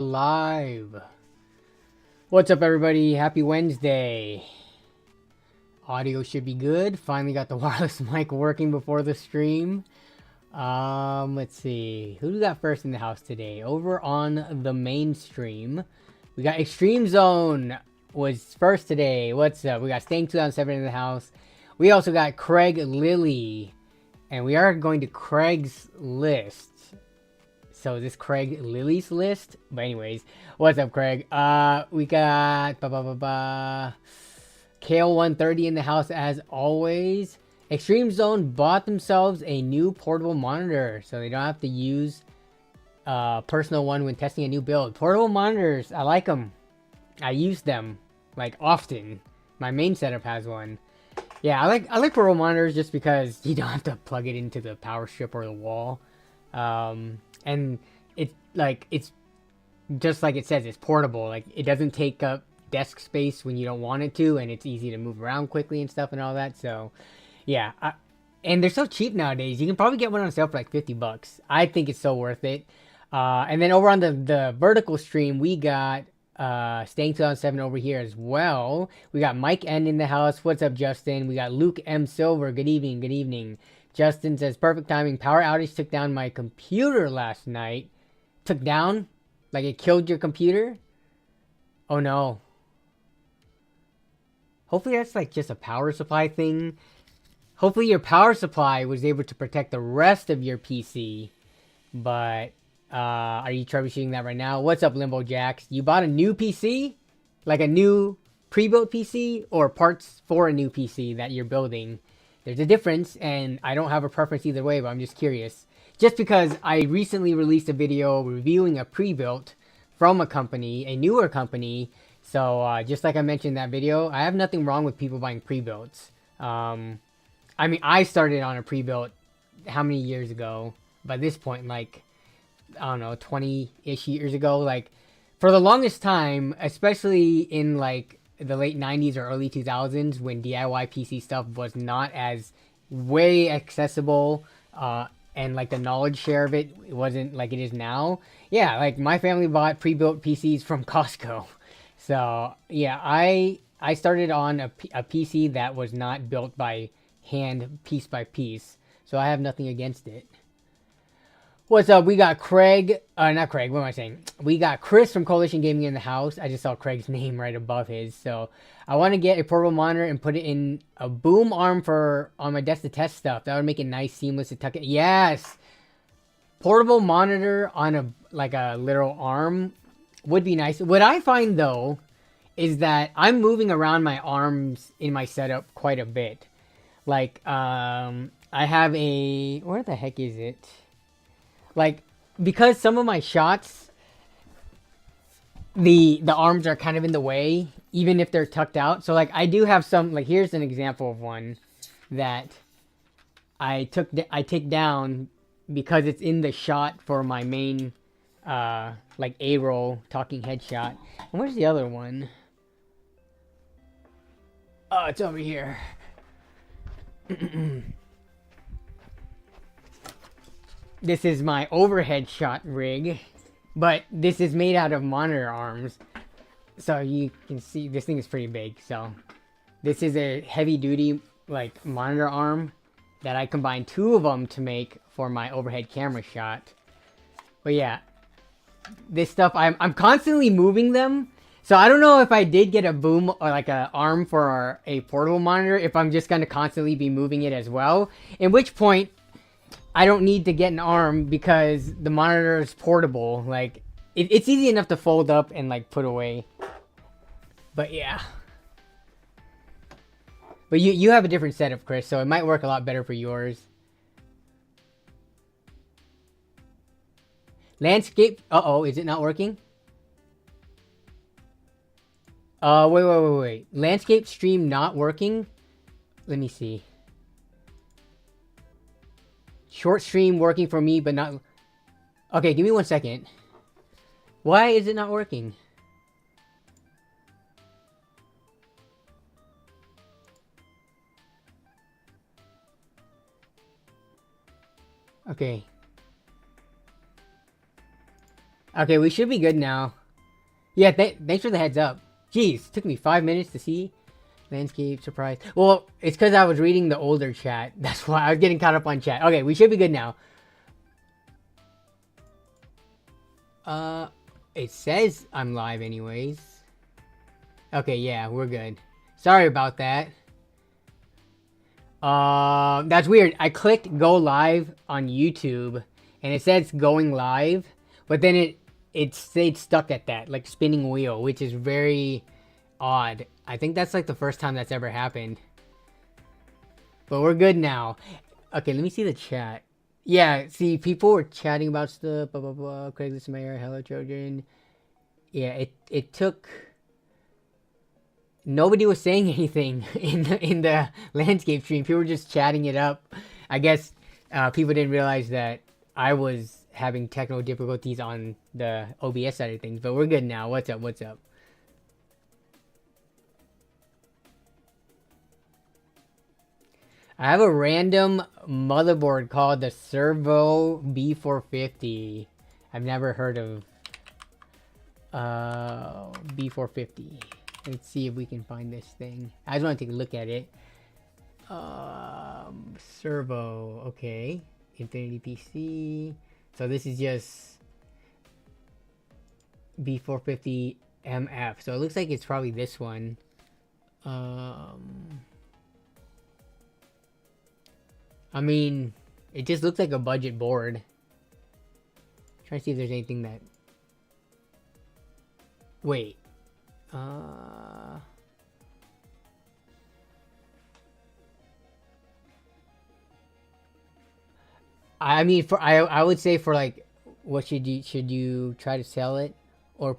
Live. What's up, everybody? Happy Wednesday. Audio should be good. Finally got the wireless mic working before the stream. Let's see. Who do we got first in the house today? Over on the main stream, we got Extreme Zone was first today. What's up? We got Staying 2007 in the house. We also got Craig Lilly. And we are going to Craig's list. So is this Craig Lilly's list? But anyways, what's up, Craig? We got Kale 130 in the house as always. Extreme Zone bought themselves a new portable monitor, so they don't have to use personal one when testing a new build. Portable monitors, I like them. I use them like often. My main setup has one. Yeah, I like portable monitors just because you don't have to plug it into the power strip or the wall. And it's just like it says, it's portable. Like, it doesn't take up desk space when you don't want it to, and it's easy to move around quickly and stuff and all that. So yeah, and they're so cheap nowadays. You can probably get one on sale for like $50. I think it's so worth it. And then over on the vertical stream, we got Staying 2007 over here as well. We got Mike N in the house. What's up, Justin? We got Luke M Silver. Good evening. Good evening. Justin says, perfect timing. Power outage took down my computer last night. Took down? Like it killed your computer? Oh no. Hopefully that's like just a power supply thing. Hopefully your power supply was able to protect the rest of your PC. But, are you troubleshooting that right now? What's up, Limbo Jacks? You bought a new PC? Like a new pre-built PC? Or parts for a new PC that you're building? There's a difference, and I don't have a preference either way, but I'm just curious. Just because I recently released a video reviewing a pre-built from a company, a newer company, so just like I mentioned in that video, I have nothing wrong with people buying pre-builts. I mean, I started on a pre-built how many years ago? By this point, like, I don't know, 20-ish years ago. Like, for the longest time, especially in, like, the late 90s or early 2000s when DIY PC stuff was not as way accessible, and like the knowledge share of it wasn't like it is now. Yeah, like my family bought pre-built PCs from Costco. So yeah, I started on a PC that was not built by hand, piece by piece. So I have nothing against it. What's up? We got Craig, not Craig, what am I saying? We got Chris from Coalition Gaming in the house. I just saw Craig's name right above his. So I want to get a portable monitor and put it in a boom arm on my desk to test stuff. That would make it nice, seamless to tuck it. Yes! Portable monitor on a literal arm would be nice. What I find though, is that I'm moving around my arms in my setup quite a bit. Like, I have a, where the heck is it? Like, because some of my shots, the arms are kind of in the way, even if they're tucked out. So, like, I do have some, like, here's an example of one that I take down because it's in the shot for my main, like, A-roll talking head shot. And where's the other one? Oh, it's over here. This is my overhead shot rig, but this is made out of monitor arms. So you can see this thing is pretty big. So this is a heavy duty like monitor arm that I combined two of them to make for my overhead camera shot. But yeah, this stuff, I'm constantly moving them. So I don't know if I did get a boom or like a arm for a portable monitor, if I'm just going to constantly be moving it as well. In which point, I don't need to get an arm because the monitor is portable. Like, it's easy enough to fold up and, like, put away. But, yeah. But you have a different setup, Chris, so it might work a lot better for yours. Landscape. Uh-oh, is it not working? Wait. Landscape stream not working? Let me see. Short stream working for me, but not... Okay, give me 1 second. Why is it not working? Okay. Okay, we should be good now. Yeah, thanks for the heads up. Jeez, took me 5 minutes to see. Landscape, surprise. Well, it's because I was reading the older chat. That's why I was getting caught up on chat. Okay, we should be good now. It says I'm live anyways. Okay, yeah, we're good. Sorry about that. That's weird. I clicked go live on YouTube and it says going live, but then it stayed stuck at that, like spinning wheel, which is very odd. I think that's like the first time that's ever happened. But we're good now. Okay, let me see the chat. Yeah, see, people were chatting about stuff, blah, blah, blah, Craigslist Mayor, hello, Trojan. Yeah, it took... Nobody was saying anything in the landscape stream. People were just chatting it up. I guess people didn't realize that I was having technical difficulties on the OBS side of things. But we're good now. What's up? What's up? I have a random motherboard called the Servo B450. I've never heard of B450. Let's see if we can find this thing. I just want to take a look at it. Servo, okay. Infinity PC. So this is just B450 MF. So it looks like it's probably this one. I mean, it just looks like a budget board. Trying to see if there's anything that... Wait. I mean, I would say for like, what should you try to sell it or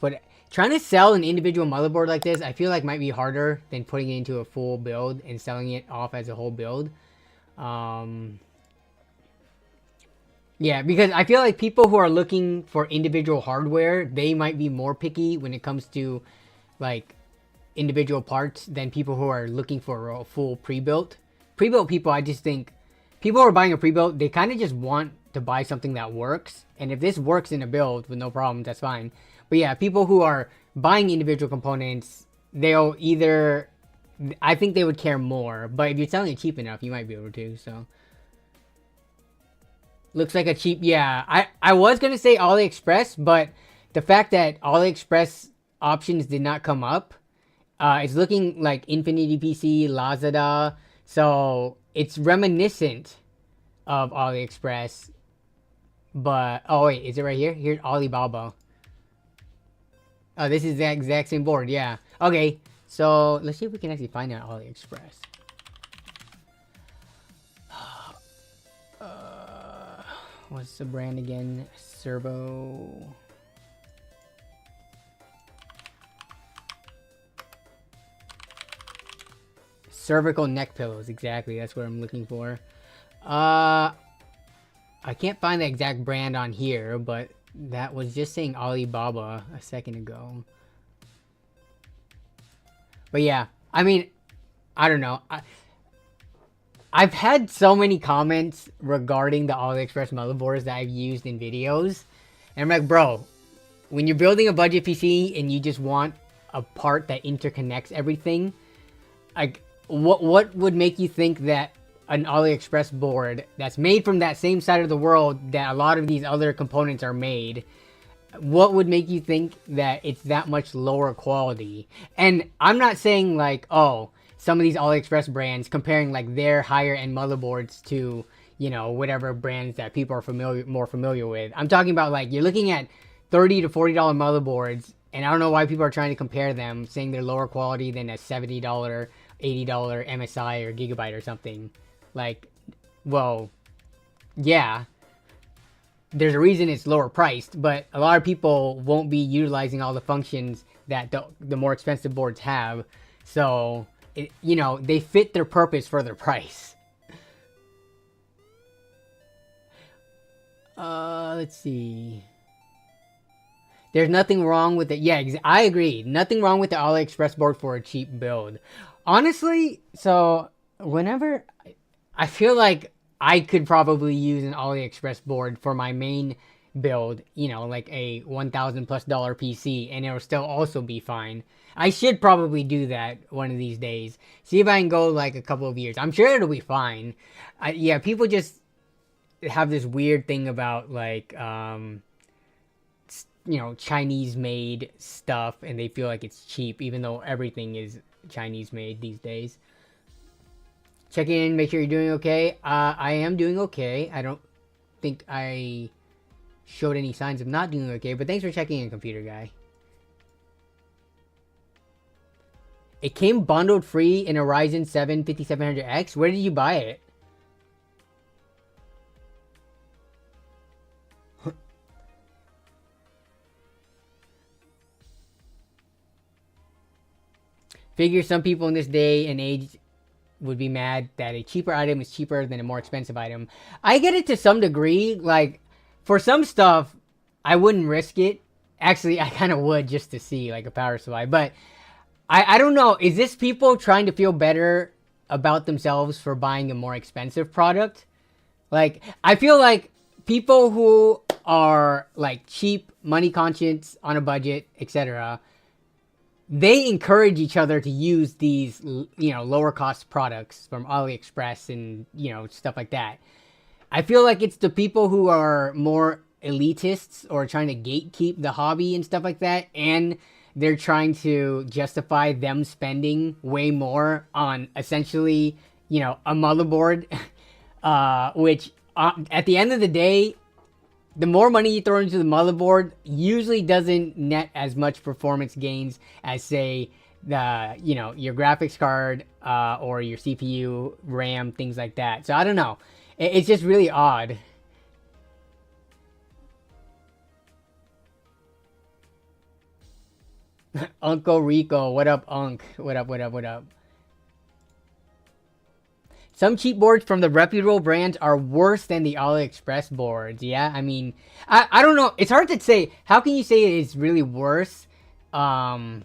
trying to sell an individual motherboard like this? I feel like might be harder than putting it into a full build and selling it off as a whole build. Yeah, because I feel like people who are looking for individual hardware, they might be more picky when it comes to like individual parts than people who are looking for a full pre-built. Pre-built people, I just think people who are buying a pre-built, they kind of just want to buy something that works. And if this works in a build with no problems, that's fine. But yeah, people who are buying individual components, they'll either... I think they would care more. But if you're selling it cheap enough, you might be able to, so... Looks like a cheap... Yeah, I was going to say AliExpress, but the fact that AliExpress options did not come up, it's looking like Infinity PC, Lazada, so it's reminiscent of AliExpress, but... Oh, wait, is it right here? Here's Alibaba. Oh, this is the exact same board, yeah. Okay, so let's see if we can actually find it on AliExpress. What's the brand again? Servo. Cervical neck pillows, exactly. That's what I'm looking for. I can't find the exact brand on here, but that was just saying Alibaba a second ago. But yeah, I mean, I don't know. I've had so many comments regarding the AliExpress motherboards that I've used in videos. And I'm like, bro, when you're building a budget PC and you just want a part that interconnects everything, like, what would make you think that an AliExpress board that's made from that same side of the world that a lot of these other components are made, what would make you think that it's that much lower quality? And I'm not saying like, oh, some of these AliExpress brands, comparing like their higher end motherboards to, you know, whatever brands that people are more familiar with. I'm talking about like, you're looking at $30 to $40 motherboards, and I don't know why people are trying to compare them, saying they're lower quality than a $70, $80 MSI or Gigabyte or something. Like, well, yeah, there's a reason it's lower priced, but a lot of people won't be utilizing all the functions that the more expensive boards have. So, you know, they fit their purpose for their price. Let's see. There's nothing wrong with it. Yeah, I agree. Nothing wrong with the AliExpress board for a cheap build. Honestly, so whenever... I feel like I could probably use an AliExpress board for my main build, you know, like a $1,000+ PC, and it'll still also be fine. I should probably do that one of these days. See if I can go like a couple of years. I'm sure it'll be fine. Yeah, people just have this weird thing about like, you know, Chinese made stuff, and they feel like it's cheap, even though everything is Chinese made these days. Check in, make sure you're doing okay. I am doing okay. I don't think I showed any signs of not doing okay, but thanks for checking in, computer guy. It came bundled free in a Ryzen 7 5700X. Where did you buy it? Figure some people in this day and age would be mad that a cheaper item is cheaper than a more expensive item. I get it to some degree. Like, for some stuff, I wouldn't risk it. Actually, I kind of would just to see, like, a power supply. But I don't know. Is this people trying to feel better about themselves for buying a more expensive product? Like, I feel like people who are, like, cheap, money conscious, on a budget, etc., they encourage each other to use these, you know, lower cost products from AliExpress and, you know, stuff like that. I feel like it's the people who are more elitists or trying to gatekeep the hobby and stuff like that, and they're trying to justify them spending way more on essentially, you know, a motherboard, which at the end of the day, the more money you throw into the motherboard usually doesn't net as much performance gains as, say, the, you know, your graphics card or your CPU, RAM, things like that. So I don't know. It's just really odd. Uncle Rico, what up, Unk? What up, what up, what up? Some cheap boards from the reputable brands are worse than the AliExpress boards. Yeah, I mean, I don't know. It's hard to say. How can you say it's really worse? Like,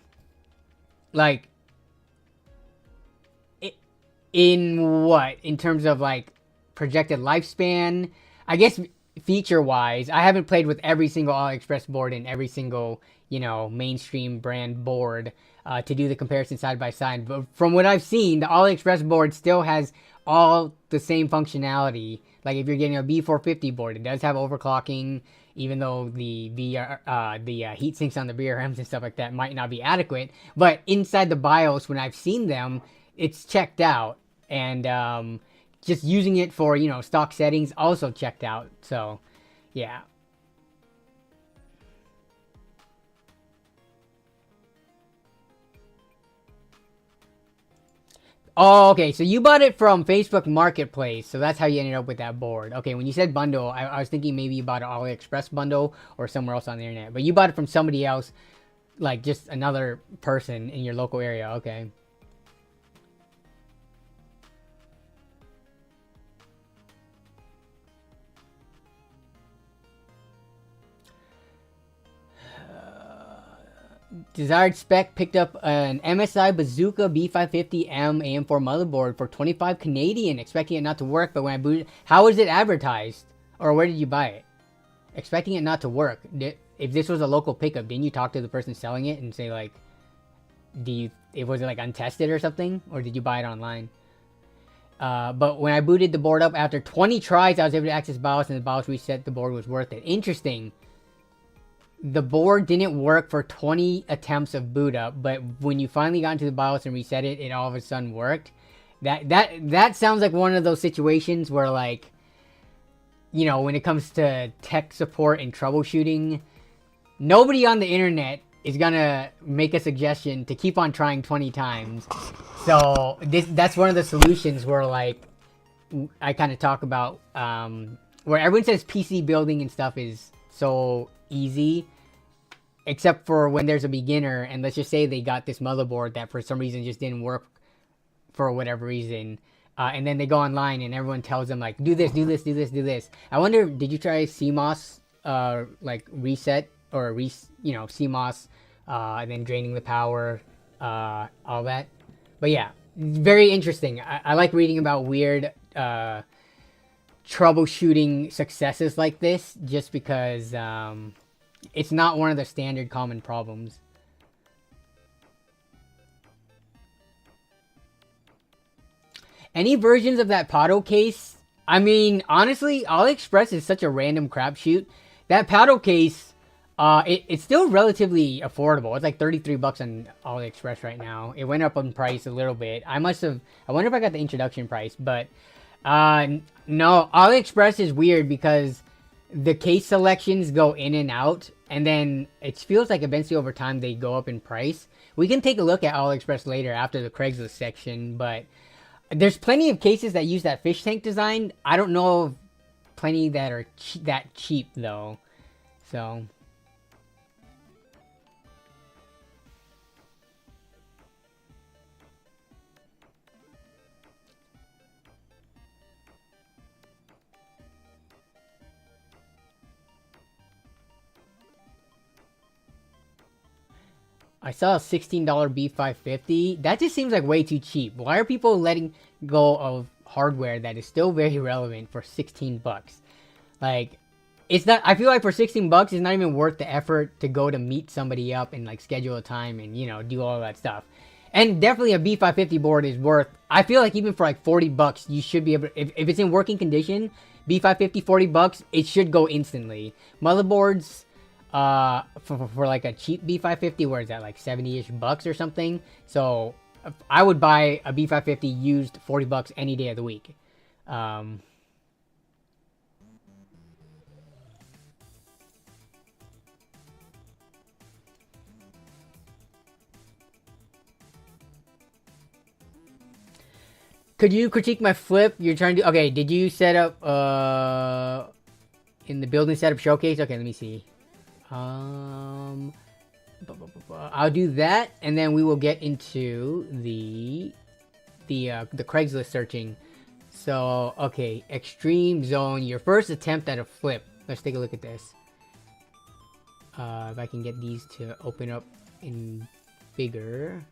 in what? In terms of, like, projected lifespan? I guess feature-wise, I haven't played with every single AliExpress board and every single, you know, mainstream brand board to do the comparison side by side. But from what I've seen, the AliExpress board still has all the same functionality. Like, if you're getting a B450 board, it does have overclocking, even though the heat sinks on the VRMs and stuff like that might not be adequate. But inside the BIOS, when I've seen them, it's checked out. And just using it for, you know, stock settings also checked out. So, yeah. Oh, okay. So you bought it from Facebook Marketplace. So that's how you ended up with that board. Okay, when you said bundle, I was thinking maybe you bought an AliExpress bundle or somewhere else on the internet. But you bought it from somebody else, like just another person in your local area. Okay. Desired spec picked up an MSI Bazooka B550M AM4 motherboard for 25 Canadian, expecting it not to work, but when I booted, how was it advertised? Or where did you buy it? Expecting it not to work. If this was a local pickup, didn't you talk to the person selling it and say, like, was it like untested or something? Or did you buy it online? But when I booted the board up after 20 tries, I was able to access BIOS, and the BIOS reset. The board was worth it. Interesting. The board didn't work for 20 attempts of boot up, but when you finally got into the BIOS and reset it, it all of a sudden worked. That sounds like one of those situations where, like, you know, when it comes to tech support and troubleshooting, nobody on the internet is gonna make a suggestion to keep on trying 20 times. So that's one of the solutions where, like, I kind of talk about, where everyone says PC building and stuff is so easy, except for when there's a beginner, and let's just say they got this motherboard that for some reason just didn't work for whatever reason, and then they go online and everyone tells them, like, do this, do this, do this, do this. I wonder, did you try CMOS, like, reset, or you know, CMOS, and then draining the power, all that? But yeah, very interesting. I like reading about weird troubleshooting successes like this, just because it's not one of the standard common problems. Any versions of that paddle case, I mean, honestly, AliExpress is such a random crapshoot. That paddle case, it's still relatively affordable. It's like 33 bucks on AliExpress right now. It went up in price a little bit. I wonder if I got the introduction price, but no, AliExpress is weird because the case selections go in and out, and then it feels like eventually over time they go up in price. We can take a look at AliExpress later after the Craigslist section, but there's plenty of cases that use that fish tank design. I don't know of plenty that are that cheap though. So I saw a $16 B550. That just seems like way too cheap. Why are people letting go of hardware that is still very relevant for 16 bucks? Like, it's not, I feel like for 16 bucks, it's not even worth the effort to go to meet somebody up and like schedule a time and, you know, do all that stuff. And definitely a B550 board is worth, I feel like even for like 40 bucks, you should be able to, if it's in working condition, B550, 40 bucks, it should go instantly. Motherboards, for like a cheap B550, where is that, like 70-ish bucks or something? So I would buy a B550 used 40 bucks any day of the week. Could you critique my flip? You're trying to, okay, did you set up in the building setup showcase? Okay, let me see. I'll do that, and then we will get into the Craigslist searching. So, okay, extreme zone, your first attempt at a flip. Let's take a look at this. If I can get these to open up in bigger.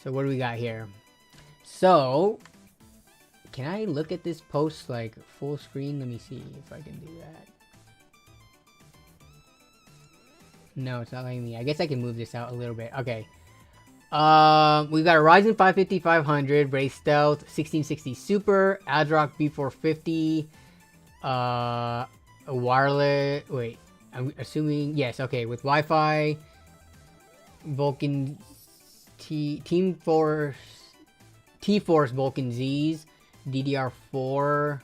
So what do we got here? So, can I look at this post like full screen? Let me see if I can do that. No, it's not letting me. I guess I can move this out a little bit. Okay. We've got a Ryzen 550 500, Ray Stealth, 1660 Super, ASRock B450, a wireless, wait, I'm assuming, yes, okay, with Wi-Fi, Vulcan T-Force Vulcan Z's, DDR4,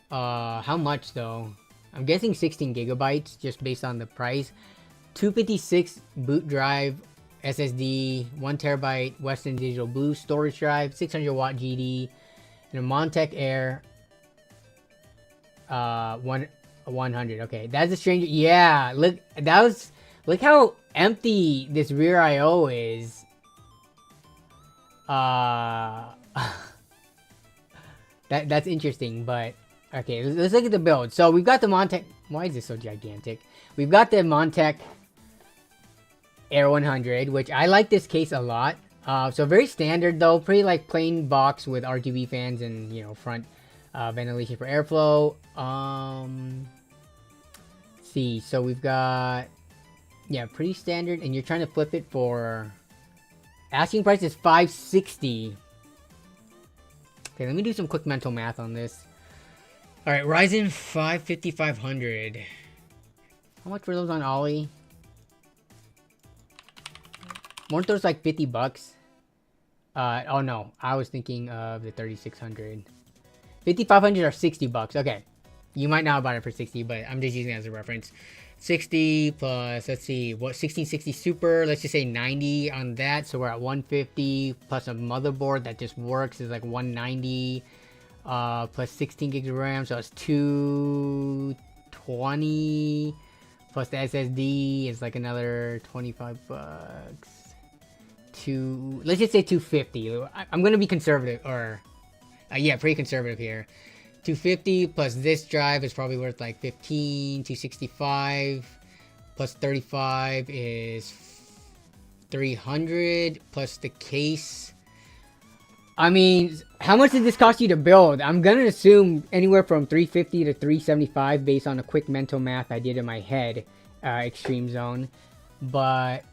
how much though? I'm guessing 16 gigabytes just based on the price. 256 boot drive, SSD, 1 terabyte Western Digital Blue storage drive, 600 watt GD, and a Montech Air 100. Okay, that's a strange. Yeah, look how empty this rear IO is. That's interesting, but okay, let's look at the build. So we've got the Montech. Why is this so gigantic? We've got the Montech Air 100, which I like this case a lot. So very standard though, pretty like plain box with RGB fans and, you know, front ventilation for airflow. See, so we've got, yeah, pretty standard, and you're trying to flip it for, asking price is $560. Okay, let me do some quick mental math on this. All right, Ryzen 550 500. How much were those on Ollie? Weren't those like 50 bucks? Oh no, I was thinking of the 3600. 5500 are 60 bucks. Okay, you might not have bought it for 60, but I'm just using it as a reference. 60 plus, let's see, what, 1660 Super, let's just say 90 on that, so we're at 150, plus a motherboard that just works is like 190, plus 16 gigs of RAM, so it's 220, plus the SSD is like another 25 bucks, let's just say 250, I'm gonna be conservative, or, yeah, pretty conservative here. 250 plus this drive is probably worth like 15, 265 plus 35 is 300 plus the case. I mean, how much did this cost you to build? I'm gonna assume anywhere from 350 to 375 based on a quick mental math I did in my head, Extreme Zone. But,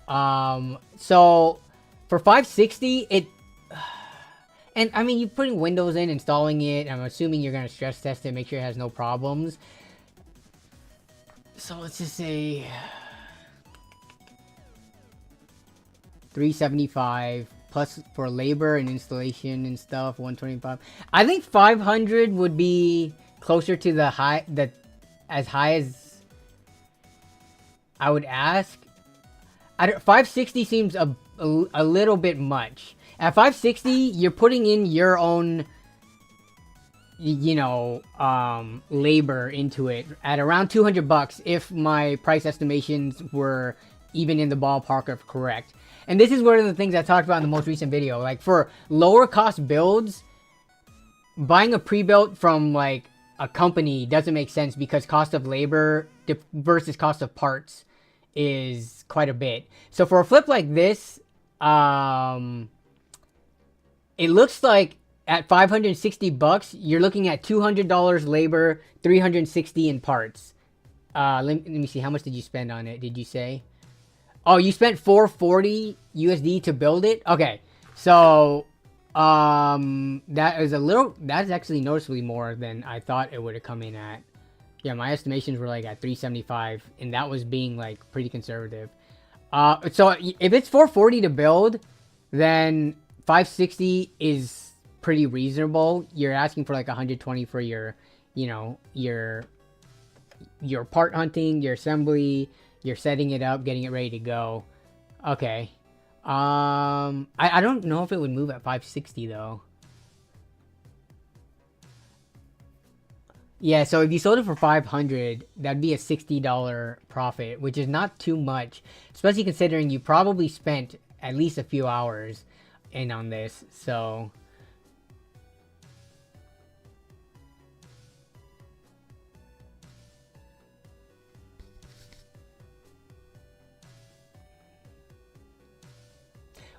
so for 560, it, and I mean, you're putting Windows in, installing it. I'm assuming you're gonna stress test it, make sure it has no problems. So let's just say 375 plus for labor and installation and stuff, 125. I think 500 would be closer to the high, as high as I would ask. 560 seems a little bit much. At 560, you're putting in your own, you know, labor into it at around 200 bucks if my price estimations were even in the ballpark of correct. And this is one of the things I talked about in the most recent video. Like, for lower cost builds, buying a pre-built from like a company doesn't make sense because cost of labor versus cost of parts is quite a bit. So for a flip like this, it looks like at 560 bucks, you're looking at $200 labor, 360 in parts. Let me see, how much did you spend on it? Did you say? Oh, you spent 440 USD to build it? Okay. So, that is actually noticeably more than I thought it would have come in at. Yeah, my estimations were like at 375, and that was being like pretty conservative. So if it's 440 to build, then 560 is pretty reasonable. You're asking for like 120 for your, you know, your part hunting, your assembly, you're setting it up, getting it ready to go. Okay. I don't know if it would move at 560 though. Yeah, so if you sold it for 500, that'd be a $60 profit, which is not too much, especially considering you probably spent at least a few hours in on this. So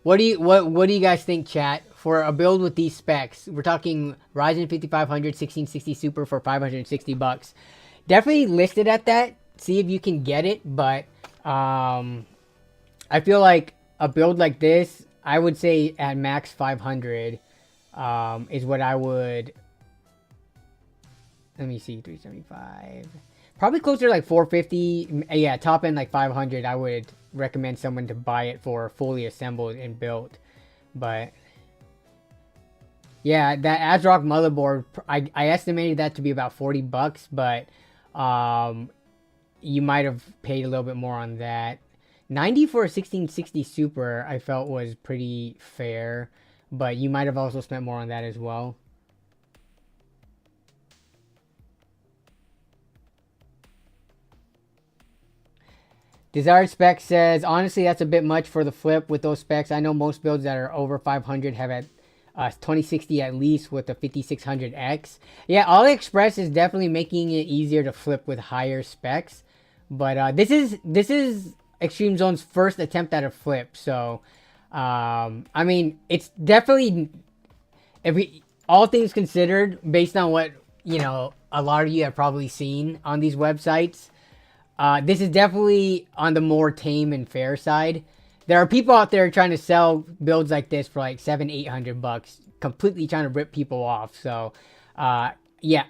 what do you guys think, chat? For a build with these specs, we're talking Ryzen 5500 1660 Super for 560 bucks. Definitely list it at that. See if you can get it, but I feel like a build like this, I would say at max 500 is what I would. Let me see, 375. Probably closer to like 450. Yeah, top end like 500. I would recommend someone to buy it for fully assembled and built. But yeah, that ASRock motherboard, I estimated that to be about 40 bucks, but you might have paid a little bit more on that. 90 for a 1660 Super I felt was pretty fair, but you might have also spent more on that as well. Desired Spec says, honestly, that's a bit much for the flip with those specs. I know most builds that are over 500 have at 2060 at least with the 5600X. Yeah, AliExpress is definitely making it easier to flip with higher specs. But this is Extreme Zone's first attempt at a flip. So, I mean, it's definitely, all things considered, based on what, you know, a lot of you have probably seen on these websites, this is definitely on the more tame and fair side. There are people out there trying to sell builds like this for like $700-800 bucks, completely trying to rip people off. So, yeah,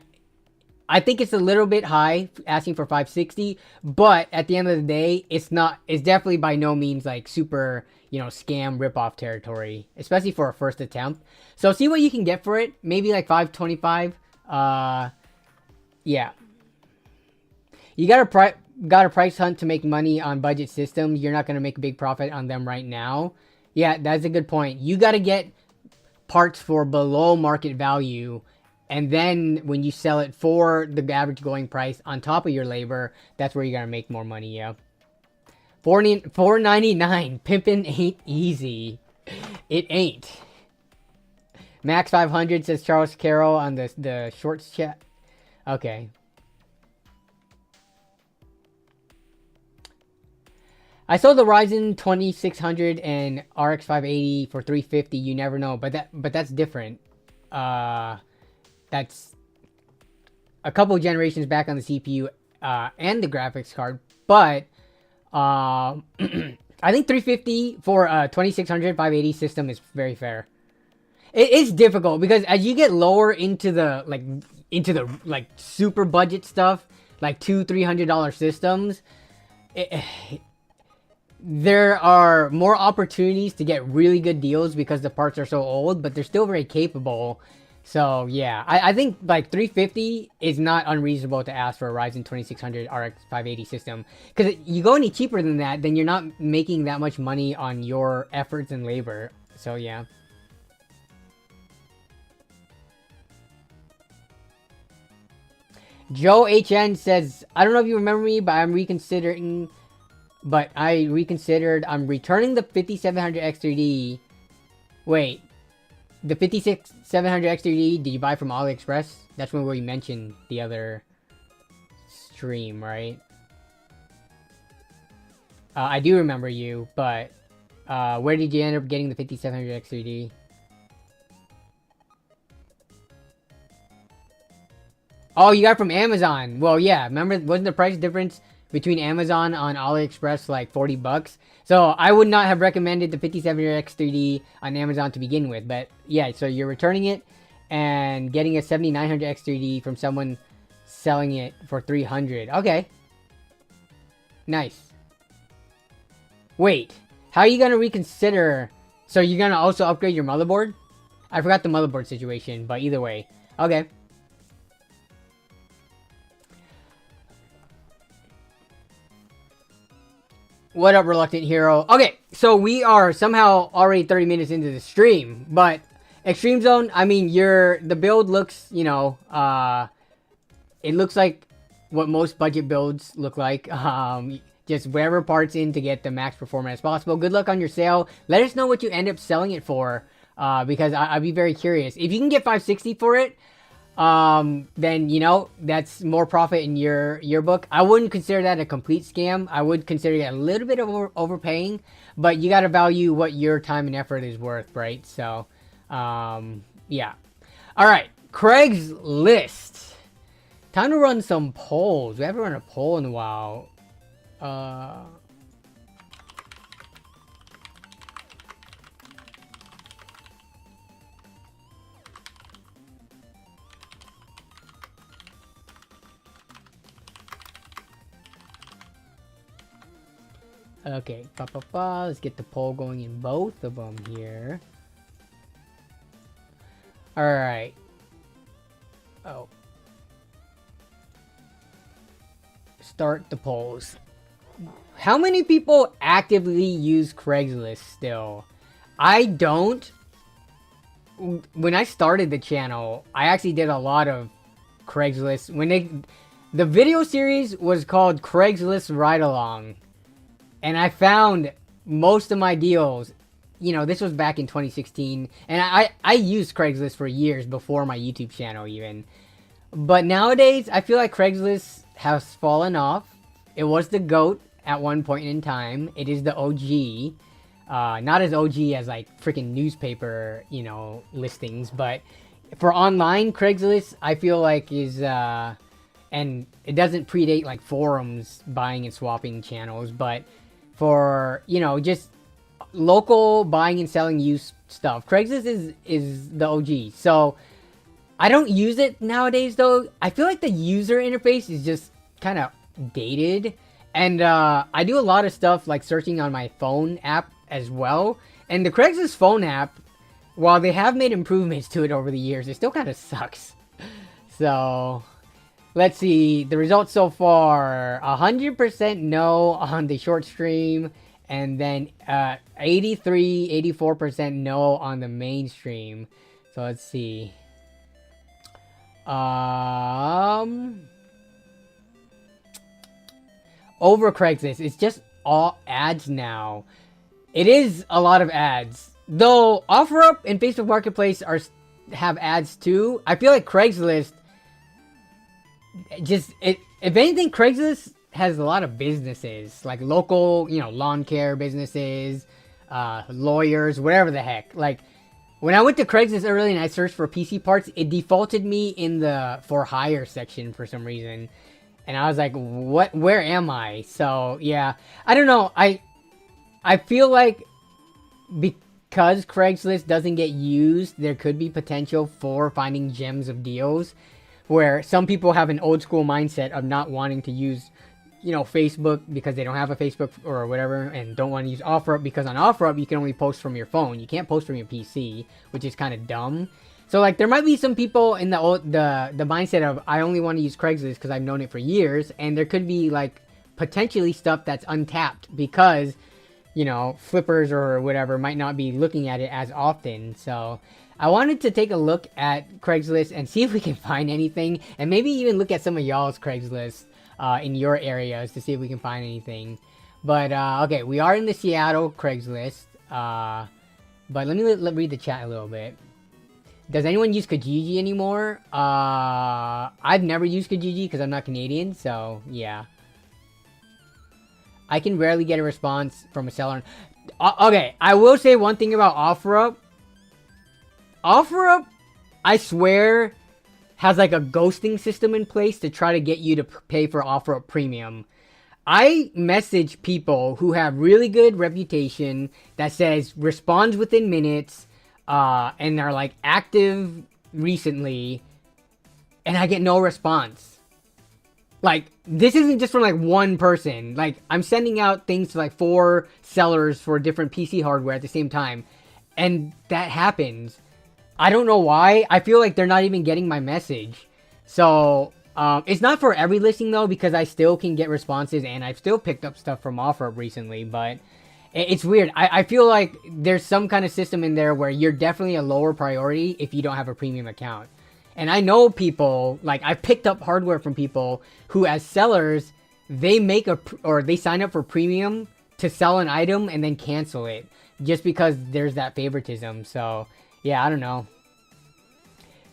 I think it's a little bit high asking for 560, but at the end of the day, it's definitely by no means like super, you know, scam rip-off territory, especially for a first attempt. So see what you can get for it. Maybe like 525. Yeah. You got a price hunt to make money on budget systems. You're not going to make a big profit on them right now. Yeah, that's a good point. You got to get parts for below market value, and then when you sell it for the average going price on top of your labor, that's where you're going to make more money, yeah. $499. Pimpin' ain't easy. It ain't. Max 500 says Charles Carroll on the shorts chat. Okay. I sold the Ryzen 2600 and RX 580 for 350. You never know, but that's different. That's a couple generations back on the CPU and the graphics card. But I think 350 for a 2600 580 system is very fair. It's difficult because as you get lower into the super budget stuff, like $200-300 systems, there are more opportunities to get really good deals because the parts are so old, but they're still very capable. So yeah, I think like 350 is not unreasonable to ask for a Ryzen 2600 RX 580 system. Because you go any cheaper than that, then you're not making that much money on your efforts and labor. So yeah. Joe HN says, I don't know if you remember me, but I'm reconsidering. But I reconsidered. I'm returning the 5700 X3D. Wait. The 5700 X3D, did you buy from AliExpress? That's when we mentioned the other stream, right? I do remember you, but where did you end up getting the 5700 X3D? Oh, you got it from Amazon. Well, yeah. Remember, wasn't the price difference between Amazon on AliExpress like $40? So I would not have recommended the 5700 X3D on Amazon to begin with. But yeah, so you're returning it and getting a 7900 X3D from someone selling it for $300. Okay. Nice. Wait, how are you going to reconsider? So you're going to also upgrade your motherboard? I forgot the motherboard situation, but either way. Okay. What up, Reluctant Hero? Okay, so we are somehow already 30 minutes into the stream, but Extreme Zone, I mean, the build looks, you know, it looks like what most budget builds look like. Just wherever parts in to get the max performance as possible. Good luck on your sale. Let us know what you end up selling it for, because I'd be very curious. If you can get 560 for it, then, you know, that's more profit in your book. I wouldn't consider that a complete scam. I would consider it a little bit of overpaying, but you got to value what your time and effort is worth, right? So, yeah. All right. Craigslist. Time to run some polls. We haven't run a poll in a while. Okay, let's get the poll going in both of them here. Alright. Oh. Start the polls. How many people actively use Craigslist still? I don't. When I started the channel, I actually did a lot of Craigslist. The video series was called Craigslist Ride Along. And I found most of my deals, you know, this was back in 2016. And I used Craigslist for years before my YouTube channel even. But nowadays, I feel like Craigslist has fallen off. It was the GOAT at one point in time. It is the OG. Not as OG as like freaking newspaper, you know, listings. But for online, Craigslist, I feel like is... and it doesn't predate like forums buying and swapping channels. But for, you know, just local buying and selling used stuff, Craigslist is the OG. So I don't use it nowadays though. I feel like the user interface is just kind of dated. And I do a lot of stuff like searching on my phone app as well. And the Craigslist phone app, while they have made improvements to it over the years, it still kind of sucks. So let's see the results so far. 100% no on the short stream, and then 84% no on the mainstream. So let's see. Over Craigslist, it's just all ads now. It is a lot of ads, though. OfferUp and Facebook Marketplace have ads too. I feel like Craigslist if anything, Craigslist has a lot of businesses, like local, you know, lawn care businesses, lawyers, whatever the heck. Like, when I went to Craigslist earlier and I searched for PC parts, it defaulted me in the for hire section for some reason. And I was like, what, where am I? So, yeah, I don't know. I feel like because Craigslist doesn't get used, there could be potential for finding gems of deals where some people have an old school mindset of not wanting to use, you know, Facebook because they don't have a Facebook or whatever, and don't want to use OfferUp because on OfferUp you can only post from your phone. You can't post from your PC, which is kind of dumb. So like there might be some people in the mindset of I only want to use Craigslist because I've known it for years, and there could be like potentially stuff that's untapped because, you know, flippers or whatever might not be looking at it as often. So I wanted to take a look at Craigslist and see if we can find anything, and maybe even look at some of y'all's Craigslist in your areas to see if we can find anything. But okay, we are in the Seattle Craigslist, but let me read the chat a little bit. Does anyone use Kijiji anymore? I've never used Kijiji because I'm not Canadian, so yeah. I can rarely get a response from a seller. Okay, I will say one thing about OfferUp. OfferUp, I swear, has like a ghosting system in place to try to get you to pay for OfferUp Premium. I message people who have really good reputation that says responds within minutes, and are like active recently, and I get no response. Like, this isn't just from like one person. Like, I'm sending out things to like 4 sellers for different PC hardware at the same time, and that happens. I don't know why. I feel like they're not even getting my message. So, it's not for every listing though, because I still can get responses, and I've still picked up stuff from OfferUp recently, but it's weird. I feel like there's some kind of system in there where you're definitely a lower priority if you don't have a premium account. And I know people, like I've picked up hardware from people who as sellers, they they sign up for premium to sell an item and then cancel it just because there's that favoritism. So yeah, I don't know.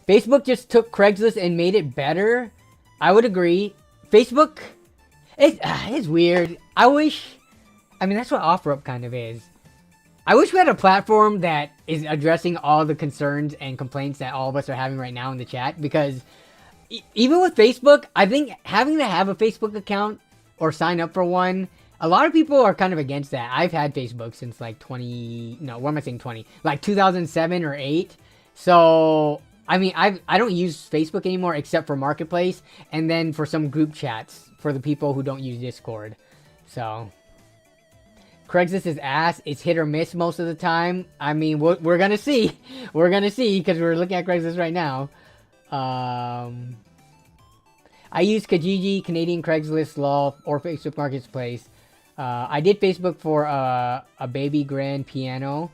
Facebook just took Craigslist and made it better. I would agree. Facebook, it's weird. I mean, that's what OfferUp kind of is. I wish we had a platform that is addressing all the concerns and complaints that all of us are having right now in the chat, because even with Facebook, I think having to have a Facebook account or sign up for one, a lot of people are kind of against that. I've had Facebook since like 2007 or 8. So, I mean, I don't use Facebook anymore except for Marketplace, and then for some group chats for the people who don't use Discord. So Craigslist is ass. It's hit or miss most of the time. I mean, we're gonna see. We're gonna see, because we're looking at Craigslist right now. I use Kijiji, Canadian Craigslist, Law, or Facebook Marketplace. I did Facebook for a baby grand piano.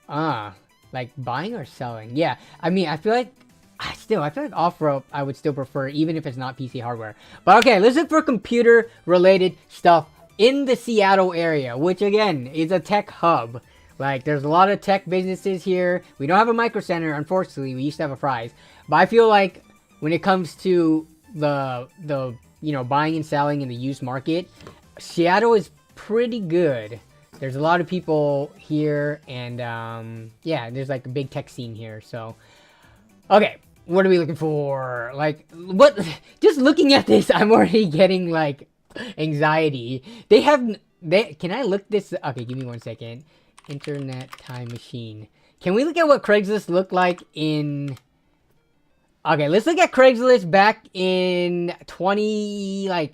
Like buying or selling? Yeah. I mean, I feel like OfferUp I would still prefer, even if it's not PC hardware. But okay, let's look for computer related stuff in the Seattle area, which again is a tech hub. Like, there's a lot of tech businesses here. We don't have a Micro Center, unfortunately. We used to have a Fry's, but I feel like when it comes to the you know, buying and selling in the used market, Seattle is pretty good. There's a lot of people here, and yeah, there's like a big tech scene here. So okay, what are we looking for? Like, what? Just looking at this, I'm already getting like anxiety. Can I look this? Okay, give me 1 second. Internet time machine. Can we look at what Craigslist looked like in? Okay, let's look at Craigslist back in I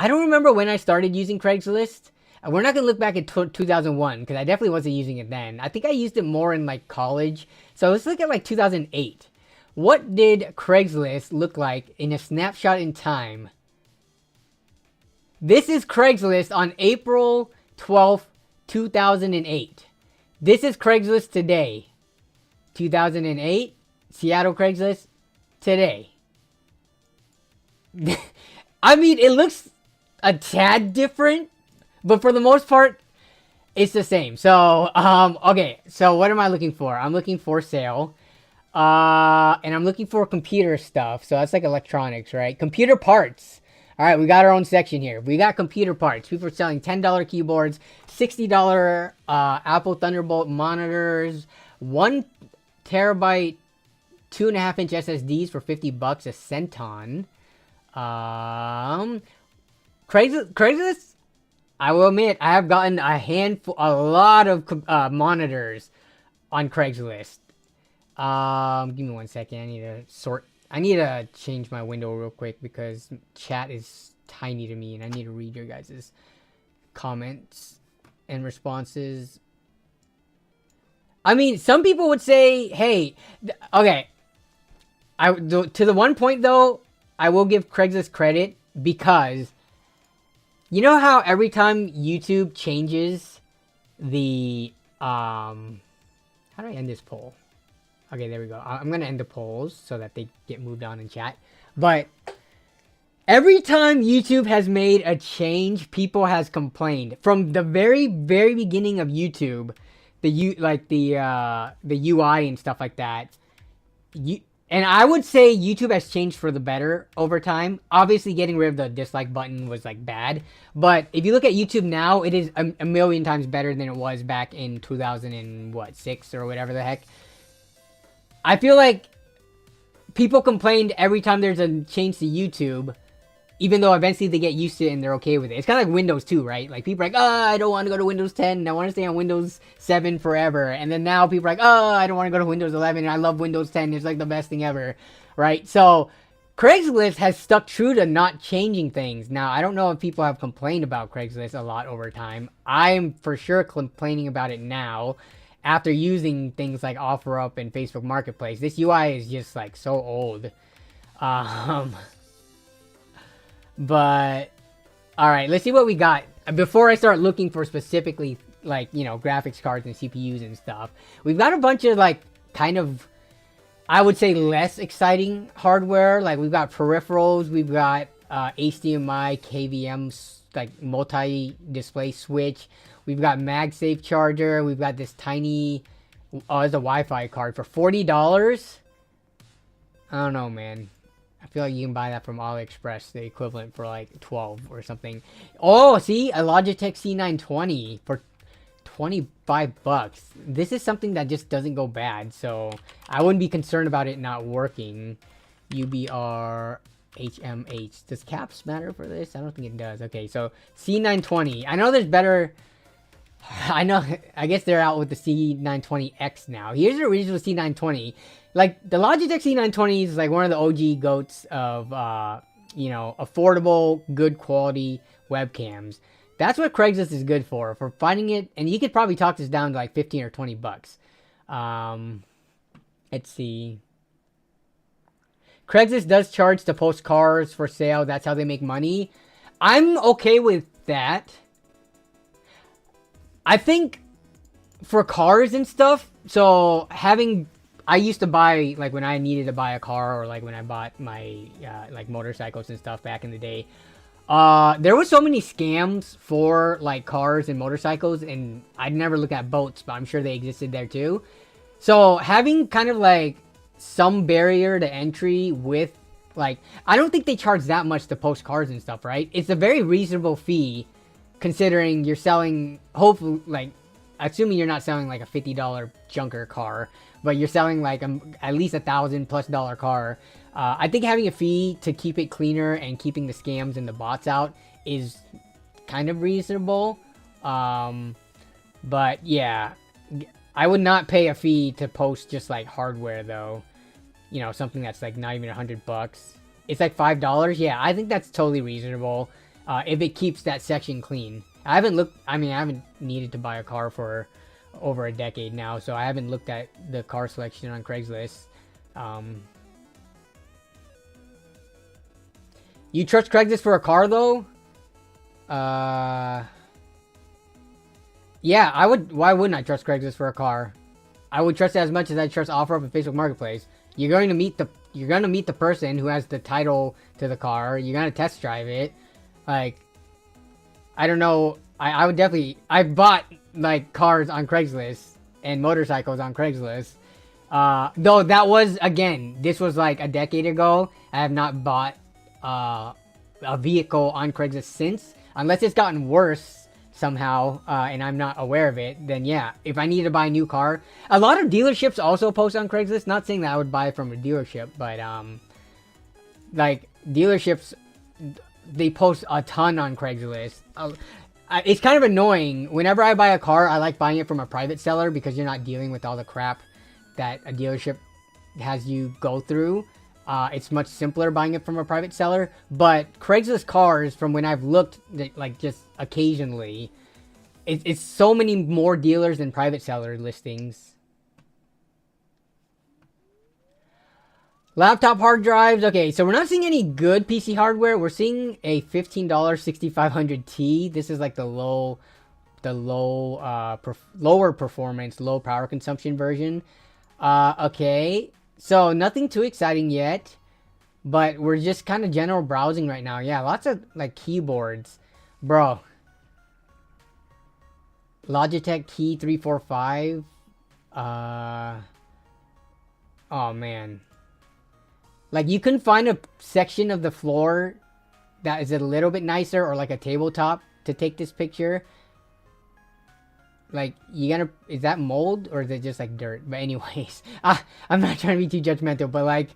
don't remember when I started using Craigslist. We're not gonna look back at 2001 because I definitely wasn't using it then. I think I used it more in like college. So let's look at like 2008. What did Craigslist look like in a snapshot in time? This is Craigslist on April 12th, 2008. This is Craigslist today. 2008, Seattle Craigslist today. I mean, it looks a tad different, but for the most part, it's the same. So, okay. So what am I looking for? I'm looking for sale. And I'm looking for computer stuff. So that's like electronics, right? Computer parts. All right, we got our own section here. We got computer parts. People are selling $10 keyboards, $60 Apple Thunderbolt monitors, 1 terabyte, 2.5-inch SSDs for $50 a centon. Craigslist. I will admit, I have gotten a lot of monitors on Craigslist. Give me 1 second. I need to change my window real quick because chat is tiny to me and I need to read your guys' comments and responses. I mean, some people would say, hey, okay. To the one point though, I will give Craigslist credit because you know how every time YouTube changes the, how do I end this poll? Okay, there we go. I'm going to end the polls so that they get moved on in chat. But every time YouTube has made a change, people has complained. From the very, very beginning of YouTube, the UI and stuff like that. And I would say YouTube has changed for the better over time. Obviously, getting rid of the dislike button was like bad. But if you look at YouTube now, it is a million times better than it was back in 2006 or whatever the heck. I feel like people complained every time there's a change to YouTube, even though eventually they get used to it and they're okay with it. It's kind of like Windows 2, right? Like people are like, oh, I don't want to go to Windows 10. I want to stay on Windows 7 forever. And then now people are like, oh, I don't want to go to Windows 11. And I love Windows 10. It's like the best thing ever, right? So Craigslist has stuck true to not changing things. Now, I don't know if people have complained about Craigslist a lot over time. I'm for sure complaining about it now. After using things like OfferUp and Facebook Marketplace, this UI is just like so old. But all right, let's see what we got before I start looking for specifically like, you know, graphics cards and CPUs and stuff. We've got a bunch of like kind of, I would say, less exciting hardware. Like we've got peripherals, we've got HDMI, KVM, like multi-display switch. We've got MagSafe charger. We've got this tiny, oh, it's a Wi-Fi card for $40. I don't know, man. I feel like you can buy that from AliExpress, the equivalent for like 12 or something. Oh, see, a Logitech C920 for 25 bucks. This is something that just doesn't go bad, so I wouldn't be concerned about it not working. UBR HMH. Does caps matter for this? I don't think it does. Okay, so C920. I know there's better. I know. I guess they're out with the C920X now. Here's the original C920. Like the Logitech C920 is like one of the OG goats of you know, affordable, good quality webcams. That's what Craigslist is good for finding it. And you could probably talk this down to like 15 or 20 bucks. Let's see. Craigslist does charge to post cars for sale. That's how they make money. I'm okay with that. I think for cars and stuff, so I used to buy, like when I needed to buy a car or like when I bought my like motorcycles and stuff back in the day, there were so many scams for like cars and motorcycles, and I'd never look at boats, but I'm sure they existed there too. So having kind of like some barrier to entry with like, I don't think they charge that much to post cars and stuff, right? It's a very reasonable fee considering you're selling, hopefully, like, assuming you're not selling like a $50 junker car, but you're selling like at least $1,000+ car. I think having a fee to keep it cleaner and keeping the scams and the bots out is kind of reasonable. But yeah, I would not pay a fee to post just like hardware though. You know, something that's like not even $100. It's like $5. Yeah, I think that's totally reasonable. If it keeps that section clean. I haven't needed to buy a car for over a decade now, so I haven't looked at the car selection on Craigslist. You trust Craigslist for a car though? Yeah, I would. Why wouldn't I trust Craigslist for a car? I would trust it as much as I trust OfferUp and Facebook Marketplace. You're going to meet the person who has the title to the car. You're gonna test drive it. Like, I don't know. I would definitely. I bought like cars on Craigslist and motorcycles on Craigslist. Though that was, again, this was like a decade ago. I have not bought a vehicle on Craigslist since, unless it's gotten worse somehow, and I'm not aware of it, then yeah, if I need to buy a new car, a lot of dealerships also post on Craigslist. Not saying that I would buy from a dealership, but like dealerships, they post a ton on Craigslist. It's kind of annoying. Whenever I buy a car, I like buying it from a private seller because you're not dealing with all the crap that a dealership has you go through. It's much simpler buying it from a private seller. But Craigslist cars, from when I've looked, like just occasionally, it's so many more dealers than private seller listings. Laptop hard drives. Okay, so we're not seeing any good PC hardware. We're seeing a $15 6500T. This is like the lower performance, low power consumption version. Okay, so nothing too exciting yet, but we're just kind of general browsing right now. Yeah, lots of like keyboards, bro. Logitech Key 345. Oh man. Like, you can find a section of the floor that is a little bit nicer, or like a tabletop to take this picture. Like, is that mold or is it just like dirt? But anyways, I'm not trying to be too judgmental, but like,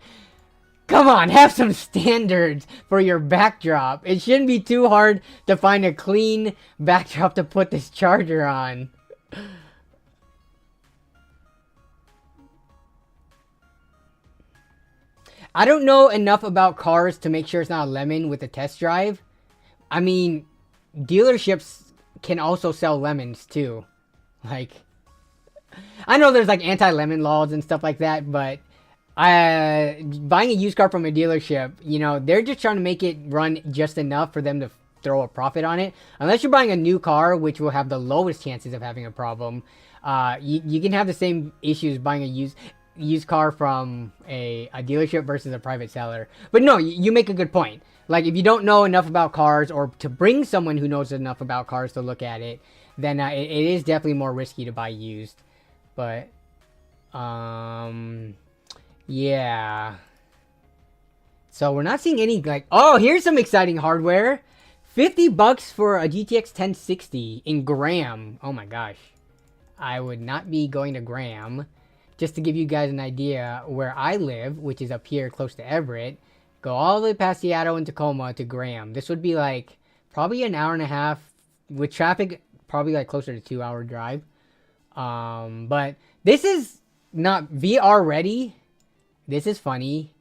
come on, have some standards for your backdrop. It shouldn't be too hard to find a clean backdrop to put this charger on. I don't know enough about cars to make sure it's not a lemon with a test drive. I mean, dealerships can also sell lemons too. Like, I know there's like anti-lemon laws and stuff like that, but buying a used car from a dealership, you know, they're just trying to make it run just enough for them to throw a profit on it. Unless you're buying a new car, which will have the lowest chances of having a problem, you can have the same issues buying a used car from a dealership versus a private seller. But no, you make a good point. Like, if you don't know enough about cars, or to bring someone who knows enough about cars to look at it, then it is definitely more risky to buy used. But yeah, so we're not seeing any like, oh, here's some exciting hardware. $50 for a GTX 1060 in Graham. Oh my gosh, I would not be going to Graham. Just to give you guys an idea, where I live, which is up here close to Everett, go all the way past Seattle and Tacoma to Graham. This would be like probably an hour and a half with traffic, probably like closer to 2-hour drive. But this is not VR ready. This is funny.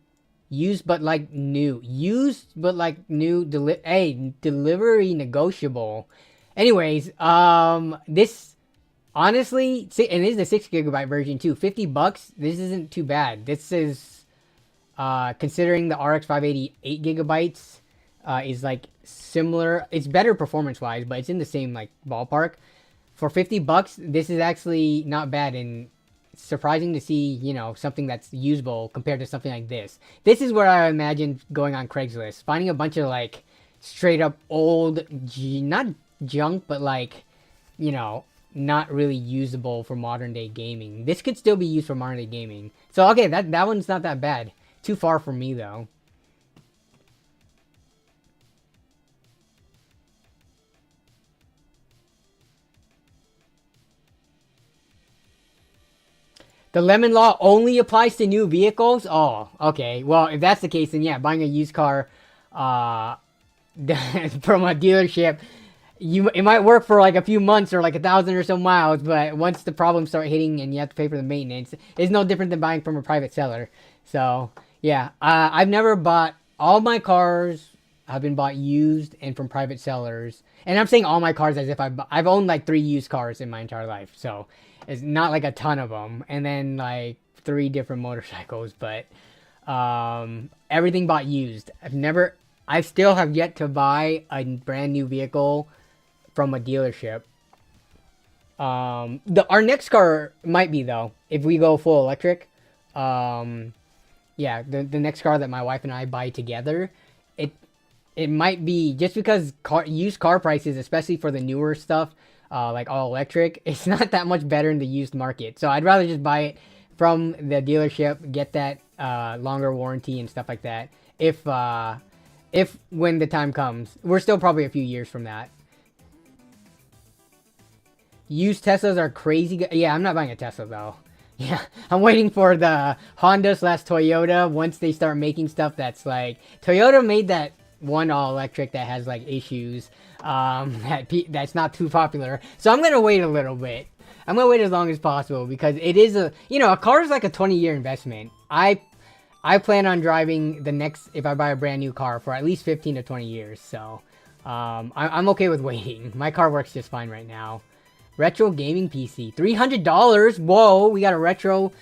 Used but like new. Used but like new. Delivery negotiable. Anyways, this. Honestly, and it is the 6GB version too. $50. This isn't too bad. This is, considering the RX 580 8GB, is like similar. It's better performance wise, but it's in the same like ballpark. For $50, this is actually not bad, and surprising to see, you know, something that's usable compared to something like this. This is where I imagine going on Craigslist, finding a bunch of like straight up old, not junk, but like, you know, not really usable for modern day gaming. This could still be used for modern day gaming. So okay, that one's not that bad. Too far for me though. The lemon law only applies to new vehicles? Oh, okay. Well, if that's the case, then yeah, buying a used car from a dealership, it might work for like a few months or like 1,000 or so miles, but once the problems start hitting and you have to pay for the maintenance, it's no different than buying from a private seller. So yeah, I've never bought, all my cars have been bought used and from private sellers. And I'm saying all my cars as if I've owned like 3 used cars in my entire life. So it's not like a ton of them. And then like 3 different motorcycles, but everything bought used. I still have yet to buy a brand new vehicle from a dealership. Our next car might be though, if we go full electric. Yeah, the next car that my wife and I buy together, it might be, just because used car prices, especially for the newer stuff, like all electric, it's not that much better in the used market. So I'd rather just buy it from the dealership, get that longer warranty and stuff like that. If when the time comes. We're still probably a few years from that. Used Teslas are crazy. Yeah, I'm not buying a Tesla though. Yeah, I'm waiting for the Honda/Toyota once they start making stuff that's like... Toyota made that one all-electric that has like issues. That's not too popular. So I'm going to wait a little bit. I'm going to wait as long as possible because it is a... You know, a car is like a 20-year investment. I plan on driving the next... If I buy a brand new car for at least 15 to 20 years. So I'm okay with waiting. My car works just fine right now. Retro gaming PC. $300. Whoa, we got a retro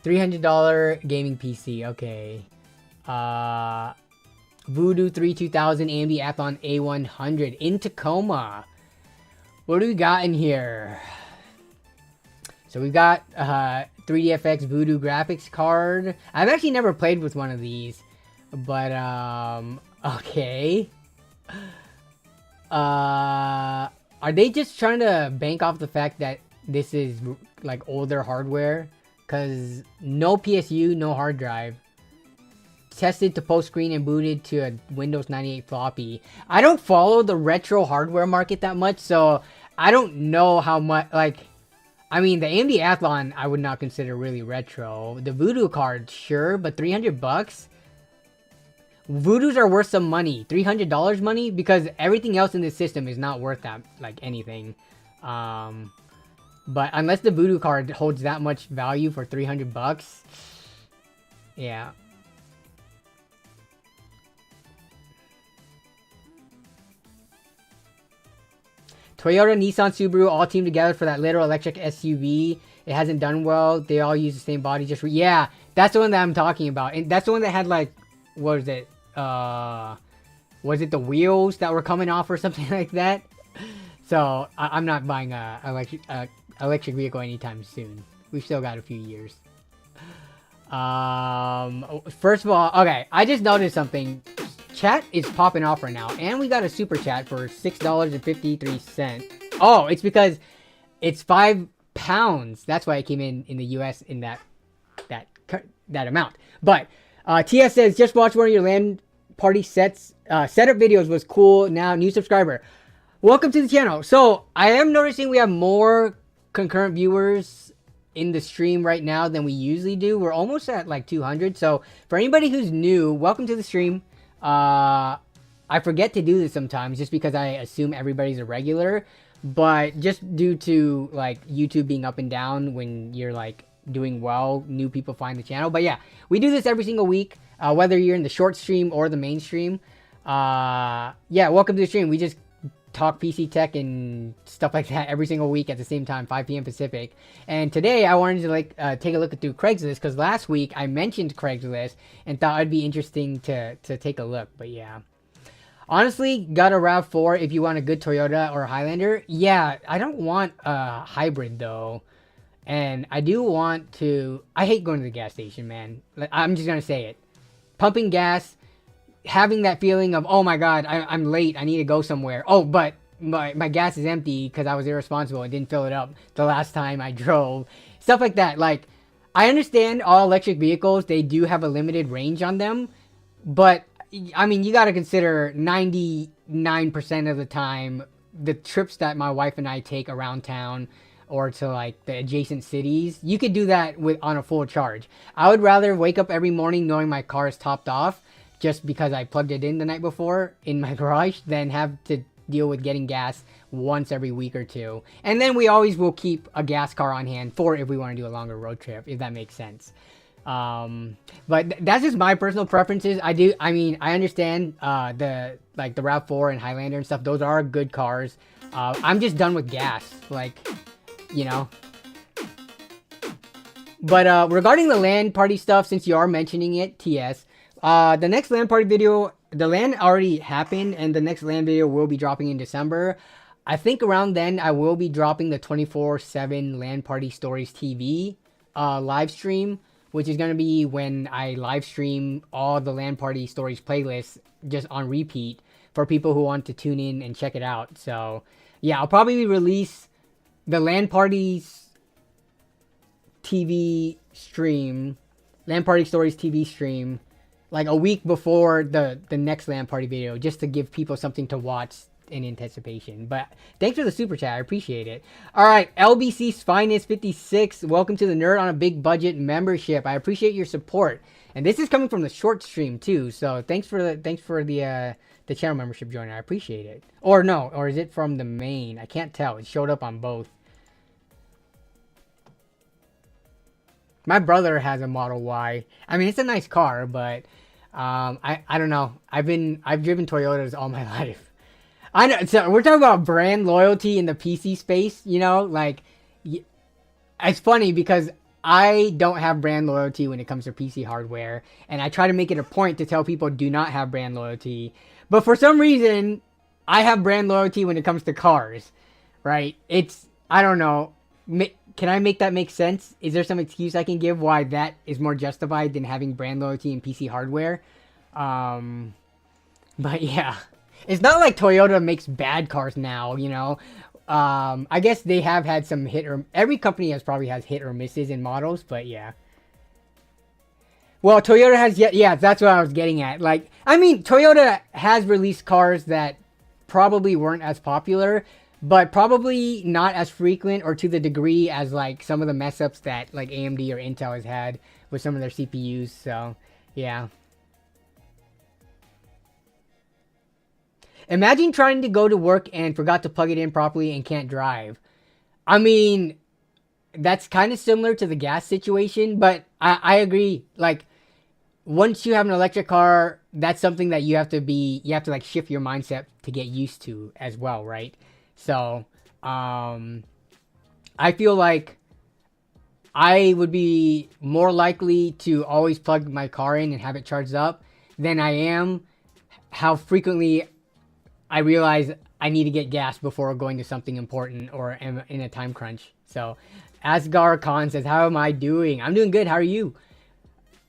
$300 gaming PC. Okay. Voodoo 2000 AMD Athlon A100 in Tacoma. What do we got in here? So we've got 3DFX Voodoo graphics card. I've actually never played with one of these. But, okay. Are they just trying to bank off the fact that this is like older hardware? Because no PSU, no hard drive. Tested to post screen and booted to a Windows 98 floppy. I don't follow the retro hardware market that much, so I don't know how much, like... I mean, the AMD Athlon I would not consider really retro. The Voodoo card, sure, but $300? Voodoos are worth some money. $300 money? Because everything else in this system is not worth that, like, anything. But unless the Voodoo card holds that much value for $300, yeah. Toyota, Nissan, Subaru all teamed together for that little electric SUV. It hasn't done well. They all use the same body. Yeah, that's the one that I'm talking about. And that's the one that had, like, what was it? Was it the wheels that were coming off or something like that? So I'm not buying a electric vehicle anytime soon. We've still got a few years. First of all, okay, I just noticed something. Chat is popping off right now, and we got a super chat for $6.53. Oh, it's because it's £5. That's why it came in the US in that amount. But TS says, just watch one of your LAN party setup videos, was cool. Now new subscriber, welcome to the channel. So I am noticing we have more concurrent viewers in the stream right now than we usually do. We're almost at like 200. So for anybody who's new, welcome to the stream. I forget to do this sometimes just because I assume everybody's a regular, but just due to like YouTube being up and down when you're like doing well, new people find the channel. But yeah, we do this every single week, whether you're in the short stream or the main stream. Yeah, welcome to the stream. We just talk PC tech and stuff like that every single week at the same time, 5 p.m. Pacific. And today I wanted to like take a look through Craigslist because last week I mentioned Craigslist and thought it'd be interesting to take a look. But yeah, honestly, got a RAV4 if you want a good Toyota or Highlander. Yeah, I don't want a hybrid though. And I do want to... I hate going to the gas station, man. I'm just going to say it. Pumping gas, having that feeling of, oh my god, I'm late, I need to go somewhere. Oh, but my gas is empty because I was irresponsible and didn't fill it up the last time I drove. Stuff like that. Like, I understand all electric vehicles, they do have a limited range on them. But, I mean, you got to consider 99% of the time, the trips that my wife and I take around town or to like the adjacent cities, you could do that on a full charge. I would rather wake up every morning knowing my car is topped off just because I plugged it in the night before in my garage than have to deal with getting gas once every week or two. And then we always will keep a gas car on hand for if we want to do a longer road trip, if that makes sense. But that's just my personal preferences. I understand the RAV4 and Highlander and stuff. Those are good cars. I'm just done with gas, like, you know. But regarding the LAN party stuff, since you are mentioning it, TS, the next LAN party video, the LAN already happened, and the next LAN video will be dropping in December. I think around then I will be dropping the 24/7 LAN Party Stories TV live stream, which is going to be when I live stream all the LAN Party Stories playlists just on repeat for people who want to tune in and check it out. So yeah, I'll probably release the LAN Parties TV stream, LAN Party Stories TV stream, like a week before the next LAN party video, just to give people something to watch in anticipation. But thanks for the super chat, I appreciate it. All right, LBC's Finest 56, welcome to the Nerd on a Big Budget membership. I appreciate your support, and this is coming from the short stream too. So thanks for the channel membership joiner. I appreciate it. Or no, or is it from the main? I can't tell. It showed up on both. My brother has a Model Y. I mean, it's a nice car, but I don't know. I've driven Toyotas all my life. I know. So we're talking about brand loyalty in the PC space. You know, like it's funny because I don't have brand loyalty when it comes to PC hardware, and I try to make it a point to tell people do not have brand loyalty. But for some reason, I have brand loyalty when it comes to cars, right? I don't know. Can I make that make sense? Is there some excuse I can give why that is more justified than having brand loyalty in PC hardware? But yeah, it's not like Toyota makes bad cars now, you know. I guess they have had some every company probably has hit or misses in models, but yeah. Well, Toyota has yeah, that's what I was getting at. Like, I mean, Toyota has released cars that probably weren't as popular, but probably not as frequent or to the degree as like some of the mess ups that like AMD or Intel has had with some of their CPUs. So, yeah. Imagine trying to go to work and forgot to plug it in properly and can't drive. I mean, that's kind of similar to the gas situation, but I agree. Like, once you have an electric car, that's something that you have to like shift your mindset to get used to as well, right? So, I feel like I would be more likely to always plug my car in and have it charged up than I am how frequently I realize I need to get gas before going to something important or am in a time crunch. So, Asgar Khan says, how am I doing? I'm doing good. How are you?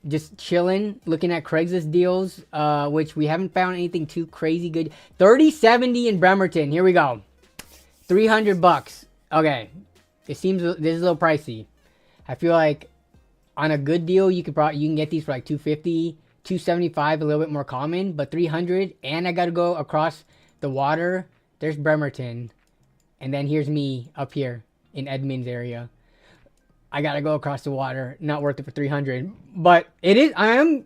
Just chilling, looking at Craigslist deals, which we haven't found anything too crazy good. 3070 in Bremerton. Here we go. $300. Okay, this is a little pricey. I feel like on a good deal you can get these for like 250, 275, a little bit more common, but 300. And I gotta go across the water. There's Bremerton, and then here's me up here in Edmonds area. I gotta go across the water. Not worth it for 300, but it is. I'm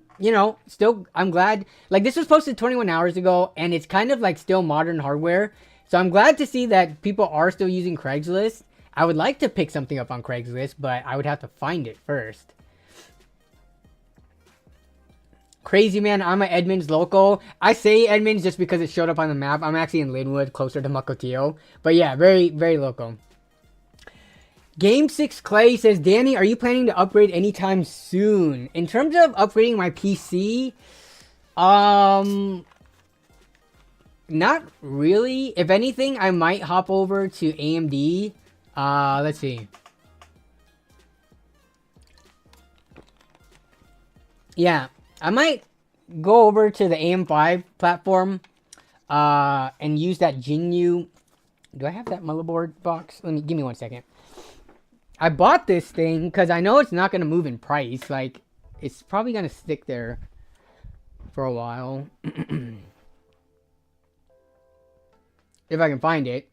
glad. Like, this was posted 21 hours ago, and it's kind of like still modern hardware. So I'm glad to see that people are still using Craigslist. I would like to pick something up on Craigslist, but I would have to find it first. Crazy man, I'm an Edmonds local. I say Edmonds just because it showed up on the map. I'm actually in Lynnwood, closer to Mukilteo. But yeah, very, very local. Game 6 Clay says, Danny, are you planning to upgrade anytime soon? In terms of upgrading my PC, not really. If anything, I might hop over to AMD. Let's see. Yeah, I might go over to the AM5 platform and use that Jinyu. Do I have that motherboard box? Give me 1 second. I bought this thing because I know it's not going to move in price. Like, it's probably going to stick there for a while. If I can find it.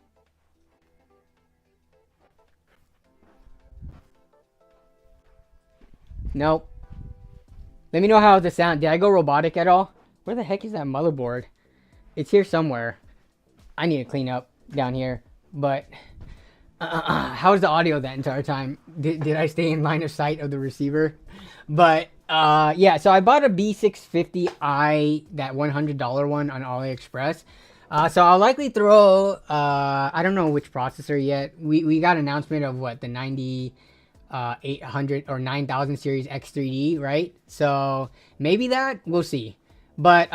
Nope. Let me know how the sound. Did I go robotic at all? Where the heck is that motherboard? It's here somewhere. I need to clean up down here. But how was the audio that entire time? Did I stay in line of sight of the receiver? But yeah, so I bought a B650i, that $100 one on AliExpress. So I'll likely throw, I don't know which processor yet. We got an announcement of what, the 9800 or 9000 series X3D, right? So maybe that, we'll see. But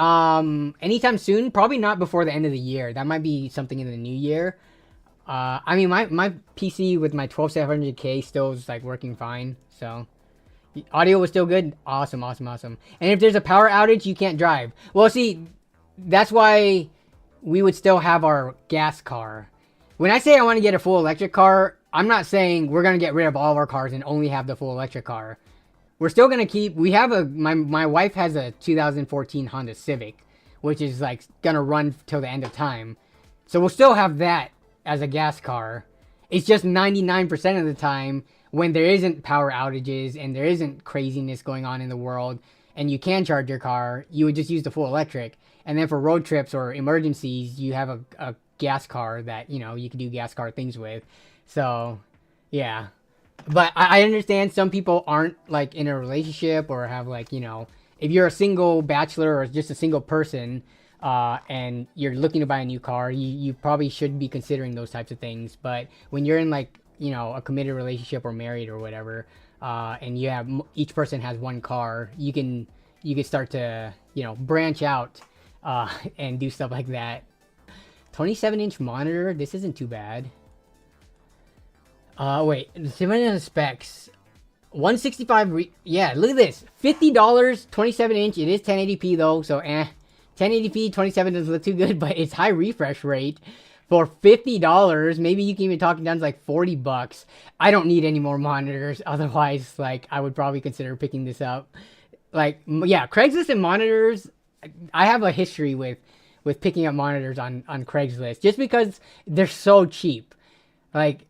anytime soon, probably not before the end of the year. That might be something in the new year. I mean, my PC with my 12700K still is like working fine. So audio was still good. Awesome, awesome, awesome. And if there's a power outage, you can't drive. Well, see, that's why we would still have our gas car. When I say I want to get a full electric car, I'm not saying we're going to get rid of all of our cars and only have the full electric car. we're still gonna keep. We have my wife has a 2014 Honda Civic, which is like gonna run till the end of time. So we'll still have that as a gas car. It's just 99% of the time when there isn't power outages and there isn't craziness going on in the world and you can charge your car, you would just use the full electric. And then for road trips or emergencies, you have a gas car that, you know, you can do gas car things with. So, yeah. But I understand some people aren't, like, in a relationship or have, like, you know, if you're a single bachelor or just a single person, and you're looking to buy a new car, you probably should be considering those types of things. But when you're in, like, you know, a committed relationship or married or whatever, and you have each person has one car, you can start to, you know, branch out and do stuff like that. 27-inch monitor, this isn't too bad. Wait, depending on the specs, 165. Yeah, look at this, $50, 27-inch. It is 1080p though, so 1080p 27 doesn't look too good, but it's high refresh rate for $50. Maybe you can even talk it down to like $40. I don't need any more monitors. Otherwise, like, I would probably consider picking this up. Like, yeah, Craigslist and monitors. I have a history with picking up monitors on Craigslist just because they're so cheap. Like,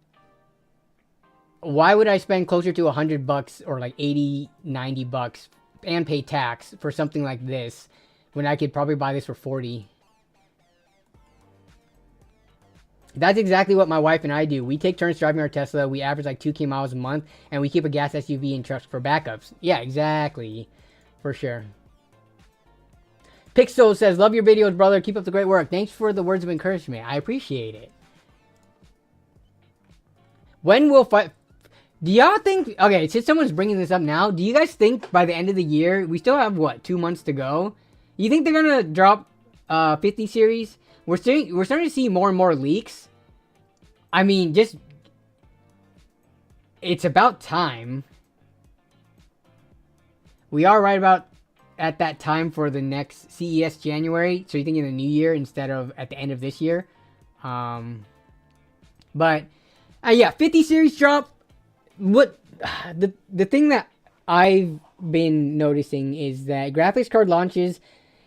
why would I spend closer to $100 or like $80-$90 and pay tax for something like this when I could probably buy this for $40? That's exactly what my wife and I do. We take turns driving our Tesla. We average like 2K miles a month, and we keep a gas SUV and trucks for backups. Yeah, exactly. For sure. Pixel says, love your videos, brother. Keep up the great work. Thanks for the words of encouragement. I appreciate it. When will do y'all think... Okay, since someone's bringing this up now, do you guys think by the end of the year, we still have, what, 2 months to go? You think they're going to drop 50 series? We're starting to see more and more leaks. I mean, just... It's about time. We are right about at that time for the next CES January. So you think in the new year instead of at the end of this year. But, yeah, 50 series drop. What the thing that I've been noticing is that graphics card launches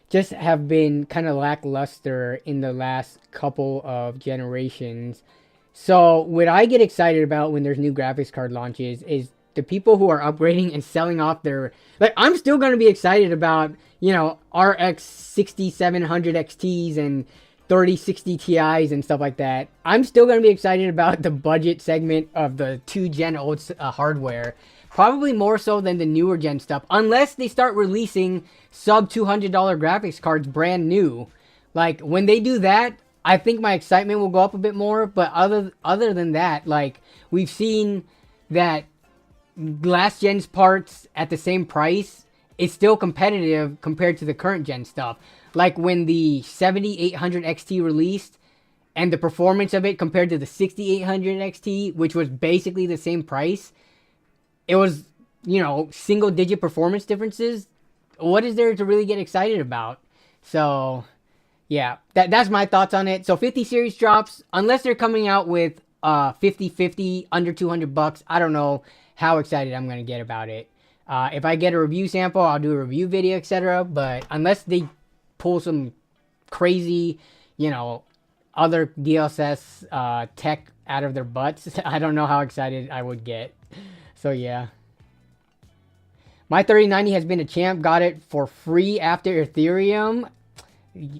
just have been kind of lackluster in the last couple of generations. So what I get excited about when there's new graphics card launches is the people who are upgrading and selling off their... Like, I'm still going to be excited about, you know, RX 6700 XTs and 3060 Ti's and stuff like that. I'm still going to be excited about the budget segment of the 2-gen old hardware. Probably more so than the newer gen stuff. Unless they start releasing sub $200 graphics cards brand new. Like, when they do that, I think my excitement will go up a bit more. But other than that, like, we've seen that last gen's parts at the same price is still competitive compared to the current gen stuff. Like when the 7800 XT released and the performance of it compared to the 6800 XT, which was basically the same price, it was, you know, single digit performance differences. What is there to really get excited about? So, yeah, that's my thoughts on it. So 50 series drops, unless they're coming out with 50/50 under $200, I don't know how excited I'm going to get about it. If I get a review sample, I'll do a review video, etc. But unless they pull some crazy, you know, other DLSS tech out of their butts, I don't know how excited I would get. So, yeah. My 3090 has been a champ. Got it for free after Ethereum.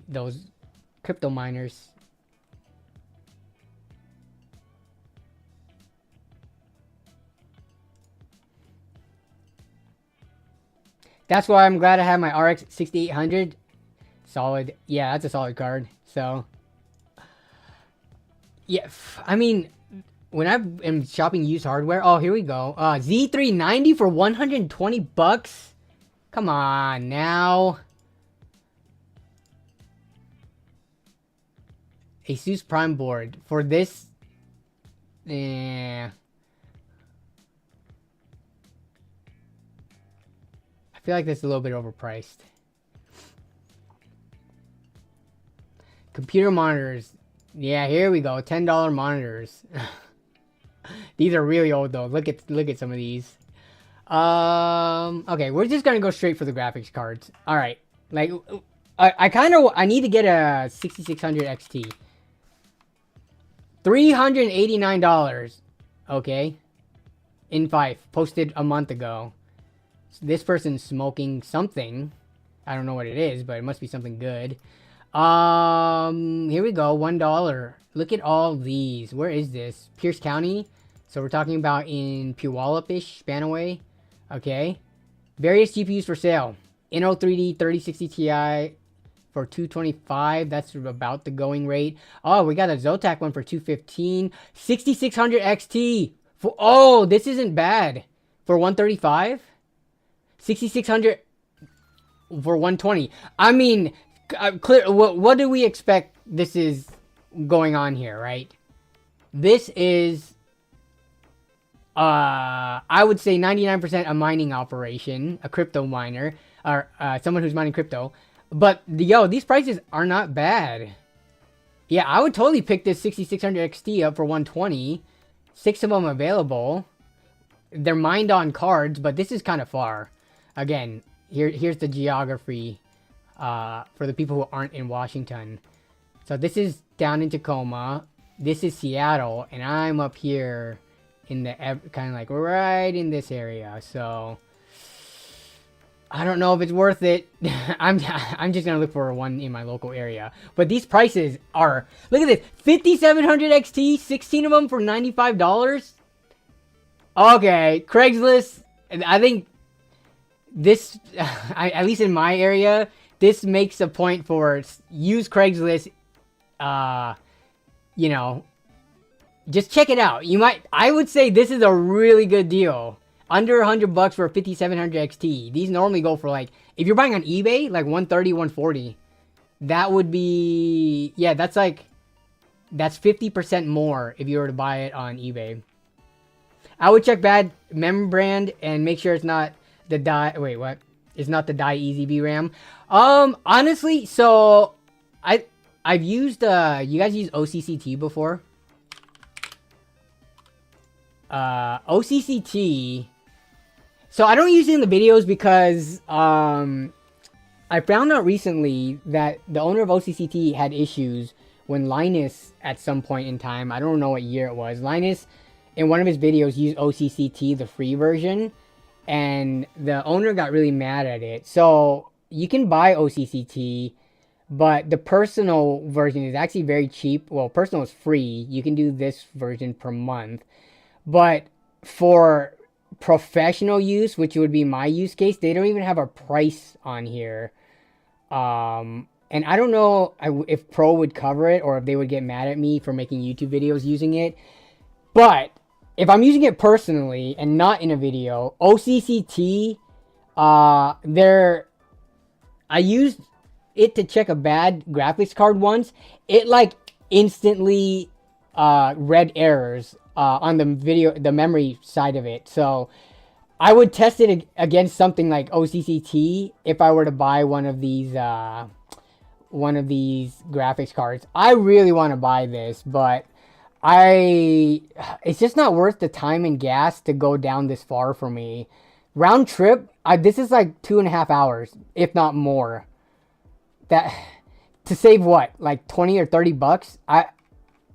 Those crypto miners. That's why I'm glad I have my RX 6800. Solid. Yeah, that's a solid card. So, yeah, I mean, when I am shopping used hardware, oh, here we go. Z390 for $120? Come on now. Asus Prime board for this. I feel like that's a little bit overpriced. Computer monitors. Yeah, here we go. $10 monitors. These are really old though. Look at some of these. Okay, we're just gonna go straight for the graphics cards. All right, like I need to get a 6600 XT. $389. Okay, in Fife, posted a month ago. So this person's smoking something. I don't know what it is, but it must be something good. Here we go. $1. Look at all these. Where is this? Pierce County. So we're talking about in Puyallup-ish, Spanaway. Okay. Various GPUs for sale. Inno 3D 3060 Ti for $225. That's about the going rate. Oh, we got a Zotac one for $215. 6600 XT. Oh, this isn't bad. For $135. 6600 for $120. I mean, clear. What do we expect? This is going on here, right? This is, I would say 99% a mining operation, a crypto miner, or someone who's mining crypto. But yo, these prices are not bad. Yeah, I would totally pick this 6600 XT up for $120. 6 of them available. They're mined on cards, but this is kind of far. Again, here's the geography for the people who aren't in Washington. So this is down in Tacoma. This is Seattle, and I'm up here in the kind of like right in this area. So I don't know if it's worth it. I'm just gonna look for one in my local area. But these prices are, look at this, 5700 XT, 16 of them for $95. Okay, Craigslist. I think this, at least in my area, this makes a point for use Craigslist. You know, just check it out. I would say this is a really good deal. Under $100 for a 5700 XT. These normally go for like, if you're buying on eBay, like 130, 140. That would be, yeah, that's 50% more if you were to buy it on eBay. I would check bad mem brand and make sure it's not the wait, what? It's not the Easy VRAM. Honestly, so I've used you guys use OCCT before? OCCT. So I don't use it in the videos because I found out recently that the owner of OCCT had issues when Linus at some point in time, I don't know what year it was, Linus in one of his videos used OCCT, the free version, and the owner got really mad at it. So you can buy OCCT, but the personal version is actually very cheap. Well, personal is free. You can do this version per month. But for professional use, which would be my use case, they don't even have a price on here. And I don't know if Pro would cover it or if they would get mad at me for making YouTube videos using it. But if I'm using it personally and not in a video, OCCT, I used it to check a bad graphics card once. It like instantly read errors on the memory side of it. So I would test it against something like OCCT if I were to buy one of these graphics cards. I really want to buy this, but it's just not worth the time and gas to go down this far for me. Round trip, this is like 2.5 hours, if not more. That to save what, like 20 or 30 bucks?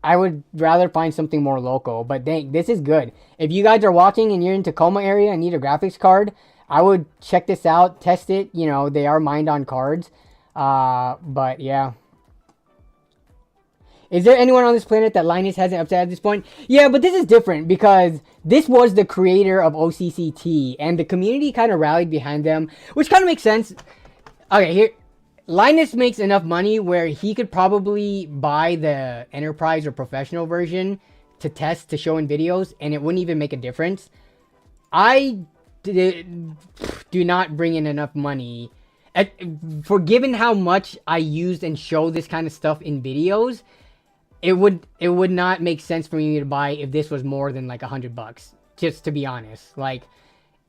I would rather find something more local, but dang, this is good. If you guys are watching and you're in Tacoma area and need a graphics card, I would check this out, test it. You know, they are mined on cards. But yeah. Is there anyone on this planet that Linus hasn't upset at this point? Yeah, but this is different because this was the creator of OCCT and the community kind of rallied behind them, which kind of makes sense. Okay, here. Linus makes enough money where he could probably buy the enterprise or professional version to test, to show in videos, and it wouldn't even make a difference. I do not bring in enough money. For given how much I used and show this kind of stuff in videos, it would not make sense for me to buy if this was more than like $100, just to be honest. Like,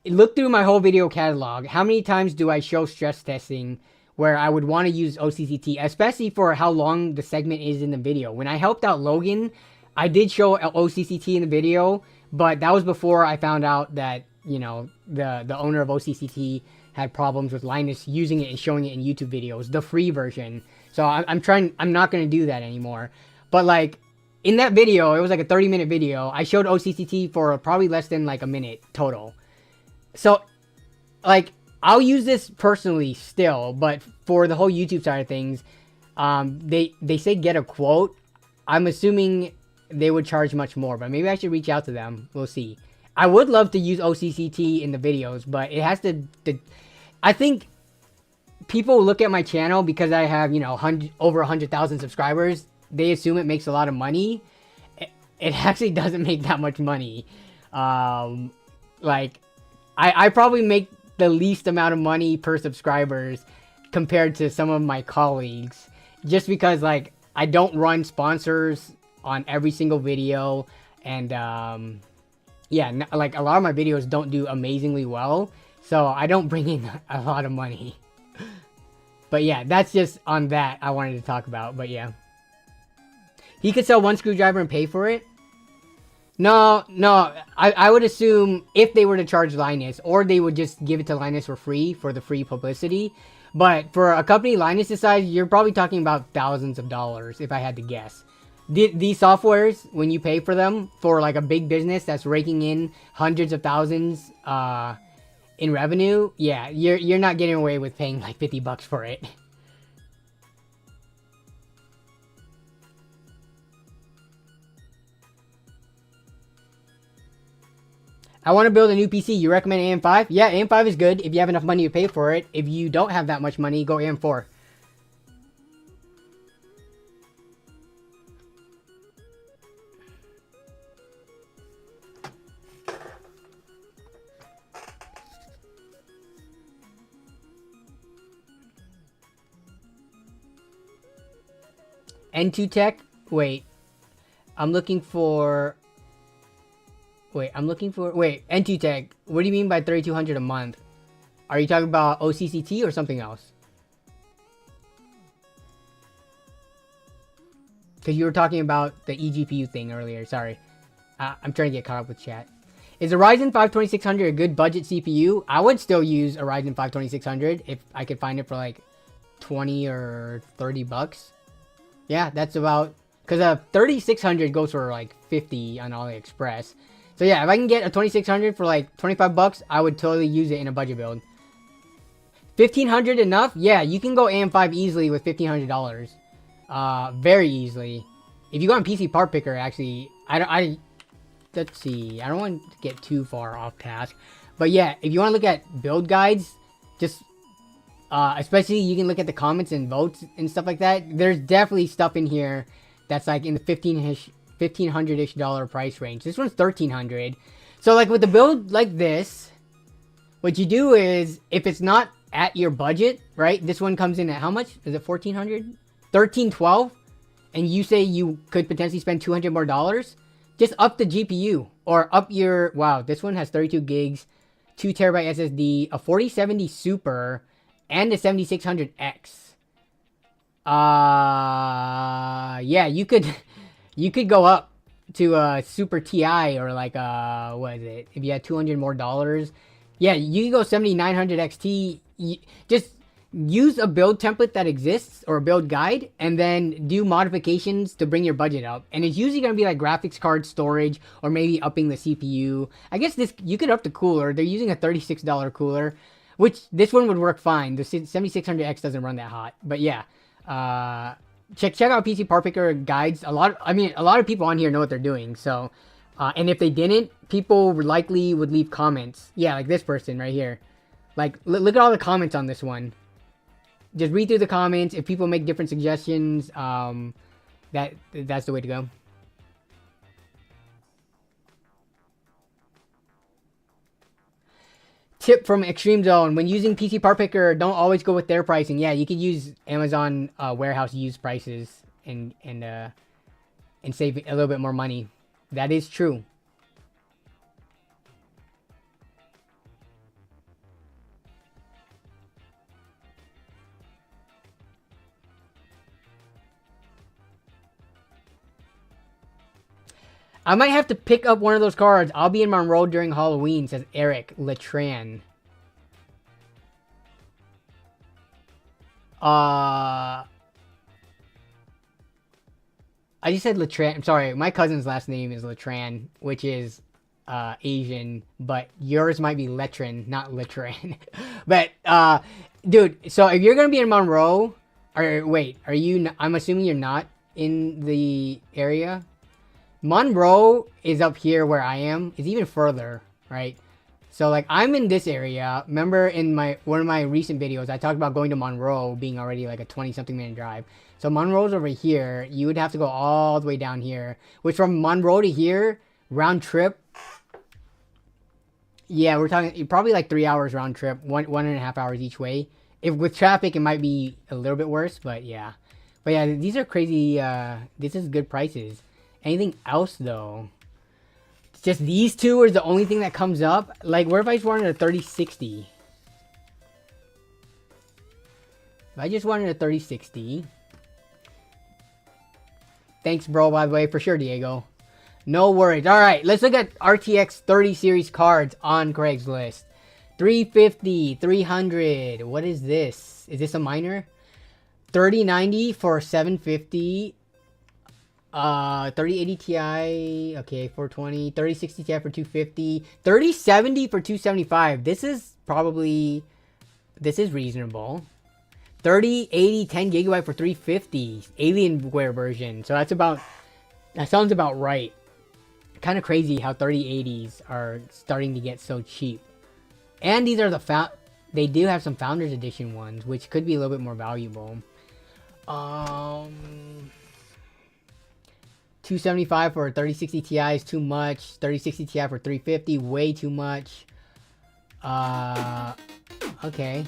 look through my whole video catalog. How many times do I show stress testing where I would want to use OCCT, especially for how long the segment is in the video? When I helped out Logan, I did show OCCT in the video, but that was before I found out that you know, the owner of OCCT had problems with Linus using it and showing it in YouTube videos, the free version. So I'm not going to do that anymore. But like in that video, it was like a 30-minute video. I showed OCCT for probably less than like a minute total. So like I'll use this personally still, but for the whole YouTube side of things, they say get a quote. I'm assuming they would charge much more, but maybe I should reach out to them. We'll see. I would love to use OCCT in the videos, but it has to I think people look at my channel because I have, you know, over 100,000 subscribers. They assume it makes a lot of money. It actually doesn't make that much money. Like, I probably make the least amount of money per subscribers compared to some of my colleagues. Just because, like, I don't run sponsors on every single video. And, yeah, like, a lot of my videos don't do amazingly well. So, I don't bring in a lot of money. But, yeah, that's just on that I wanted to talk about. But, yeah. He could sell one screwdriver and pay for it? No, I would assume if they were to charge Linus, or they would just give it to Linus for free, for the free publicity. But for a company Linus' size, you're probably talking about thousands of dollars, if I had to guess. These softwares, when you pay for them, for like a big business that's raking in hundreds of thousands in revenue, yeah, you're not getting away with paying like $50 for it. I want to build a new PC. You recommend AM5? Yeah, AM5 is good if you have enough money to pay for it. If you don't have that much money, go AM4. N2 Tech? Wait. Wait, N2 Tech, what do you mean by $3,200 a month? Are you talking about OCCT or something else? Because you were talking about the eGPU thing earlier, sorry. I'm trying to get caught up with chat. Is a Ryzen 5 2600 a good budget CPU? I would still use a Ryzen 5 2600 if I could find it for like 20 or 30 bucks. Yeah, that's about... Because a 3600 goes for like 50 on AliExpress. So yeah, if I can get a 2600 for like 25 bucks, I would totally use it in a budget build. 1500 enough? Yeah, you can go AM5 easily with $1,500. Very easily. If you go on PC Part Picker, actually, let's see, I don't want to get too far off task. But yeah, if you want to look at build guides, just, especially you can look at the comments and votes and stuff like that. There's definitely stuff in here that's like in the $1,500-ish price range. This one's $1,300. So like with the build like this, what you do is, if it's not at your budget, right? This one comes in at how much? Is it $1,400? $1,312? And you say you could potentially spend $200 more dollars? Just up the GPU or up your, wow, this one has 32 gigs, 2 terabyte SSD, a 4070 Super, and a 7600X. Yeah, you could go up to a Super TI or like what is it? If you had $200 more dollars, yeah, you can go 7900 XT. Just use a build template that exists or a build guide, and then do modifications to bring your budget up. And it's usually gonna be like graphics card storage or maybe upping the CPU. I guess this you could up the cooler. They're using a $36 cooler, which this one would work fine. The 7600X doesn't run that hot, but yeah. Check out PC Part Picker guides. A lot of people on here know what they're doing. So, and if they didn't, people likely would leave comments. Yeah, like this person right here. Like, look at all the comments on this one. Just read through the comments. If people make different suggestions, that's the way to go. Tip from Extreme Zone: when using PC Part Picker, don't always go with their pricing. Yeah, you could use Amazon warehouse used prices and save a little bit more money. That is true. I might have to pick up one of those cards. I'll be in Monroe during Halloween, says Eric Letran. I just said Letran. I'm sorry. My cousin's last name is Letran, which is Asian, but yours might be Letran, not Letran. But, dude, so if you're going to be in Monroe, or wait, are you, I'm assuming you're not in the area. Monroe is up here where I am. It's even further, right? So, like, I'm in this area. Remember in one of my recent videos, I talked about going to Monroe being already like a 20-something minute drive. So, Monroe's over here. You would have to go all the way down here. Which from Monroe to here, round trip. Yeah, we're talking probably like 3 hours round trip. 1.5 hours each way. If with traffic, it might be a little bit worse, but yeah. But yeah, these are crazy. This is good prices. Anything else, though? Just these two are the only thing that comes up. Like, what if I just wanted a 3060? If I just wanted a 3060. Thanks, bro, by the way, for sure, Diego. No worries. All right, let's look at RTX 30 series cards on Craigslist. 350, 300. What is this? Is this a minor? 3090 for 750. 3080 Ti, okay, 420, 3060 Ti for 250, 3070 for 275. This is reasonable. 3080 10GB for 350, Alienware version. So that sounds about right. Kind of crazy how 3080s are starting to get so cheap. And these are they do have some Founders Edition ones, which could be a little bit more valuable. 275 for a 3060 Ti is too much. 3060 Ti for 350, way too much. Okay.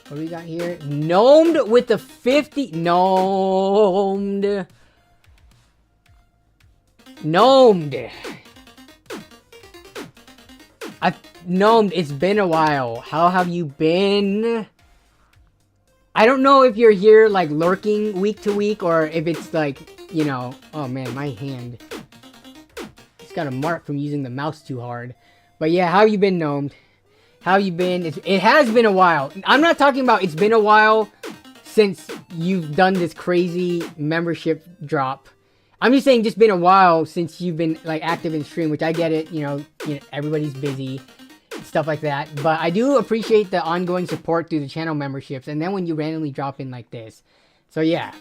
What do we got here? Gnomed with the 50. Gnomed. Gnomed, it's been a while. How have you been? I don't know if you're here, like, lurking week to week, or if it's, like, you know... Oh, man, my hand. It's got a mark from using the mouse too hard. But, yeah, how you been, Gnomed? How you been? It has been a while. I'm not talking about it's been a while since you've done this crazy membership drop. I'm just saying just been a while since you've been, like, active in stream, which I get it. You know, everybody's busy. Stuff like that, but I do appreciate the ongoing support through the channel memberships, and then when you randomly drop in like this. So yeah,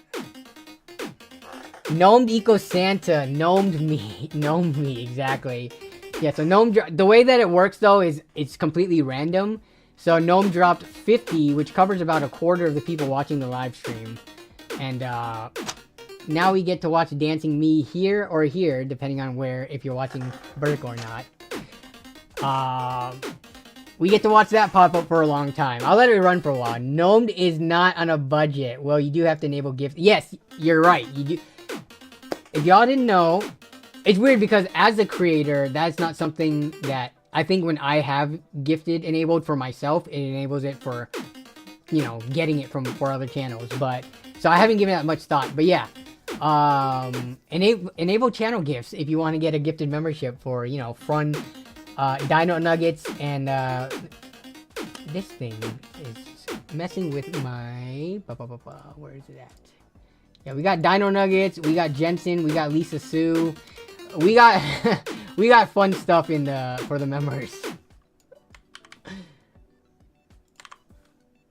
Gnomed Eco Santa, gnomed me, exactly. Yeah, so Gnome, the way that it works though is it's completely random. So Gnome dropped 50, which covers about a quarter of the people watching the live stream, and now we get to watch Dancing Me here or here, depending on where, if you're watching vertical or not. We get to watch that pop up for a long time. I'll let it run for a while. Gnomed is not on a budget. Well, you do have to enable gifts. Yes, you're right. You do. If y'all didn't know, it's weird because as a creator, that's not something that I think when I have gifted enabled for myself, it enables it for, you know, getting it for other channels. But so I haven't given that much thought. But yeah, enable channel gifts if you want to get a gifted membership for, you know, fun. Dino Nuggets, and this thing is messing with my... Where is it at? Yeah, we got Dino Nuggets, we got Jensen, we got Lisa Sue. We got we got fun stuff in for the members.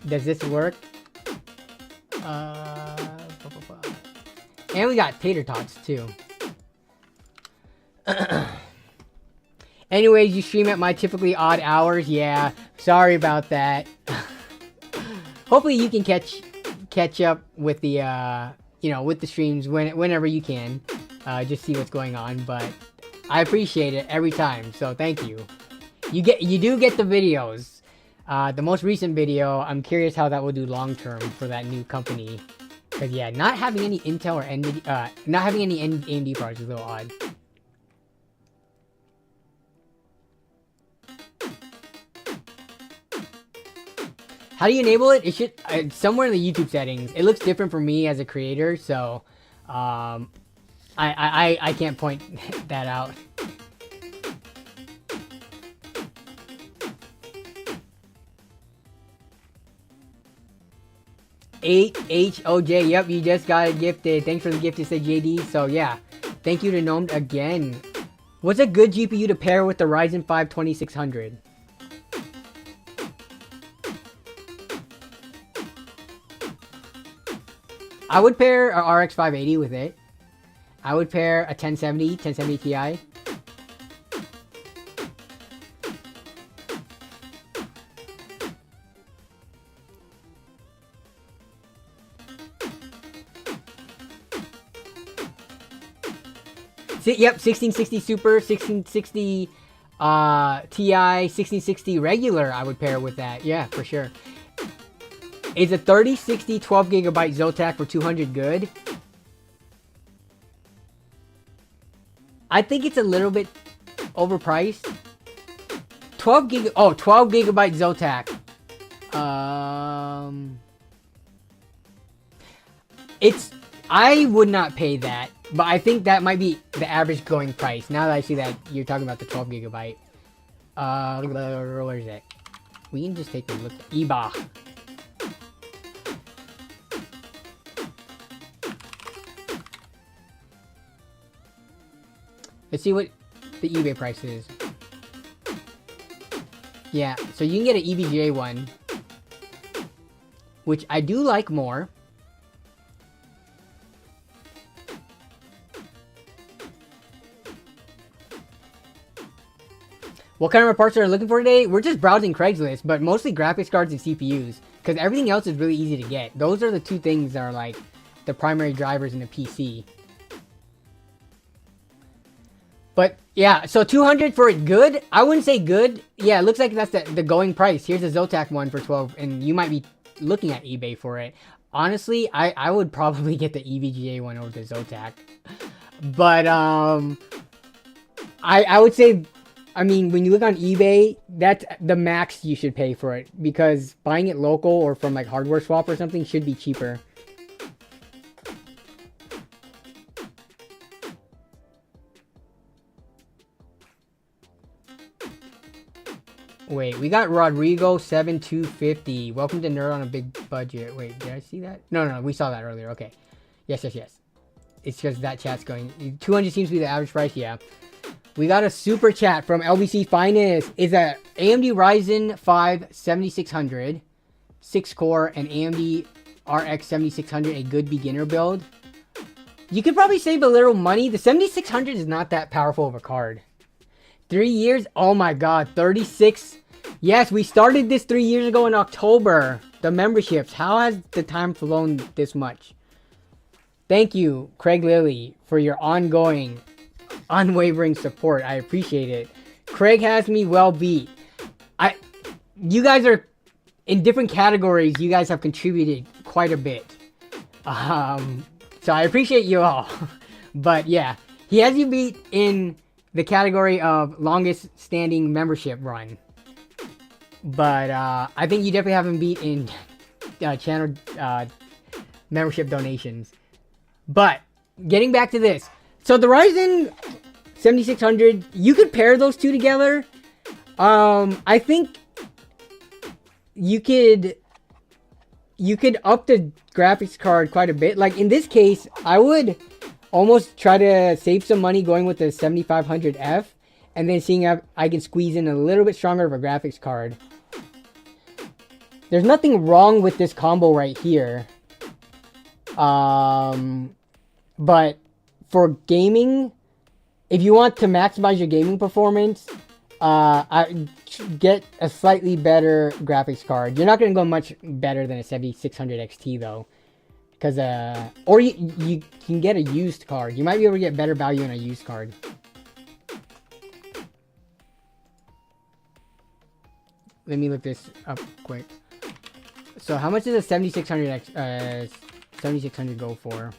Does this work? And we got tater tots too. Anyways, you stream at my typically odd hours. Yeah, sorry about that. Hopefully you can catch up with the you know, with the streams whenever you can. Just see what's going on, but I appreciate it every time. So thank you. You do get the videos. The most recent video, I'm curious how that will do long term for that new company. Cause yeah, not having any Intel or NVIDIA, not having any AMD parts is a little odd. How do you enable it? It should somewhere in the YouTube settings. It looks different for me as a creator, so I can't point that out. HOJ, yep, you just got it gifted. Thanks for the gift, said JD. So yeah, thank you to Gnome again. What's a good GPU to pair with the Ryzen 5 2600? I would pair a RX 580 with it. I would pair a 1070 Ti. Yep, 1660 Super, 1660 Ti, 1660 regular. I would pair with that. Yeah, for sure. Is a 3060 12GB Zotac for 200 good? I think it's a little bit overpriced. 12GB Zotac. I would not pay that, but I think that might be the average going price. Now that I see that you're talking about the 12GB. Where is it? We can just take a look. eBay. Let's see what the eBay price is. Yeah, so you can get an EVGA one, which I do like more. What kind of parts are you looking for today? We're just browsing Craigslist, but mostly graphics cards and CPUs, because everything else is really easy to get. Those are the two things that are like the primary drivers in the PC. But yeah, so 200 for it good? I wouldn't say good. Yeah, it looks like that's the going price. Here's a Zotac one for 12, and you might be looking at eBay for it. Honestly, I would probably get the EVGA one over the Zotac. But I would say, I mean, when you look on eBay, that's the max you should pay for it, because buying it local or from like Hardware Swap or something should be cheaper. Wait, we got Rodrigo 7250. Welcome to Nerd on a Big Budget. Wait, did I see that? No, we saw that earlier. Okay. Yes. It's because that chat's going. 200 seems to be the average price. Yeah. We got a super chat from LBC Finest. Is a AMD Ryzen 5 7600, 6-core, and AMD RX 7600 a good beginner build? You could probably save a little money. The 7600 is not that powerful of a card. 3 years? Oh my god, 36. Yes, we started this 3 years ago in October. The memberships. How has the time flown this much? Thank you, Craig Lilly, for your ongoing, unwavering support. I appreciate it. Craig has me well beat. You guys are in different categories. You guys have contributed quite a bit. So I appreciate you all. But yeah, he has you beat in the category of longest standing membership run. But I think you definitely haven't beat in channel membership donations. But getting back to this. So the Ryzen 7600, you could pair those two together. I think you could up the graphics card quite a bit. Like in this case, I would almost try to save some money going with the 7500F and then seeing if I can squeeze in a little bit stronger of a graphics card. There's nothing wrong with this combo right here. But for gaming, if you want to maximize your gaming performance, I get a slightly better graphics card. You're not going to go much better than a 7600 XT though. Because, or you can get a used card. You might be able to get better value in a used card. Let me look this up quick. So how much does a 7600 go for?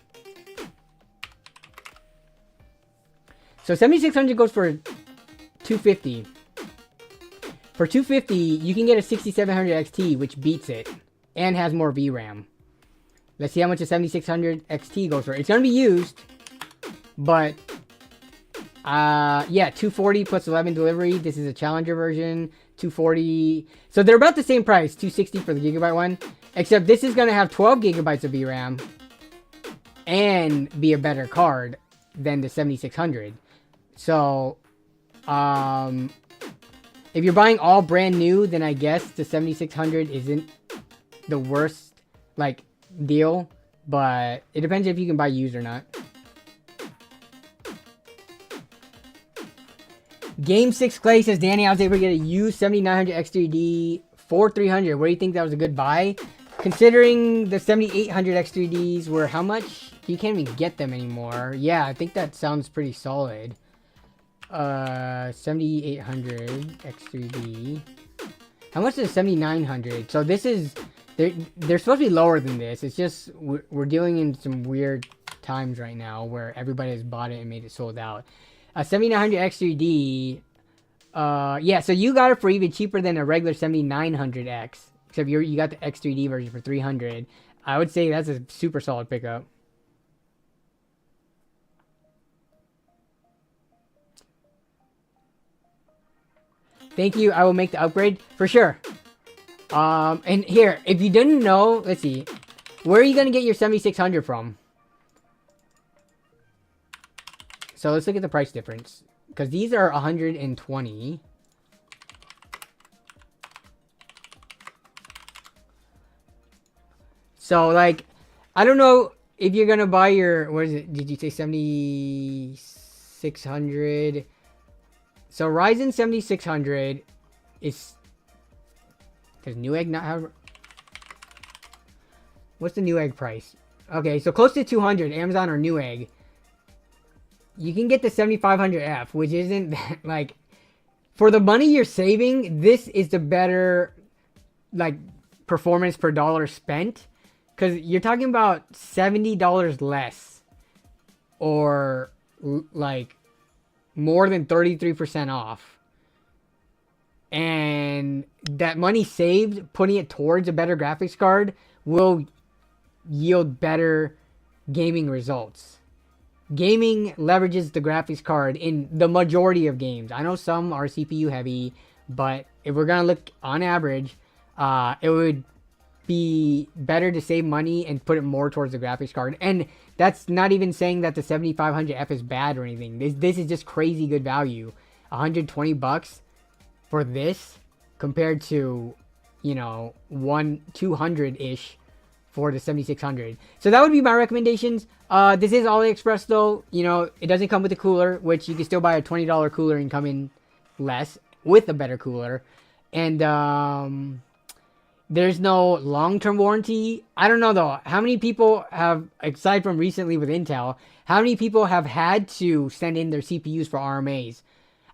So 7600 goes for 250. For 250, you can get a 6700 XT, which beats it and has more VRAM. Let's see how much a 7600 XT goes for. It's going to be used. But yeah, 240 plus 11 delivery. This is a Challenger version. 240. So they're about the same price. 260 for the gigabyte one. Except this is going to have 12 gigabytes of VRAM and be a better card than the 7600. So, if you're buying all brand new, then I guess the 7600 isn't the worst, like, deal. But it depends if you can buy used or not. Game 6 Clay says, Danny, I was able to get a used 7900 X3D for 300. Where do you think that was a good buy? Considering the 7800 X3Ds were how much? You can't even get them anymore. Yeah, I think that sounds pretty solid. 7800 X3D. How much is 7900? So this is... They're supposed to be lower than this. It's just... We're dealing in some weird times right now where everybody has bought it and made it sold out. 7900 X3D. Yeah, so you got it for even cheaper than a regular 7900X. Except you got the X3D version for 300. I would say that's a super solid pickup. Thank you. I will make the upgrade for sure. And here, if you didn't know, let's see. Where are you going to get your 7600 from? So let's look at the price difference. Because these are 120. So, like, I don't know if you're going to buy your, what is it? Did you say 7600? So, Ryzen 7600 is, does Newegg not have, what's the Newegg price? Okay, so close to 200, Amazon or Newegg. You can get the 7500F, which isn't that, like, for the money you're saving, this is the better, like, performance per dollar spent. Because you're talking about $70 less. Or, like, more than 33% off. And that money saved, putting it towards a better graphics card, will yield better gaming results. Gaming leverages the graphics card in the majority of games. I know some are CPU heavy, but if we're going to look on average, it would be better to save money and put it more towards the graphics card. And that's not even saying that the 7500F is bad or anything. This is just crazy good value. 120 bucks for this compared to, you know, 200-ish for the 7600. So that would be my recommendations. This is AliExpress though. You know, it doesn't come with a cooler, which you can still buy a $20 cooler and come in less with a better cooler. And there's no long-term warranty. I don't know though. How many people have, aside from recently with Intel, how many people have had to send in their CPUs for RMAs?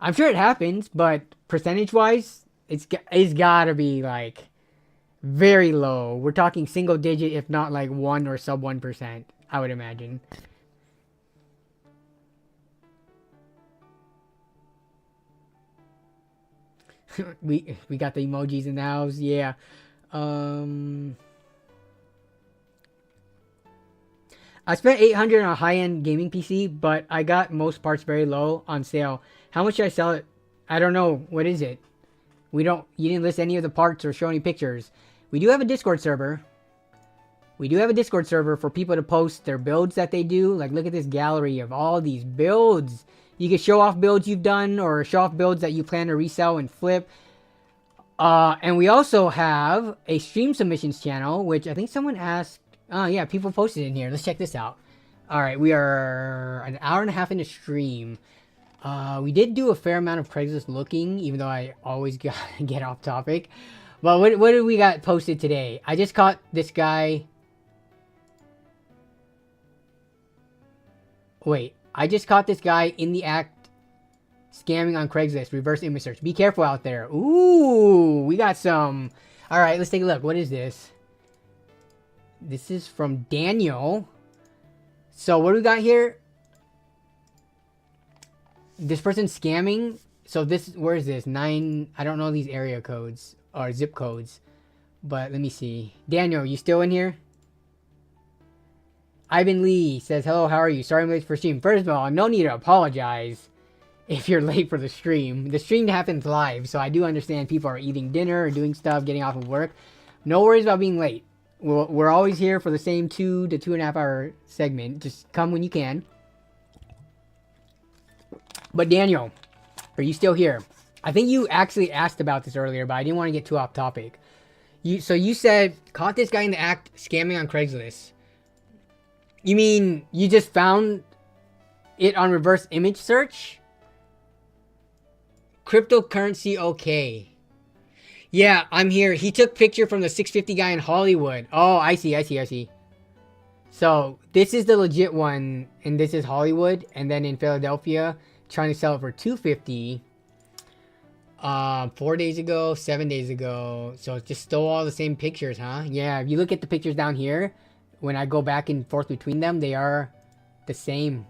I'm sure it happens, but percentage-wise, it's gotta be like very low. We're talking single digit, if not like 1 or sub 1%, I would imagine. we got the emojis in the house, yeah. I spent $800 on a high-end gaming PC, but I got most parts very low on sale. How much should I sell it? I don't know. What is it? You didn't list any of the parts or show any pictures. We do have a Discord server. We do have a Discord server for people to post their builds that they do. Like, look at this gallery of all these builds. You can show off builds you've done or show off builds that you plan to resell and flip. And we also have a stream submissions channel, which I think someone asked. Oh, yeah, people posted in here. Let's check this out. All right, we are an hour and a half into stream. We did do a fair amount of Craigslist looking, even though I always get off topic. But what did we got posted today? I just caught this guy. Wait, I just caught this guy in the act scamming on Craigslist. Reverse image search. Be careful out there. Ooh, we got some. All right, let's take a look. What is this? This is from Daniel. So what do we got here? This person's scamming. So this, where is this? I don't know these area codes or zip codes. But let me see. Daniel, you still in here? Ivan Lee says, hello, how are you? Sorry I'm late for stream. First of all, no need to apologize if you're late for the stream. The stream happens live, so I do understand people are eating dinner or doing stuff, getting off of work. No worries about being late. We're always here for the same 2 to 2.5 hour segment. Just come when you can. But Daniel, are you still here? I think you actually asked about this earlier, but I didn't want to get too off topic. So you said, caught this guy in the act scamming on Craigslist. You mean you just found it on reverse image search? Cryptocurrency okay. Yeah, I'm here. He took picture from the 650 guy in Hollywood. Oh, I see. So this is the legit one, and this is Hollywood, and then in Philadelphia, trying to sell it for $250. 4 days ago, 7 days ago. So it just stole all the same pictures, huh? Yeah, if you look at the pictures down here, when I go back and forth between them, they are the same.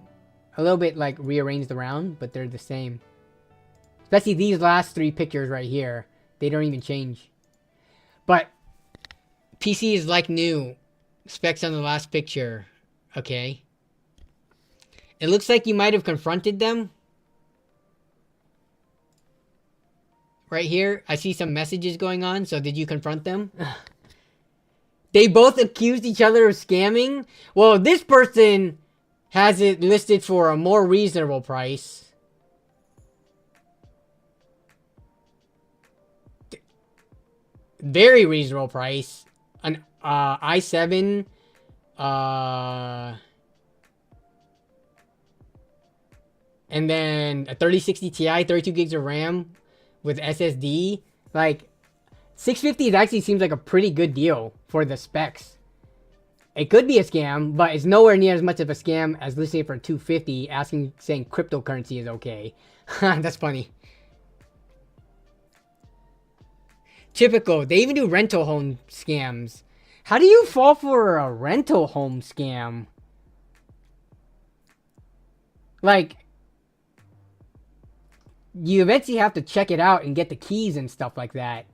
A little bit like rearranged around, but they're the same. Especially these last 3 pictures right here. They don't even change. But PC is like new. Specs on the last picture. Okay. It looks like you might have confronted them. Right here. I see some messages going on. So did you confront them? They both accused each other of scamming. Well, this person has it listed for a more reasonable price. Very reasonable price. An i7 and then a 3060 Ti, 32 gigs of RAM with SSD. Like 650 actually seems like a pretty good deal for the specs. It could be a scam, but it's nowhere near as much of a scam as listing it for 250, saying cryptocurrency is okay. That's funny. Typical. They even do rental home scams. How do you fall for a rental home scam? Like, you eventually have to check it out and get the keys and stuff like that.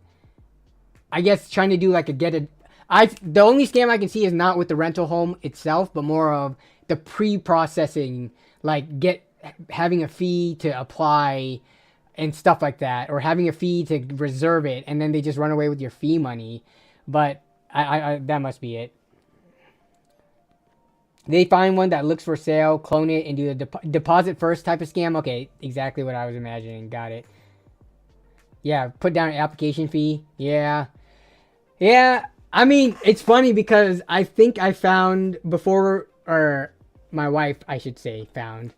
I guess trying to do like the only scam I can see is not with the rental home itself, but more of the pre-processing, like having a fee to apply and stuff like that, or having a fee to reserve it, and then they just run away with your fee money. But I that must be it. They find one that looks for sale, clone it, and do the deposit first type of scam. Okay, exactly what I was imagining. Got it. Yeah, put down an application fee. Yeah. I mean, it's funny because I think I found before, or my wife, I should say, found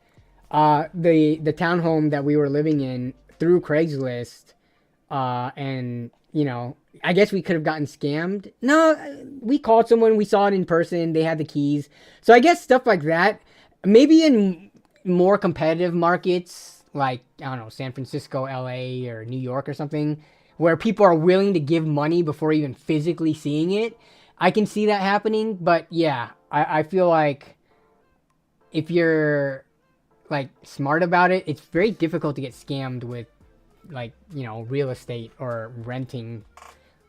the townhome that we were living in through Craigslist, and you know, I guess we could have gotten scammed. No, we called someone, we saw it in person, they had the keys. So I guess stuff like that, maybe in more competitive markets like, I don't know, San Francisco, LA, or New York or something, where people are willing to give money before even physically seeing it, I can see that happening. But yeah, I feel like if you're like smart about it, it's very difficult to get scammed with, like, you know, real estate or renting.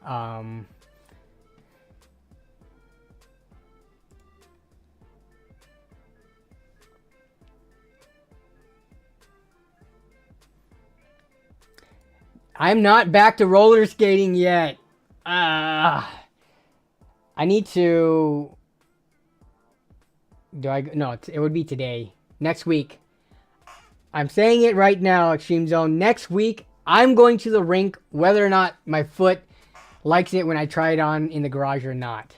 I'm not back to roller skating yet. I need to. No, it would be today. Next week. I'm saying it right now, Extreme Zone. Next week, I'm going to the rink, whether or not my foot likes it when I try it on in the garage or not.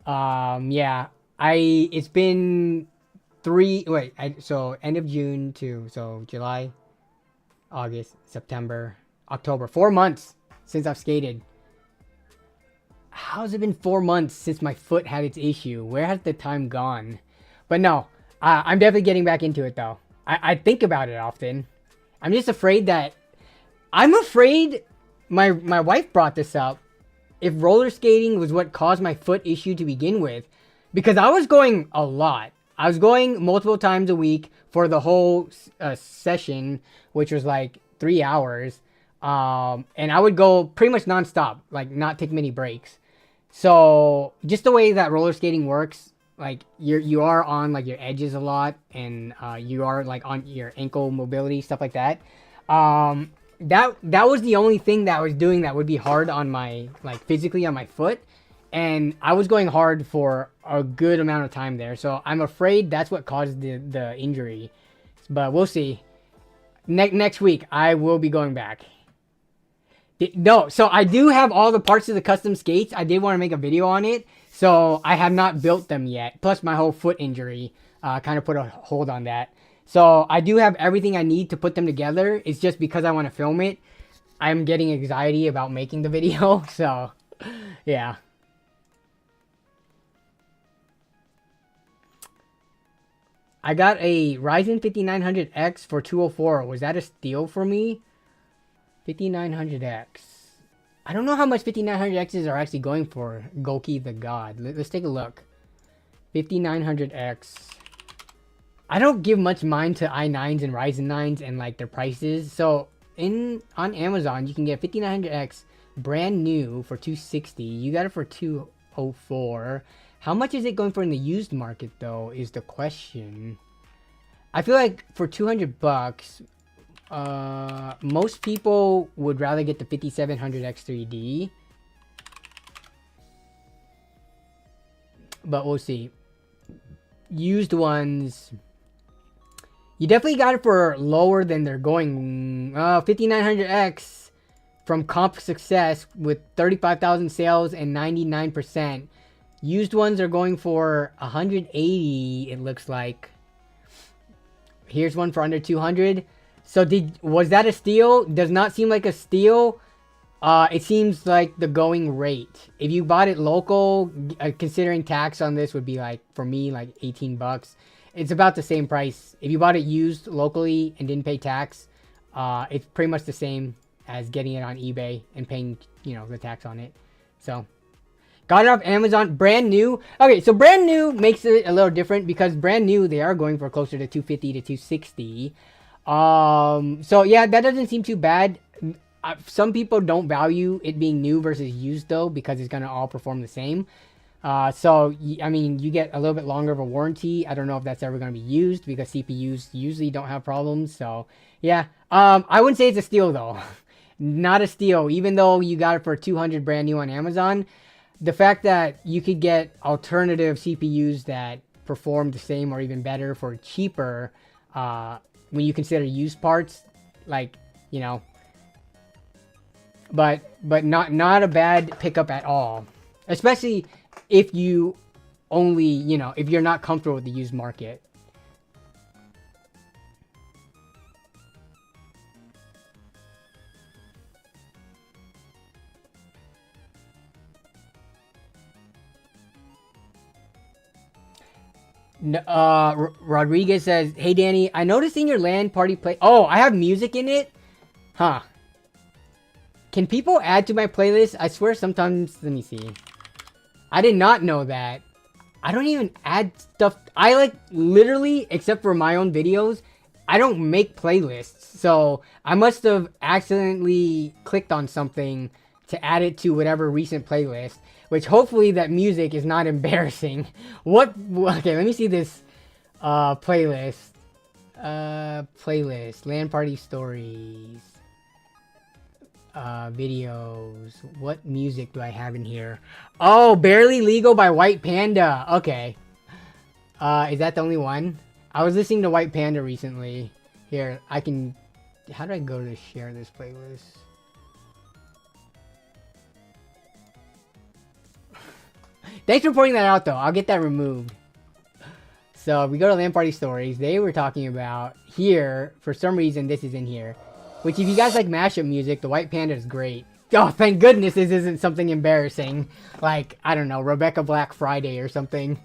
Yeah. It's been so end of June so July, August, September, October. 4 months since I've skated. How's it been 4 months since my foot had its issue? Where has the time gone? But no, I'm definitely getting back into it though. I think about it often. I'm just afraid that... I'm afraid my wife brought this up. If roller skating was what caused my foot issue to begin with. Because I was going a lot. I was going multiple times a week for the whole session, which was like 3 hours. And I would go pretty much nonstop, like not take many breaks. So just the way that roller skating works, like you are on like your edges a lot, and you are like on your ankle mobility, stuff like that. That was the only thing that I was doing that would be hard on my, like, physically on my foot, and I was going hard for a good amount of time there. So I'm afraid that's what caused the injury, but we'll see. Next week I will be going back. No, so I do have all the parts of the custom skates. I did want to make a video on it, so I have not built them yet. Plus my whole foot injury kind of put a hold on that. So I do have everything I need to put them together. It's just because I want to film it, I'm getting anxiety about making the video. So, yeah. I got a Ryzen 5900X for 204. Was that a steal for me? 5900X. I don't know how much 5900Xs are actually going for. Goki the God. Let's take a look. 5900X. I don't give much mind to i9s and Ryzen 9s and like their prices. So on Amazon, you can get 5900X brand new for 260. You got it for 204. How much is it going for in the used market though is the question. I feel like for 200 bucks, most people would rather get the 5700X 3D. But we'll see. Used ones, you definitely got it for lower than they're going. 5900X from Comp Success with 35,000 sales and 99%. Used ones are going for 180, it looks like. Here's one for under 200. So was that a steal? Does not seem like a steal. It seems like the going rate. If you bought it local, considering tax on this would be like, for me, like 18 bucks. It's about the same price. If you bought it used locally and didn't pay tax, it's pretty much the same as getting it on eBay and paying, you know, the tax on it. So, got it off Amazon, brand new. Okay, so brand new makes it a little different because brand new, they are going for closer to 250 to 260. So yeah, that doesn't seem too bad. Some people don't value it being new versus used though, because it's going to all perform the same. So, I mean, you get a little bit longer of a warranty. I don't know if that's ever going to be used because CPUs usually don't have problems. So, yeah. I wouldn't say it's a steal, though. Not a steal. Even though you got it for 200 brand new on Amazon, the fact that you could get alternative CPUs that perform the same or even better for cheaper, when you consider used parts, like, you know, but not a bad pickup at all. Especially if you only, you know, if you're not comfortable with the used market. Rodriguez says, "Hey Danny, I noticed in your LAN party play. Oh, I have music in it? Huh. Can people add to my playlist? I swear sometimes, let me see. I did not know that. I don't even add stuff. I like literally, except for my own videos, I don't make playlists. So I must have accidentally clicked on something to add it to whatever recent playlist, which hopefully that music is not embarrassing. What? Okay, let me see this playlist. Playlist. LAN party stories. Videos. What music do I have in here? Oh, Barely Legal by White Panda. Okay. Is that the only one? I was listening to White Panda recently. Here, I can... How do I go to share this playlist? Thanks for pointing that out, though. I'll get that removed. So, if we go to LAN Party Stories, they were talking about here, for some reason, this is in here. Which, if you guys like mashup music, the White Panda is great. Oh, thank goodness this isn't something embarrassing. Like, I don't know, Rebecca Black Friday or something.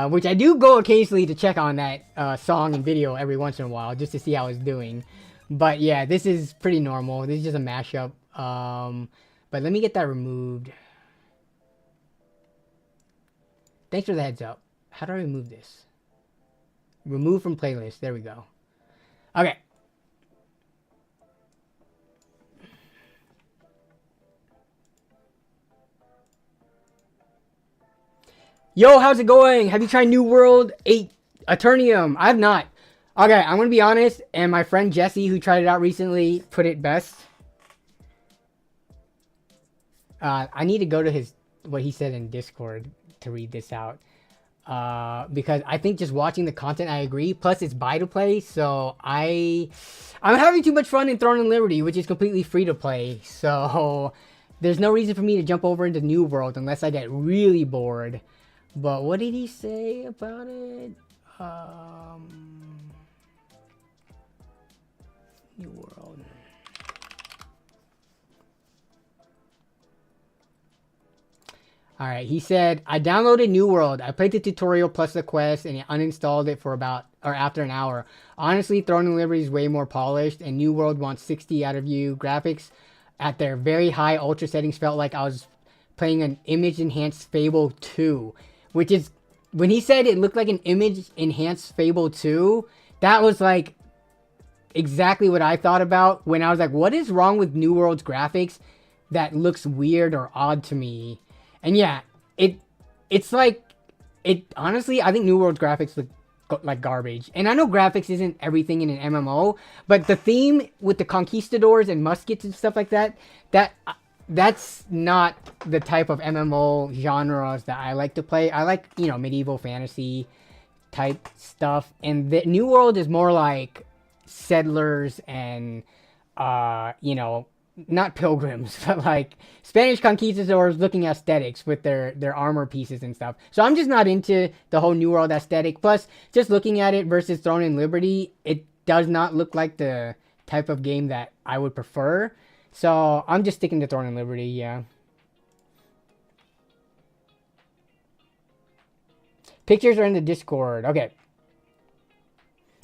Which I do go occasionally to check on that song and video every once in a while, just to see how it's doing. But yeah, this is pretty normal. This is just a mashup. But let me get that removed. Thanks for the heads up. How do I remove this? Remove from playlist. There we go. Okay. Yo, how's it going? Have you tried New World 8 Eternium? I have not. Okay, I'm going to be honest, and my friend Jesse, who tried it out recently, put it best. I need to go to what he said in Discord to read this out. Because I think just watching the content, I agree. Plus, it's buy to play, so I'm having too much fun in Throne and Liberty, which is completely free to play. So there's no reason for me to jump over into New World unless I get really bored. But what did he say about it? New World. Alright, he said, I downloaded New World. I played the tutorial plus the quest and uninstalled it for after an hour. Honestly, Throne and Liberty is way more polished and New World wants 60 out of you. Graphics at their very high ultra settings felt like I was playing an image enhanced Fable 2. Which is, when he said it looked like an image enhanced Fable 2, that was like exactly what I thought about when I was like, what is wrong with New World's graphics that looks weird or odd to me? And yeah, it's like, honestly, I think New World's graphics look like garbage. And I know graphics isn't everything in an MMO, but the theme with the conquistadors and muskets and stuff like that's not the type of MMO genres that I like to play. I like, you know, medieval fantasy type stuff. And the New World is more like settlers and, you know, not pilgrims, but like Spanish conquistadors looking aesthetics with their armor pieces and stuff. So I'm just not into the whole New World aesthetic. Plus, just looking at it versus Throne and Liberty, it does not look like the type of game that I would prefer. So I'm just sticking to Throne and Liberty, yeah. Pictures are in the Discord. Okay.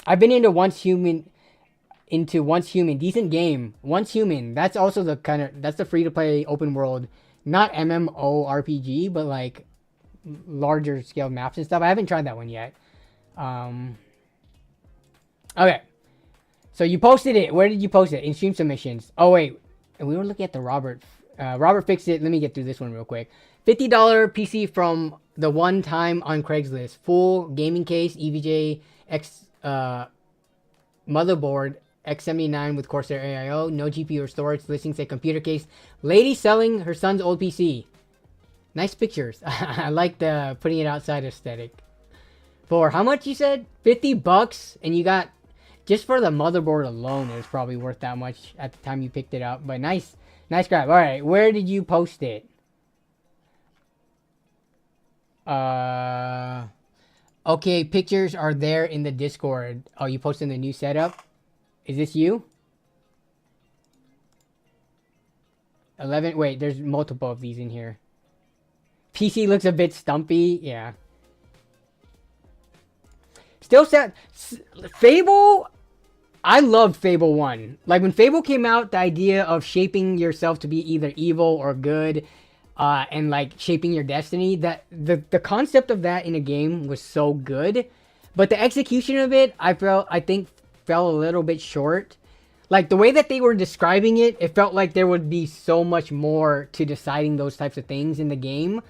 I've been into Once Human. Decent game. Once Human. That's also that's the free-to-play open world. Not MMORPG, but like larger scale maps and stuff. I haven't tried that one yet. Okay. So you posted it. Where did you post it? In stream submissions. Oh, wait. We were looking at the Robert. Robert fixed it. Let me get through this one real quick. $50 PC from the one time on Craigslist. Full gaming case, EVJ, motherboard, X79 with Corsair AIO, no GPU or storage, listing say computer case. Lady selling her son's old PC. Nice pictures. I like the putting it outside aesthetic. For how much you said? $50, and you got, just for the motherboard alone, it was probably worth that much at the time you picked it up. But nice grab. All right, where did you post it? Okay, pictures are there in the Discord. Oh, you posted the new setup? Is this you? 11, wait, there's multiple of these in here. PC looks a bit stumpy, yeah. Still set, Fable, I loved Fable 1. Like when Fable came out, the idea of shaping yourself to be either evil or good, and like shaping your destiny, that the concept of that in a game was so good, but the execution of it, I think fell a little bit short. Like the way that they were describing it, it felt like there would be so much more to deciding those types of things in the game.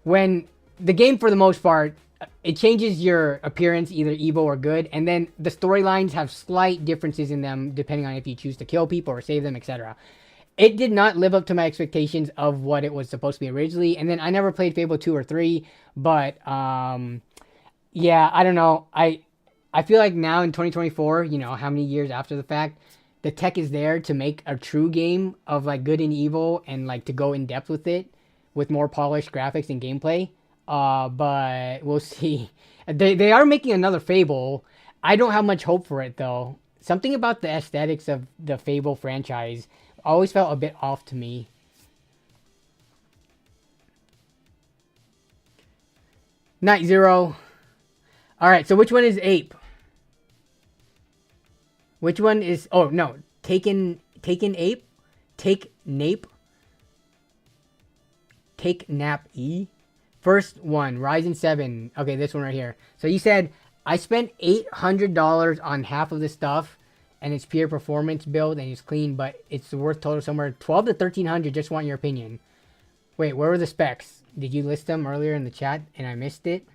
When the game, for the most part, it changes your appearance either evil or good, and then the storylines have slight differences in them depending on if you choose to kill people or save them, etc. It did not live up to my expectations of what it was supposed to be originally, and then I never played Fable 2 or 3, but yeah, I don't know. I feel like now in 2024, you know, how many years after the fact, the tech is there to make a true game of like good and evil and like to go in depth with it with more polished graphics and gameplay. But we'll see. They are making another Fable. I don't have much hope for it though. Something about the aesthetics of the Fable franchise always felt a bit off to me. Night Zero. Alright, so which one is Ape? Which one is... Oh, no. Taken Ape? Take Nape? Take Nap E? First one, Ryzen 7. Okay, this one right here. So you said, I spent $800 on half of this stuff, and it's pure performance build, and it's clean, but it's worth total somewhere $1,200 to $1,300. Just want your opinion. Wait, where were the specs? Did you list them earlier in the chat and I missed it?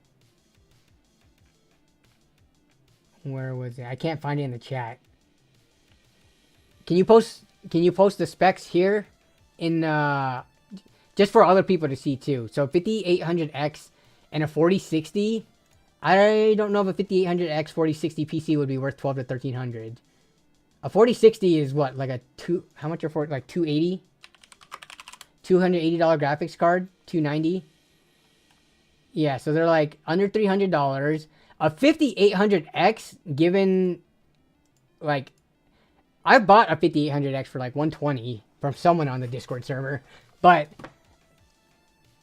Where was it? I can't find it in the chat. Can you post the specs here in just for other people to see too? So 5800X and a 4060. I don't know if a 5800X 4060 PC would be worth 12 to 1300. A 4060 is what, like a how much are for like 280? $280 graphics card, 290. Yeah, so they're like under $300. A 5800X, given like I bought a 5800X for like 120 from someone on the Discord server, but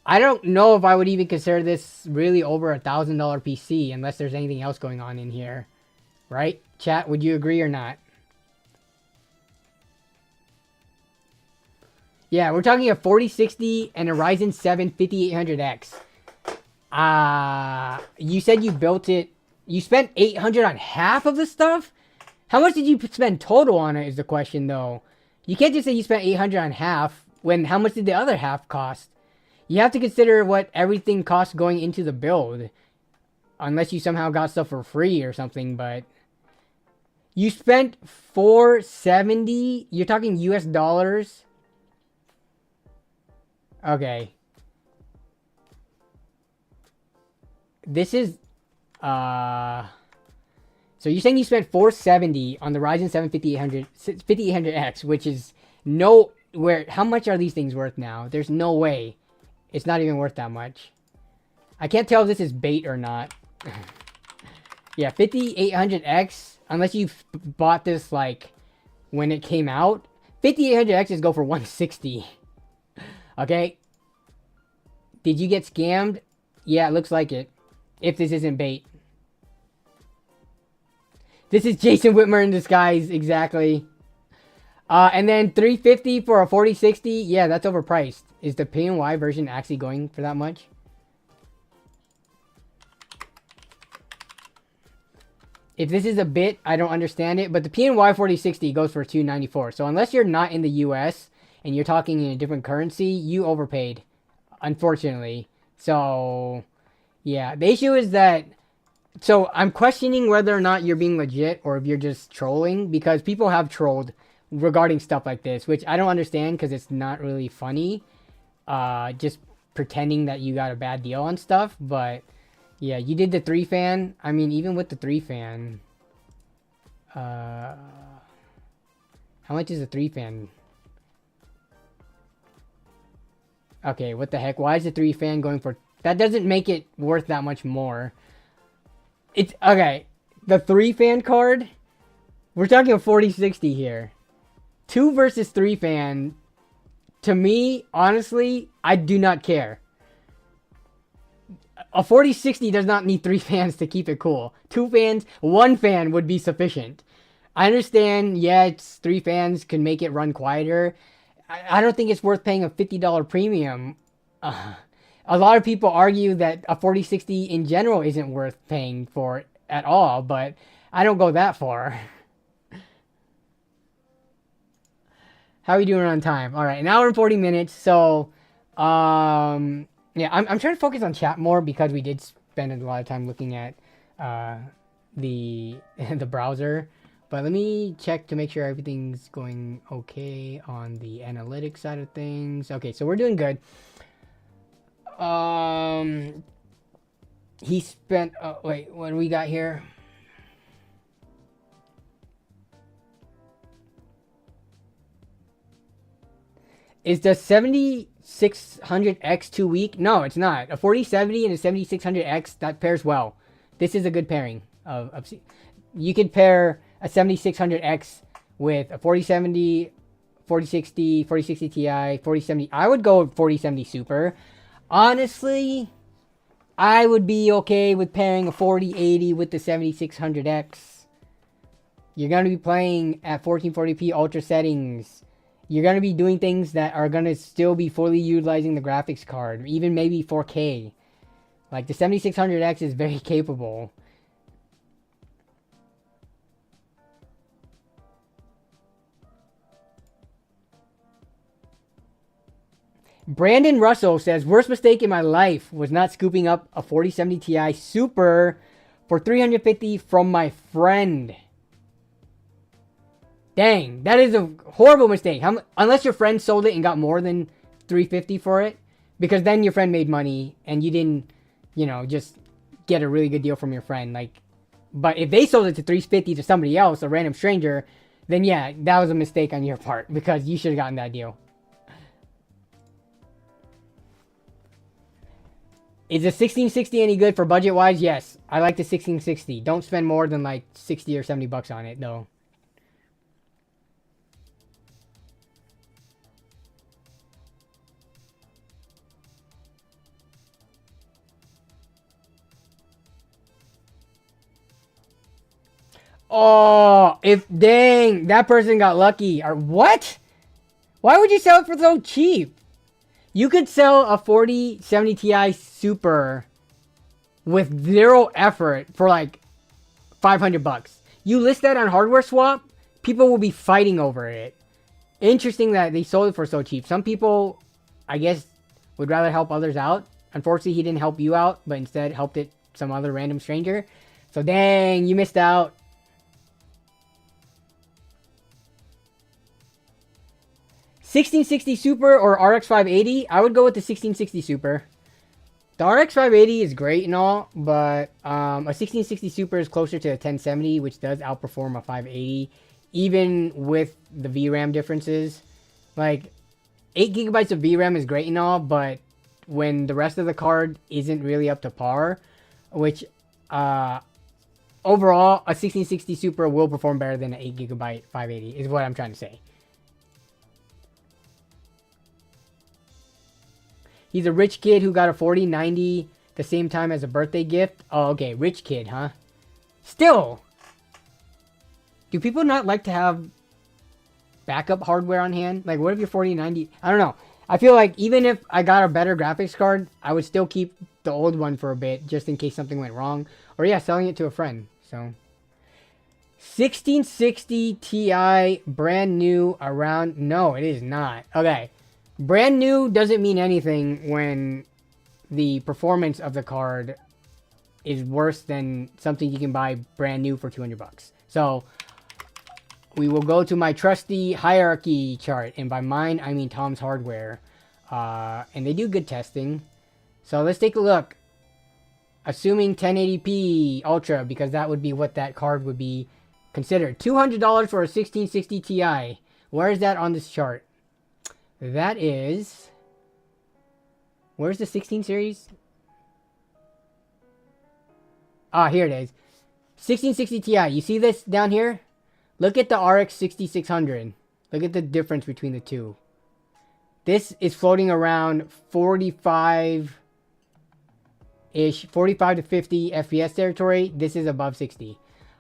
I don't know if I would even consider this really over $1,000 PC unless there's anything else going on in here, right? Chat, would you agree or not? Yeah, we're talking a 4060 and a Ryzen 7 5800X. You said you built it. You spent 800 on half of the stuff? How much did you spend total on it is the question, though. You can't just say you spent 800 on half when how much did the other half cost? You have to consider what everything costs going into the build. Unless you somehow got stuff for free or something, but you spent $470. You're talking US dollars. Okay. This is so you're saying you spent $470 on the Ryzen 7 5800X, which is nowhere. How much are these things worth now? There's no way. It's not even worth that much. I can't tell if this is bait or not. Yeah, 5800X, unless you bought this like when it came out, 5800Xs go for 160. Okay? Did you get scammed? Yeah, it looks like it. If this isn't bait. This is Jason Whitmer in disguise, exactly. And then $350 for a 4060. Yeah, that's overpriced. Is the PNY version actually going for that much? If this is a bit, I don't understand it. But the PNY 4060 goes for $294. So unless you're not in the US and you're talking in a different currency, you overpaid. Unfortunately. So, yeah. The issue is that... So I'm questioning whether or not you're being legit or if you're just trolling. Because people have trolled regarding stuff like this. Which I don't understand because it's not really funny. Just pretending that you got a bad deal on stuff. But... yeah, you did the 3-fan. I mean, even with the 3-fan... how much is the 3-fan? Okay, what the heck? Why is the 3-fan going for... that doesn't make it worth that much more. It's... okay, the 3-fan card... we're talking a 4060 here. 2 versus 3-fan... to me, honestly, I do not care. A 4060 does not need 3 fans to keep it cool. 2 fans, 1 fan would be sufficient. I understand, yeah, it's 3 fans can make it run quieter. I don't think it's worth paying a $50 premium. A lot of people argue that a 4060 in general isn't worth paying for at all, but I don't go that far. How are we doing on time? All right, an hour and 40 minutes, so... yeah, I'm trying to focus on chat more because we did spend a lot of time looking at the browser. But let me check to make sure everything's going okay on the analytics side of things. Okay, so we're doing good. He spent... wait, what do we got here? Is the 7600X too weak? No, it's not. A 4070 and a 7600X, that pairs well. This is a good pairing. You could pair a 7600X with a 4070, 4060, 4060 Ti, 4070. I would go with 4070 Super. Honestly, I would be okay with pairing a 4080 with the 7600X. You're going to be playing at 1440p ultra settings. You're going to be doing things that are going to still be fully utilizing the graphics card. Even maybe 4K. Like, the 7600X is very capable. Brandon Russell says, worst mistake in my life was not scooping up a 4070 Ti Super for $350 from my friend. Dang, that is a horrible mistake. Unless your friend sold it and got more than $350 for it, because then your friend made money and you didn't, you know, just get a really good deal from your friend. Like, but if they sold it to $350 to somebody else, a random stranger, then yeah, that was a mistake on your part because you should have gotten that deal. Is the 1660 any good for budget wise? Yes, I like the 1660. Don't spend more than like 60 or 70 bucks on it though. Oh, dang, that person got lucky. Or what? Why would you sell it for so cheap? You could sell a 4070 Ti Super with zero effort for like 500 bucks. You list that on Hardware Swap, people will be fighting over it. Interesting that they sold it for so cheap. Some people, I guess, would rather help others out. Unfortunately, he didn't help you out, but instead helped it some other random stranger. So dang, you missed out. 1660 Super or RX 580? I would go with the 1660 Super. The RX 580 is great and all, but a 1660 Super is closer to a 1070, which does outperform a 580, even with the VRAM differences. Like, 8 gigabytes of VRAM is great and all, but when the rest of the card isn't really up to par, which overall, a 1660 Super will perform better than an 8 gigabyte 580, is what I'm trying to say. He's a rich kid who got a 4090 the same time as a birthday gift. Oh, okay. Rich kid, huh? Still. Do people not like to have backup hardware on hand? Like, what if your 4090... I don't know. I feel like even if I got a better graphics card, I would still keep the old one for a bit, just in case something went wrong. Or yeah, selling it to a friend. So, 1660 Ti, brand new, around... No, it is not. Okay. Brand new doesn't mean anything when the performance of the card is worse than something you can buy brand new for 200 bucks. So we will go to my trusty hierarchy chart, and by mine I mean Tom's Hardware, and they do good testing. So let's take a look. Assuming 1080p Ultra, because that would be what that card would be considered. $200 for a 1660 Ti. Where is that on this chart? That is... Where's the 16 series? Ah, here it is. 1660 Ti. You see this down here? Look at the RX 6600. Look at the difference between the two. This is floating around 45-ish, 45 to 50 FPS territory. This is above 60.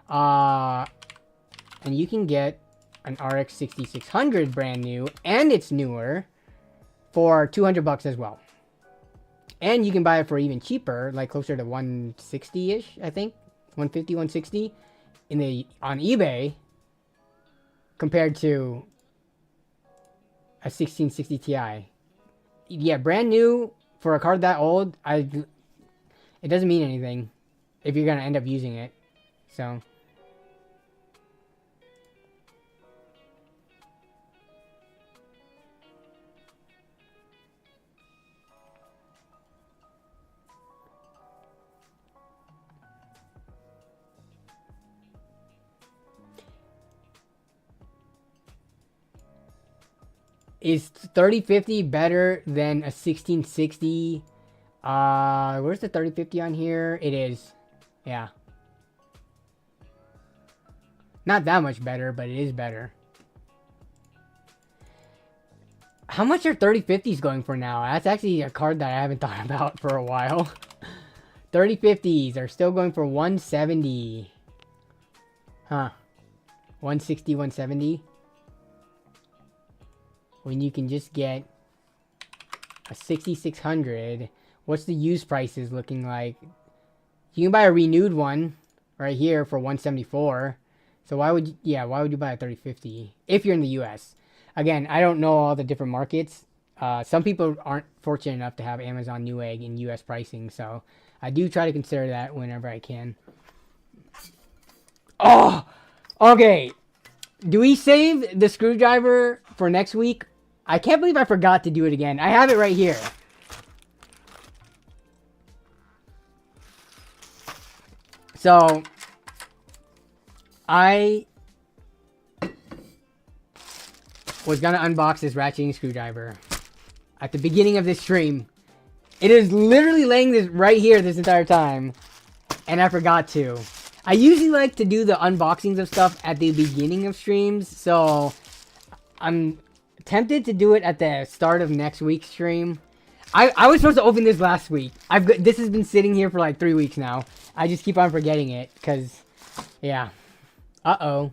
And you can get an RX 6600 brand new, and it's newer, for 200 bucks as well. And you can buy it for even cheaper, like closer to 160-ish, I think. 150, 160 on eBay, compared to a 1660 Ti. Yeah, brand new for a card that old, it doesn't mean anything if you're going to end up using it. So... Is 3050 better than a 1660? Where's the 3050 on here? It is. Yeah. Not that much better, but it is better. How much are 3050s going for now? That's actually a card that I haven't thought about for a while. 3050s are still going for 170. Huh. 160, 170. When you can just get a 6600. What's the used prices looking like? You can buy a renewed one right here for 174. So why would you buy a 3050 if you're in the US? Again, I don't know all the different markets. Some people aren't fortunate enough to have Amazon Newegg in US pricing, so I do try to consider that whenever I can. Oh, okay. Do we save the screwdriver for next week? I can't believe I forgot to do it again. I have it right here. So, I was gonna unbox this ratcheting screwdriver at the beginning of this stream. It is literally laying this right here this entire time, and I forgot to. I usually like to do the unboxings of stuff at the beginning of streams, so I'm tempted to do it at the start of next week's stream. I was supposed to open this last week. This has been sitting here for like 3 weeks now. I just keep on forgetting it, because, yeah. Uh-oh.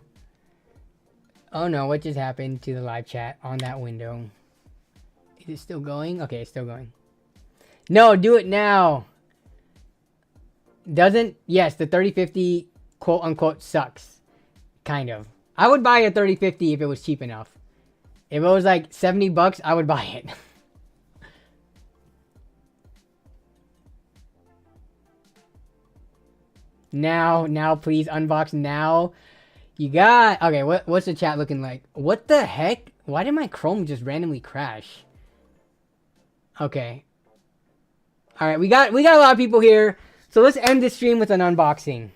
Oh no, what just happened to the live chat on that window? Is it still going? Okay, it's still going. No, do it now. Yes, the 3050 quote unquote sucks. Kind of. I would buy a 3050 if it was cheap enough. If it was like 70 bucks, I would buy it. Now, please unbox now. You got, okay, what's the chat looking like? What the heck? Why did my Chrome just randomly crash? Okay. All right, we got a lot of people here. So let's end this stream with an unboxing.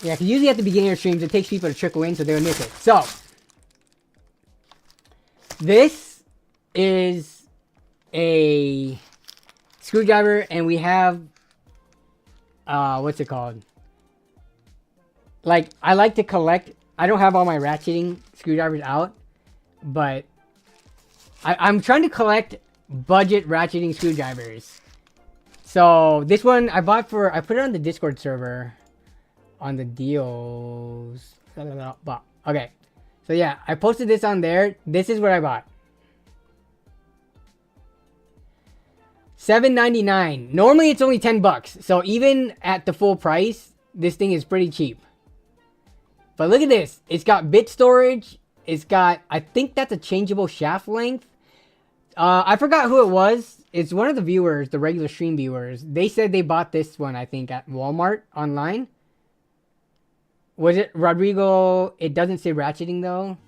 Yeah, because usually at the beginning of streams, it takes people to trickle in so they would miss it. So, this is a screwdriver, and we have, what's it called? Like, I like to collect, I don't have all my ratcheting screwdrivers out, but I'm trying to collect budget ratcheting screwdrivers. So this one I bought I put it on the Discord server on the deals. Okay. So yeah, I posted this on there. This is what I bought. $7.99. Normally it's only 10 bucks. So even at the full price, this thing is pretty cheap. But look at this. It's got bit storage. It's got, I think that's a changeable shaft length. I forgot who it was. It's one of the viewers, the regular stream viewers. They said they bought this one, I think, at Walmart online. Was it Rodrigo? It doesn't say ratcheting, though.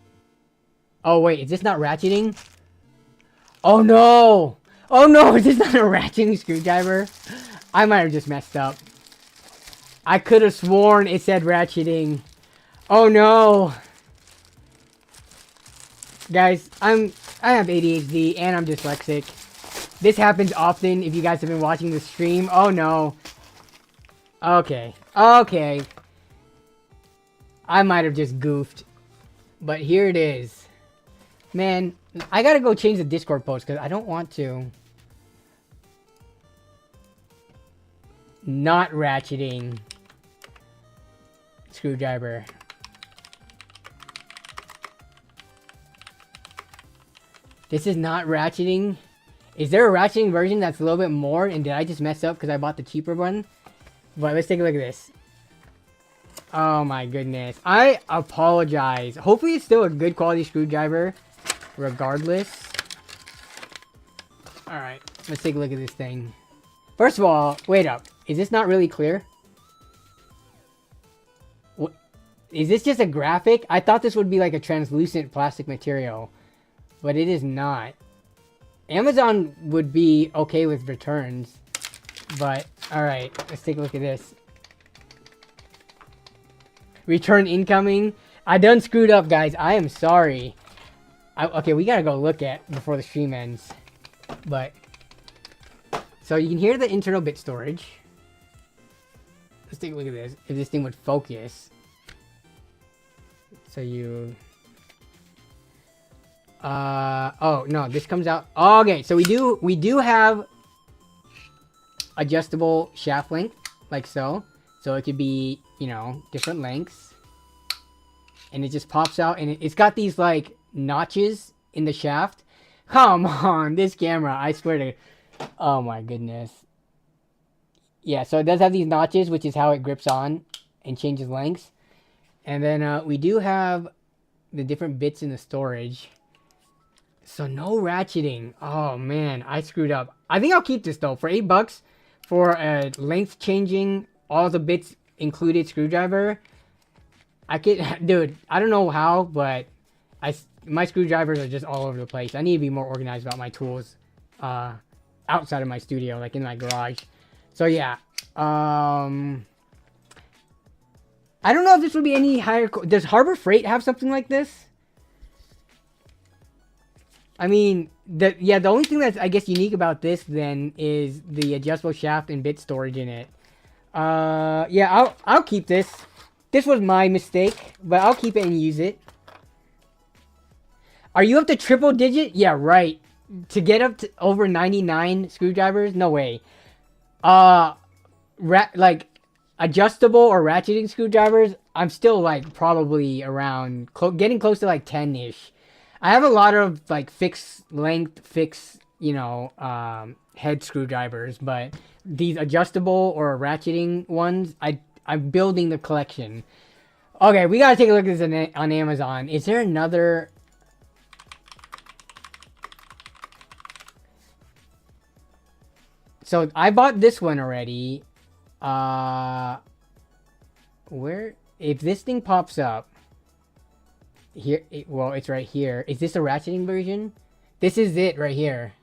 Oh, wait. Is this not ratcheting? Oh, no. Oh, no. Is this not a ratcheting screwdriver? I might have just messed up. I could have sworn it said ratcheting. Oh, no. Guys, I have ADHD and I'm dyslexic. This happens often if you guys have been watching the stream. Oh no. Okay. Okay. I might have just goofed. But here it is. Man, I gotta go change the Discord post because I don't want to. Not ratcheting screwdriver. This is not ratcheting. Is there a ratcheting version that's a little bit more? And did I just mess up because I bought the cheaper one? But let's take a look at this. Oh my goodness. I apologize. Hopefully it's still a good quality screwdriver. Regardless. Alright. Let's take a look at this thing. First of all, wait up. Is this not really clear? What? Is this just a graphic? I thought this would be like a translucent plastic material. But it is not. Amazon would be okay with returns. But, alright. Let's take a look at this. Return incoming. I done screwed up, guys. I am sorry. Okay, we gotta go look at before the stream ends. But, so you can hear the internal bit storage. Let's take a look at this. If this thing would focus. So you... oh no, this comes out. Okay, so we do have adjustable shaft length, like so. So it could be, you know, different lengths. And it just pops out, and it's got these like notches in the shaft. Come on, this camera, I swear to, oh my goodness. Yeah, so it does have these notches, which is how it grips on and changes lengths. And then we do have the different bits in the storage. So no ratcheting. Oh man, I screwed up. I think I'll keep this though for $8 for a length changing, all the bits included screwdriver. I could, dude. I don't know how, but my screwdrivers are just all over the place. I need to be more organized about my tools, outside of my studio, like in my garage. So yeah, I don't know if this would be any higher. Does Harbor Freight have something like this? I mean, the only thing that's, I guess, unique about this then is the adjustable shaft and bit storage in it. Yeah, I'll keep this. This was my mistake, but I'll keep it and use it. Are you up to triple digit? Yeah, right. To get up to over 99 screwdrivers? No way. Like adjustable or ratcheting screwdrivers, I'm still like probably around getting close to like 10-ish. I have a lot of like fixed length, head screwdrivers, but these adjustable or ratcheting ones, I'm building the collection. Okay, we gotta take a look at this on Amazon. Is there another? So I bought this one already. Where? If this thing pops up here, well, it's right here. Is this a ratcheting version? This is it right here.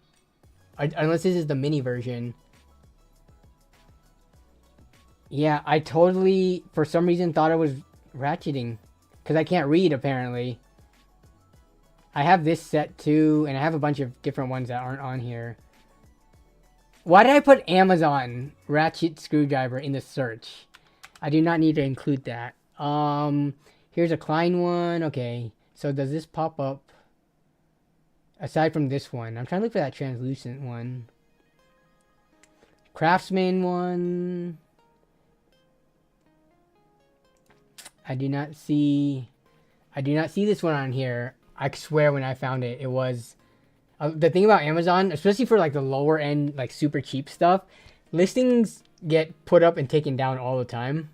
Unless this is the mini version. Yeah, I totally, for some reason, thought it was ratcheting. Because I can't read, apparently. I have this set, too. And I have a bunch of different ones that aren't on here. Why did I put Amazon ratchet screwdriver in the search? I do not need to include that. Here's a Klein one. Okay. So does this pop up? Aside from this one. I'm trying to look for that translucent one. Craftsman one. I do not see this one on here. I swear when I found it, it was... the thing about Amazon, especially for like the lower end, like super cheap stuff, listings get put up and taken down all the time.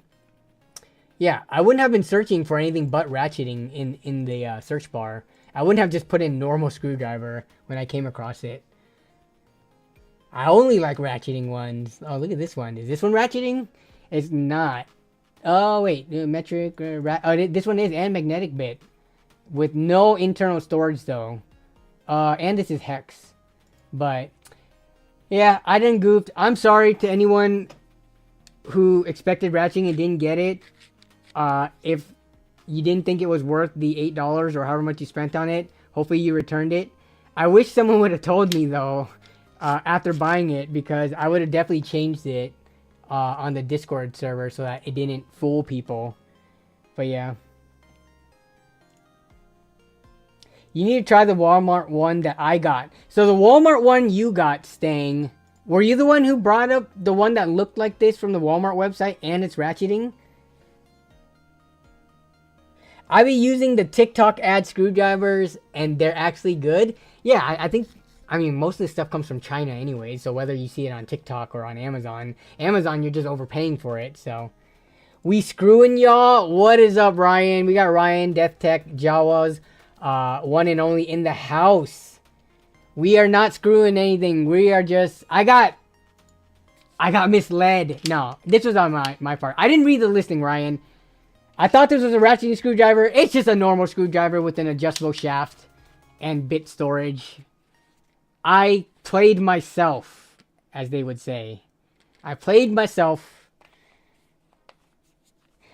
Yeah, I wouldn't have been searching for anything but ratcheting in the search bar. I wouldn't have just put in normal screwdriver when I came across it. I only like ratcheting ones. Oh, look at this one. Is this one ratcheting? It's not. Oh, wait. Metric. This one is, and magnetic bit. With no internal storage, though. And this is hex. But, yeah, I done goofed. I'm sorry to anyone who expected ratcheting and didn't get it. If you didn't think it was worth the $8 or however much you spent on it, hopefully you returned it. I wish someone would have told me, though, after buying it, because I would have definitely changed it on the Discord server so that it didn't fool people. But, yeah. You need to try the Walmart one that I got. So the Walmart one you got, Stang, were you the one who brought up the one that looked like this from the Walmart website and it's ratcheting? I've been using the TikTok ad screwdrivers and they're actually good. Yeah, I mean, most of this stuff comes from China anyway. So whether you see it on TikTok or on Amazon, you're just overpaying for it. So we screwing y'all. What is up, Ryan? We got Ryan, Death Tech, Jawas. One and only in the house. We are not screwing anything. We are just... I got misled. No, this was on my part. I didn't read the listing, Ryan. I thought this was a ratcheting screwdriver. It's just a normal screwdriver with an adjustable shaft and bit storage. I played myself, as they would say. I played myself.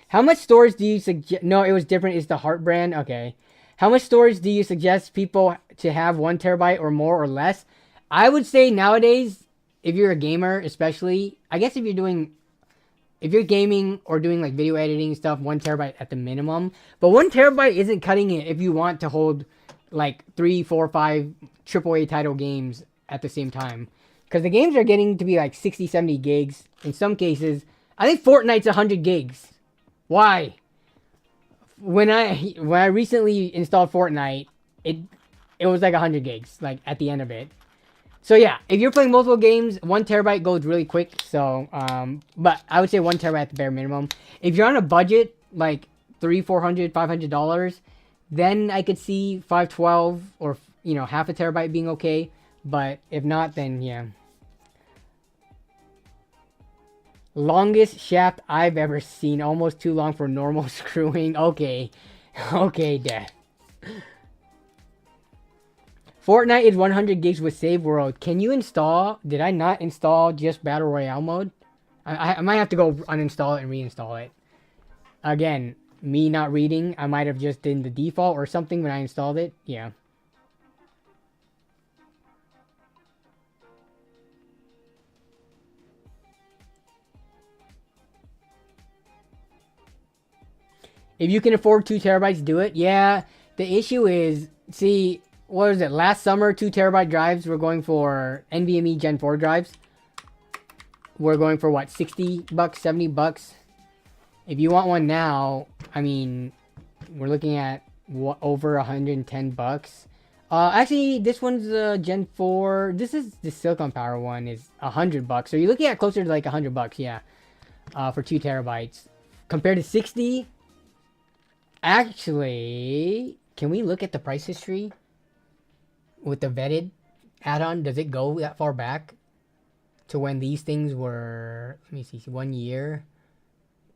How much storage do you suggest? No, it was different. It's the Heart brand. Okay. How much storage do you suggest people to have? 1 terabyte or more or less? I would say nowadays, if you're a gamer especially, I guess if you're gaming or doing like video editing stuff, 1 terabyte at the minimum. But 1 terabyte isn't cutting it if you want to hold like 3, 4, 5 AAA title games at the same time. Because the games are getting to be like 60, 70 gigs. In some cases, I think Fortnite's 100 gigs. Why? When I recently installed Fortnite, it was like 100 gigs, like at the end of it. So yeah, if you're playing multiple games, 1 terabyte goes really quick. So, but I would say 1 terabyte at the bare minimum. If you're on a budget, like $300, $400, $500, then I could see 512 or you know, half a terabyte being okay. But if not, then yeah. Longest shaft I've ever seen. Almost too long for normal screwing. Okay. Okay, Dad. Fortnite is 100 gigs with Save World. Can you install? Did I not install just Battle Royale mode? I might have to go uninstall it and reinstall it. Again, me not reading. I might have just done the default or something when I installed it. Yeah. If you can afford 2 terabytes, do it. Yeah, the issue is, see, what was it? Last summer, 2 terabyte drives were going for NVMe Gen 4 drives. We're going for what, 60 bucks, 70 bucks? If you want one now, I mean, we're looking at what, over 110 bucks. Actually, this one's Gen 4. This is the Silicon Power one is 100 bucks. So you're looking at closer to like 100 bucks, yeah, for 2 terabytes. Compared to 60, actually, can we look at the price history with the vetted add-on? Does it go that far back to when these things were, let me see, 1 year?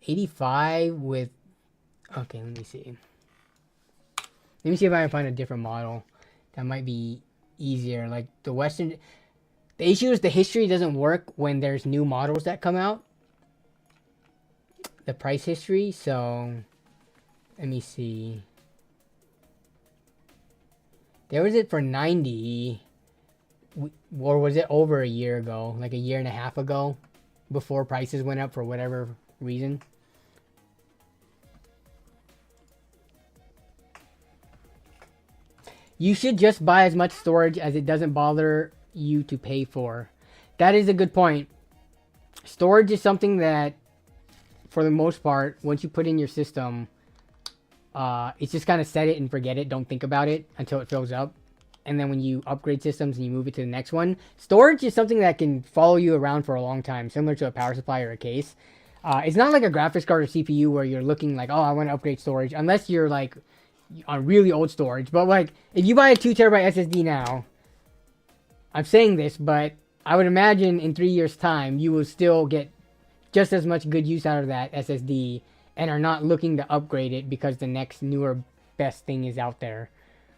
85 with, okay, let me see. Let me see if I can find a different model. That might be easier. Like the Western, the issue is the history doesn't work when there's new models that come out. The price history, so let me see. There was it for 90, or was it over a year ago? Like a year and a half ago, before prices went up for whatever reason. You should just buy as much storage as it doesn't bother you to pay for. That is a good point. Storage is something that, for the most part, once you put in your system, it's just kind of set it and forget it. Don't think about it until it fills up. And then when you upgrade systems and you move it to the next one, storage is something that can follow you around for a long time, similar to a power supply or a case. It's not like a graphics card or CPU where you're looking like, oh, I want to upgrade storage, unless you're like on really old storage. But like, if you buy a 2 terabyte SSD now, I'm saying this, but I would imagine in 3 years' time, you will still get just as much good use out of that SSD and are not looking to upgrade it because the next newer best thing is out there,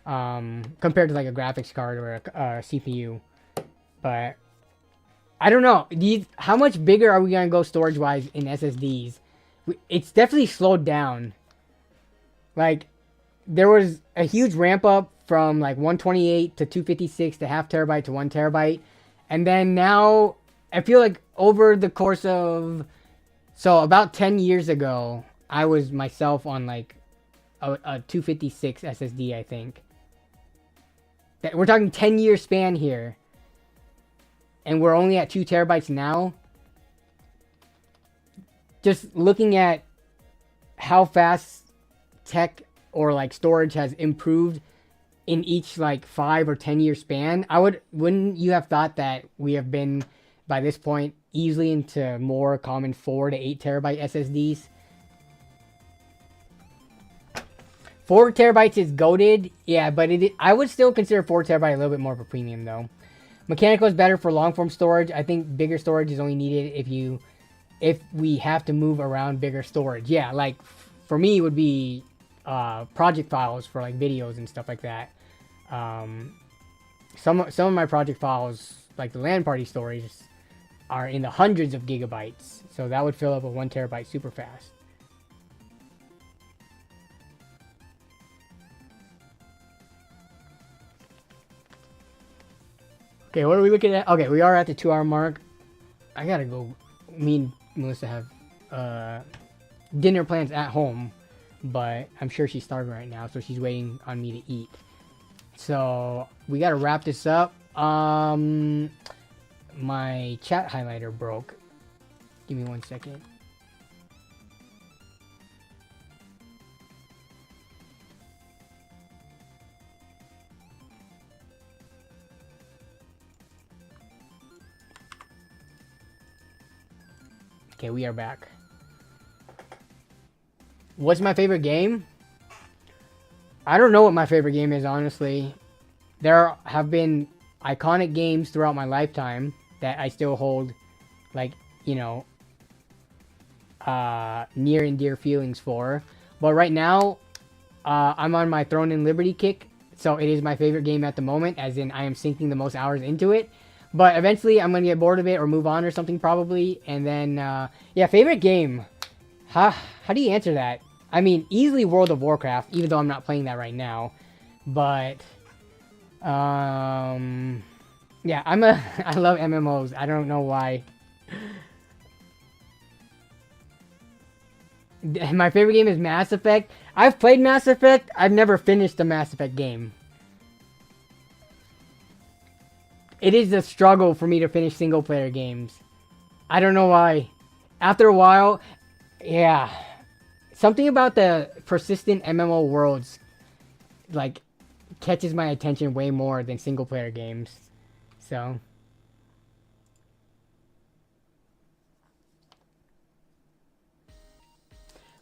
compared to like a graphics card or a CPU. But I don't know. How much bigger are we going to go storage-wise in SSDs? It's definitely slowed down. Like, there was a huge ramp up from like 128 to 256 to half terabyte to 1 terabyte. And then now, I feel like over the course of, so about 10 years ago, I was myself on like a 256 SSD, I think. We're talking 10-year span here. And we're only at 2 terabytes now. Just looking at how fast tech or like storage has improved in each like 5 or 10 year span, wouldn't you have thought that we have been by this point easily into more common 4 to 8 terabyte SSDs? 4 terabytes is goated, yeah, but I would still consider 4 terabyte a little bit more of a premium though. Mechanical is better for long form storage. I think bigger storage is only needed if we have to move around bigger storage. Yeah, like for me it would be project files for like videos and stuff like that. Some of my project files, like the LAN party storage, are in the hundreds of gigabytes, so that would fill up a 1 terabyte super fast. Okay, what are we looking at? Okay, we are at the 2 hour mark. I gotta go. Me and Melissa have dinner plans at home, but I'm sure she's starving right now, so she's waiting on me to eat. So we gotta wrap this up. My chat highlighter broke. Give me 1 second. Okay, we are back. What's my favorite game? I don't know what my favorite game is, honestly. there have been iconic games throughout my lifetime that I still hold, like, you know, near and dear feelings for. But right now, I'm on my Throne and Liberty kick, so it is my favorite game at the moment, as in I am sinking the most hours into it. But eventually, I'm going to get bored of it or move on or something probably. And then, yeah, favorite game. How do you answer that? I mean, easily World of Warcraft, even though I'm not playing that right now. But, yeah, I love MMOs. I don't know why. My favorite game is Mass Effect. I've played Mass Effect. I've never finished a Mass Effect game. It is a struggle for me to finish single player games. I don't know why. After a while, yeah. Something about the persistent MMO worlds, like, catches my attention way more than single player games. So.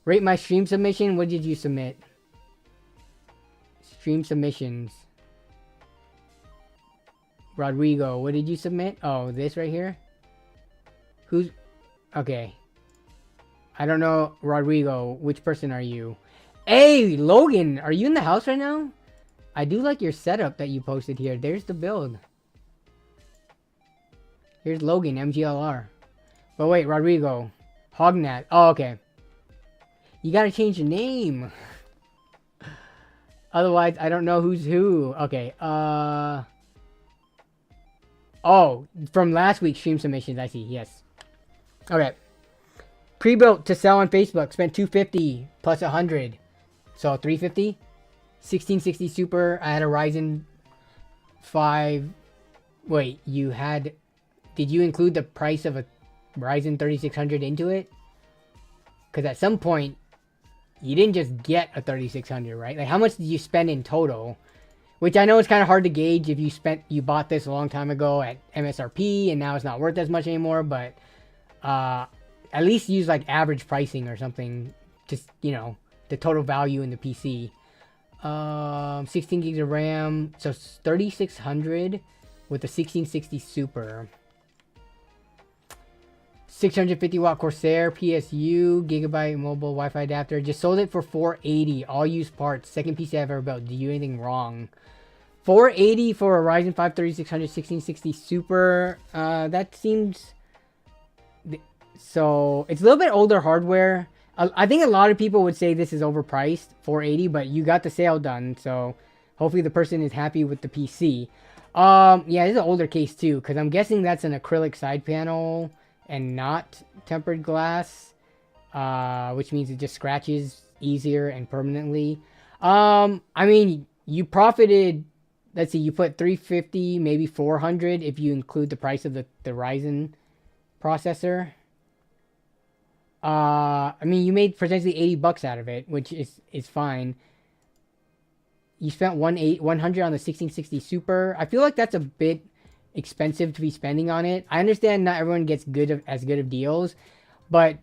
Rate my stream submission. What did you submit? Stream submissions. Rodrigo, what did you submit? Oh, this right here? Who's... Okay. I don't know, Rodrigo. Which person are you? Hey, Logan! Are you in the house right now? I do like your setup that you posted here. There's the build. Here's Logan, MGLR. But wait, Rodrigo. Hognat. Oh, okay. You gotta change your name. Otherwise, I don't know who's who. Okay, Oh, from last week's stream submissions, I see. Yes. Okay. Pre-built to sell on Facebook. Spent $250 plus $100. So $350. 1660 Super. I had a Ryzen 5. Wait, you had... Did you include the price of a Ryzen 3600 into it? Because at some point, you didn't just get a 3600, right? Like, how much did you spend in total? Which I know it's kind of hard to gauge if you bought this a long time ago at MSRP and now it's not worth as much anymore, but at least use like average pricing or something, just, you know, the total value in the PC. 16 gigs of RAM, so 3600 with the 1660 Super. 650 watt Corsair PSU, gigabyte mobile Wi-Fi adapter. Just sold it for $480, all used parts. Second PC I've ever built. Did you do anything wrong? $480 for a Ryzen 5 3600 1660 Super. That seems... So, it's a little bit older hardware. I think a lot of people would say this is overpriced, $480, but you got the sale done, so hopefully the person is happy with the PC. Yeah, this is an older case too, because I'm guessing that's an acrylic side panel and not tempered glass, which means it just scratches easier and permanently. I mean, you profited, let's see, you put $350, maybe $400 if you include the price of the Ryzen processor. I mean, you made potentially $80 out of it, which is fine. You spent $100 on the 1660 Super. I feel like that's a bit expensive to be spending on it. I understand not everyone gets as good of deals, but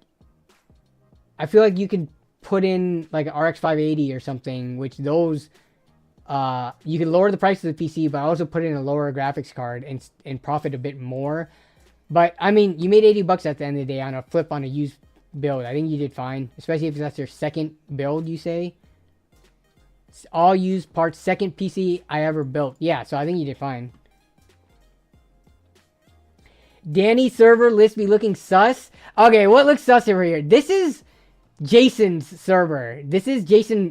I feel like you can put in like an RX 580 or something, which those you can lower the price of the PC, but also put in a lower graphics card and profit a bit more. But I mean, you made $80 at the end of the day on a flip on a used build. I think you did fine, especially if that's your second build, you say. All used parts, second PC I ever built. Yeah, so I think you did fine. Danny server list be looking sus. Okay, what looks sus over here? This is Jason's server. This is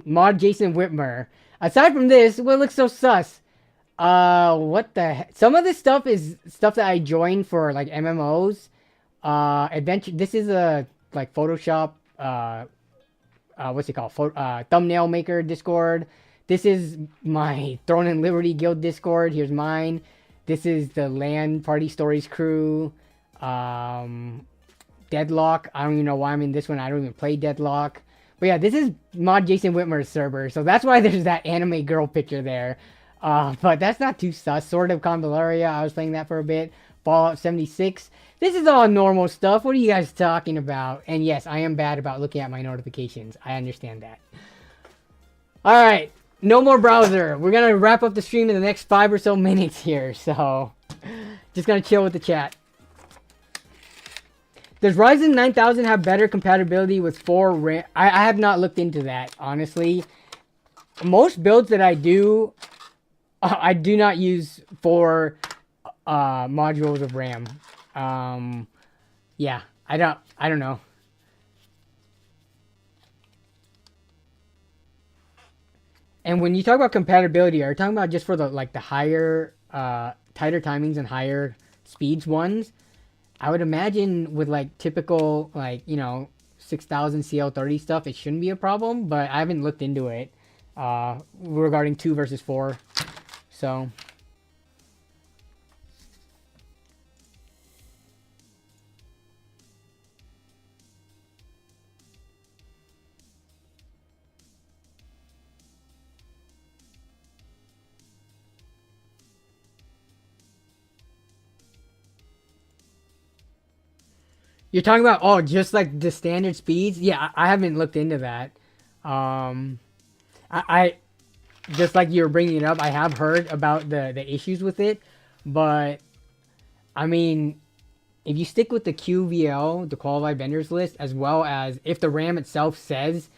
mod Jason Whitmer. Aside from this, what looks so sus? What the heck? Some of this stuff is stuff that I joined for like MMOs. Adventure. This is a like Photoshop. What's it called? Thumbnail maker Discord. This is my Throne and Liberty Guild Discord. Here's mine. This is the LAN Party Stories crew. Deadlock. I don't even know why I'm in this one. I don't even play Deadlock. But yeah, this is mod Jason Whitmer's server. So that's why there's that anime girl picture there. But that's not too sus. Sword of Candelaria. I was playing that for a bit. Fallout 76. This is all normal stuff. What are you guys talking about? And yes, I am bad about looking at my notifications. I understand that. Alright. No more browser. We're gonna wrap up the stream in the next 5 or so minutes here, so just gonna chill with the chat. Does Ryzen 9000 have better compatibility with 4 RAM? I have not looked into that, honestly. Most builds that I do not use 4 modules of RAM. Yeah, I don't know. And when you talk about compatibility, are you talking about just for the like the higher, tighter timings and higher speeds ones? I would imagine with like typical like 6000 CL30 stuff, it shouldn't be a problem. But I haven't looked into it regarding 2 versus 4. So. You're talking about, just like the standard speeds? Yeah, I haven't looked into that. I just like you were bringing it up, I have heard about the issues with it. But, I mean, if you stick with the QVL, the qualified vendors list, as well as if the RAM itself says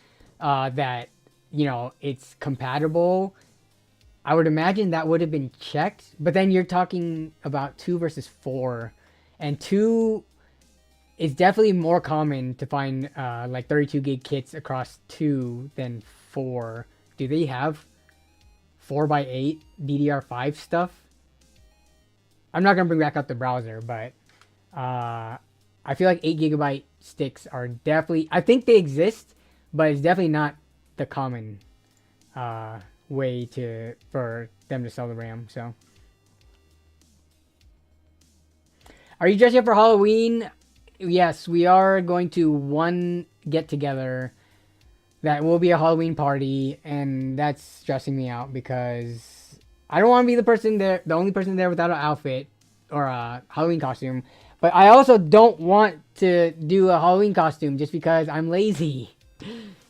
that, it's compatible, I would imagine that would have been checked. But then you're talking about 2 versus 4. And 2... it's definitely more common to find like 32 gig kits across 2 than 4. Do they have 4x8 DDR5 stuff? I'm not gonna bring back up the browser, but I feel like 8 gigabyte sticks are definitely. I think they exist, but it's definitely not the common way for them to sell the RAM. So, are you dressing up for Halloween? Yes, we are going to one get together that will be a Halloween party, and that's stressing me out because I don't want to be the only person there without an outfit or a Halloween costume. But I also don't want to do a Halloween costume just because I'm lazy.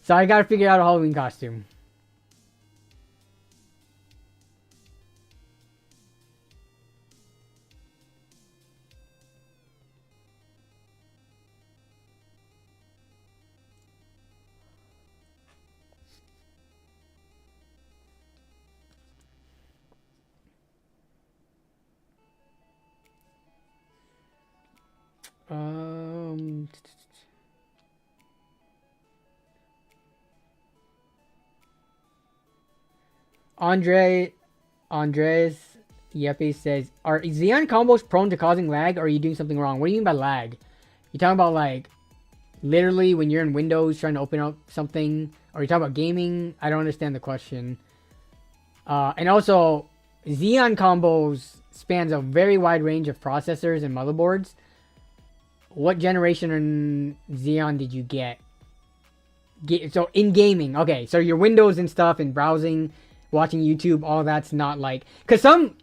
So I gotta figure out a Halloween costume. Andres Yepe says, are Xeon combos prone to causing lag, or are you doing something wrong? What do you mean by lag? You talking about like literally when you're in Windows trying to open up something, or you talking about gaming? I don't understand the question. And also, Xeon combos spans a very wide range of processors and motherboards. What generation in Xeon did you get? So in gaming, okay, so your Windows and stuff and browsing, watching YouTube, all that's not like, because some,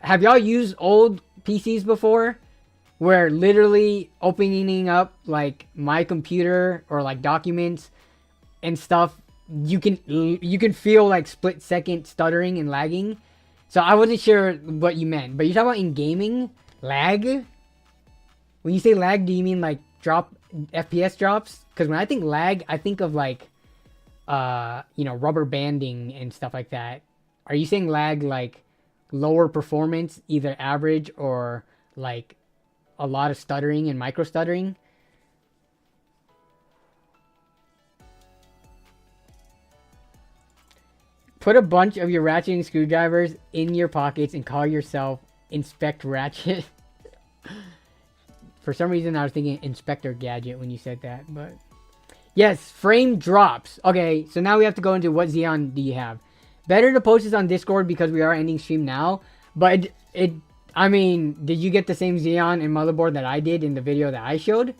have y'all used old PCs before where literally opening up like my computer or like documents and stuff, you can feel like split second stuttering and lagging. So I wasn't sure what you meant, but you're talking about in gaming lag? When you say lag, do you mean like FPS drops? Because when I think lag, I think of like rubber banding and stuff like that. Are you saying lag like lower performance, either average or like a lot of stuttering and micro stuttering? Put a bunch of your ratcheting screwdrivers in your pockets and call yourself Inspect Ratchet. For some reason, I was thinking Inspector Gadget when you said that, but yes, frame drops. Okay, so now we have to go into what Xeon do you have. Better to post this on Discord because we are ending stream now, but I mean, did you get the same Xeon and motherboard that I did in the video that I showed?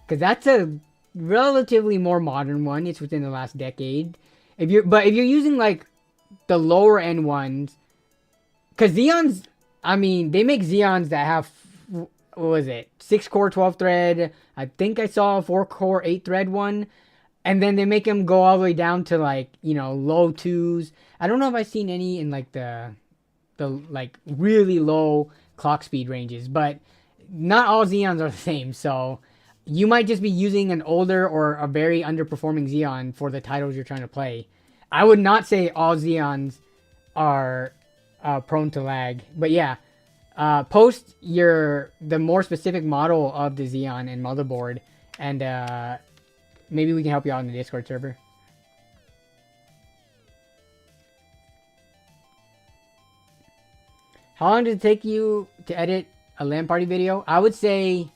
Because that's a relatively more modern one. It's within the last decade. If you're using like the lower end ones, because Xeons, I mean, they make Xeons that have, what was it, 6 core 12 thread. I think I saw a 4 core 8 thread one. And then they make them go all the way down to like, you know, low twos. I don't know if I've seen any in like the like really low clock speed ranges, but not all Xeons are the same. So you might just be using an older or a very underperforming Xeon for the titles you're trying to play. I would not say all Xeons are prone to lag, but yeah, post the more specific model of the Xeon and motherboard, and maybe we can help you out in the Discord server. How long does it take you to edit a LAN party video? I would say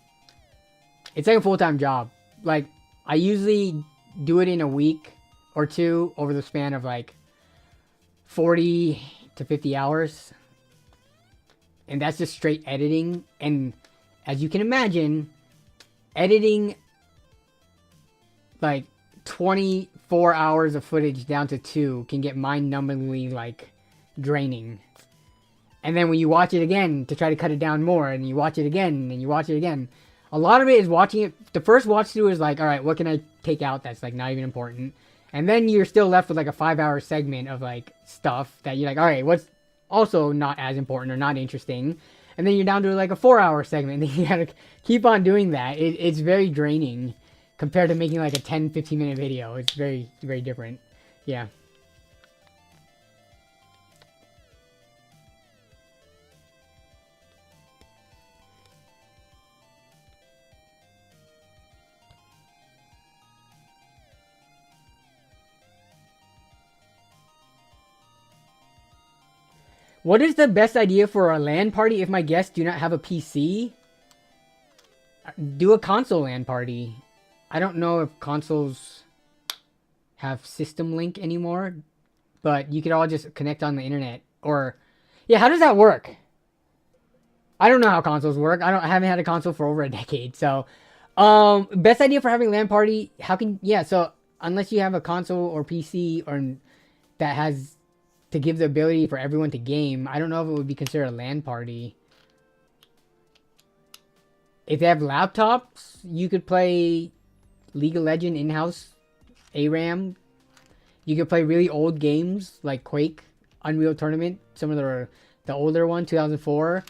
it's like a full-time job. Like, I usually do it in a week or two over the span of like 40 to 50 hours. And that's just straight editing. And as you can imagine, editing like 24 hours of footage down to 2 can get mind-numbingly like draining. And then when you watch it again to try to cut it down more, and you watch it again, and you watch it again, a lot of it is watching it. The first watch through is like, all right, what can I take out that's like not even important? And then you're still left with like a 5-hour segment of like stuff that you're like, all right, what's also not as important or not interesting? And then you're down to like a 4-hour segment, and then you gotta keep on doing that. It's very draining compared to making like a 10-15 minute video. It's very, very different. Yeah. What is the best idea for a LAN party if my guests do not have a PC? Do a console LAN party. I don't know if consoles have system link anymore, but you could all just connect on the internet. Or, yeah, how does that work? I don't know how consoles work. I haven't had a console for over a decade. So, best idea for having a LAN party. So unless you have a console or PC or that has to give the ability for everyone to game, I don't know if it would be considered a LAN party. If they have laptops, you could play League of Legends in-house ARAM. You could play really old games like Quake, Unreal Tournament, some of the older one, 2004.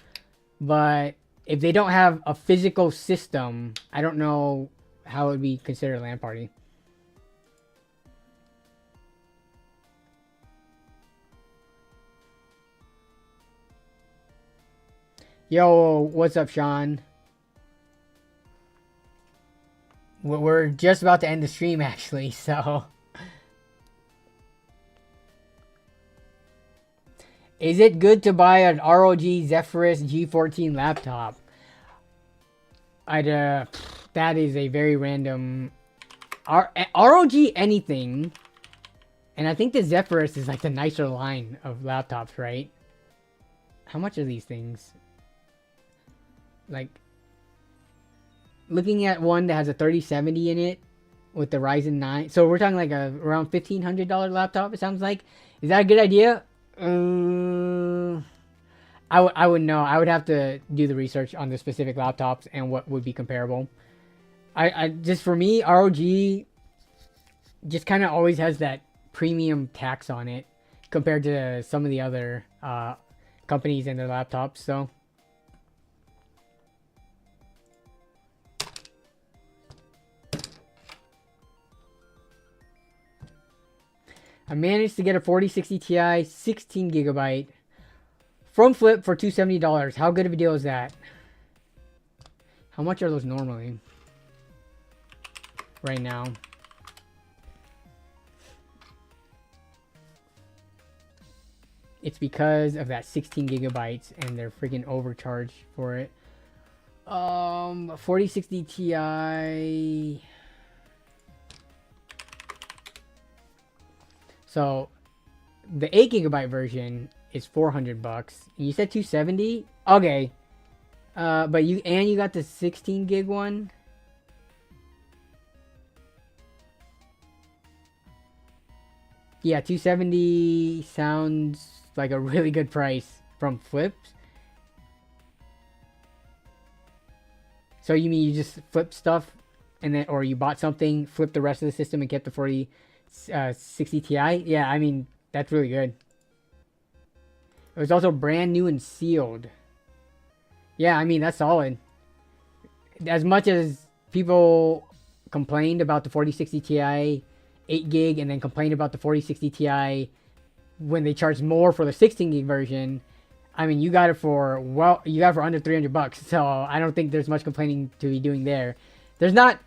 But if they don't have a physical system, I don't know how it would be considered a LAN party. Yo, what's up, Sean? We're just about to end the stream, actually, so... Is it good to buy an ROG Zephyrus G14 laptop? That is a very random... ROG anything, and I think the Zephyrus is like the nicer line of laptops, right? How much are these things? Like, looking at one that has a 3070 in it with the Ryzen 9. So we're talking like around $1,500 laptop, it sounds like. Is that a good idea? I wouldn't know. I would have to do the research on the specific laptops and what would be comparable. I just, for me, ROG just kind of always has that premium tax on it compared to some of the other companies and their laptops, so... I managed to get a 4060 Ti 16 gigabyte from Flip for $270. How good of a deal is that? How much are those normally? Right now. It's because of that 16 gigabytes and they're freaking overcharged for it. 4060 Ti. So, the 8 gigabyte version is $400. You said 270? Okay. But you got the 16 gig one? Yeah, 270 sounds like a really good price from Flips. So you mean you just flip stuff and then, or you bought something, flipped the rest of the system and kept the 4060 Ti. Yeah, I mean, that's really good. It was also brand new and sealed. Yeah, I mean, that's solid. As much as people complained about the 4060 Ti 8 gig and then complained about the 4060 Ti when they charged more for the 16 gig version, I mean, you got it for, well, you got it for under $300, so I don't think there's much complaining to be doing there. There's not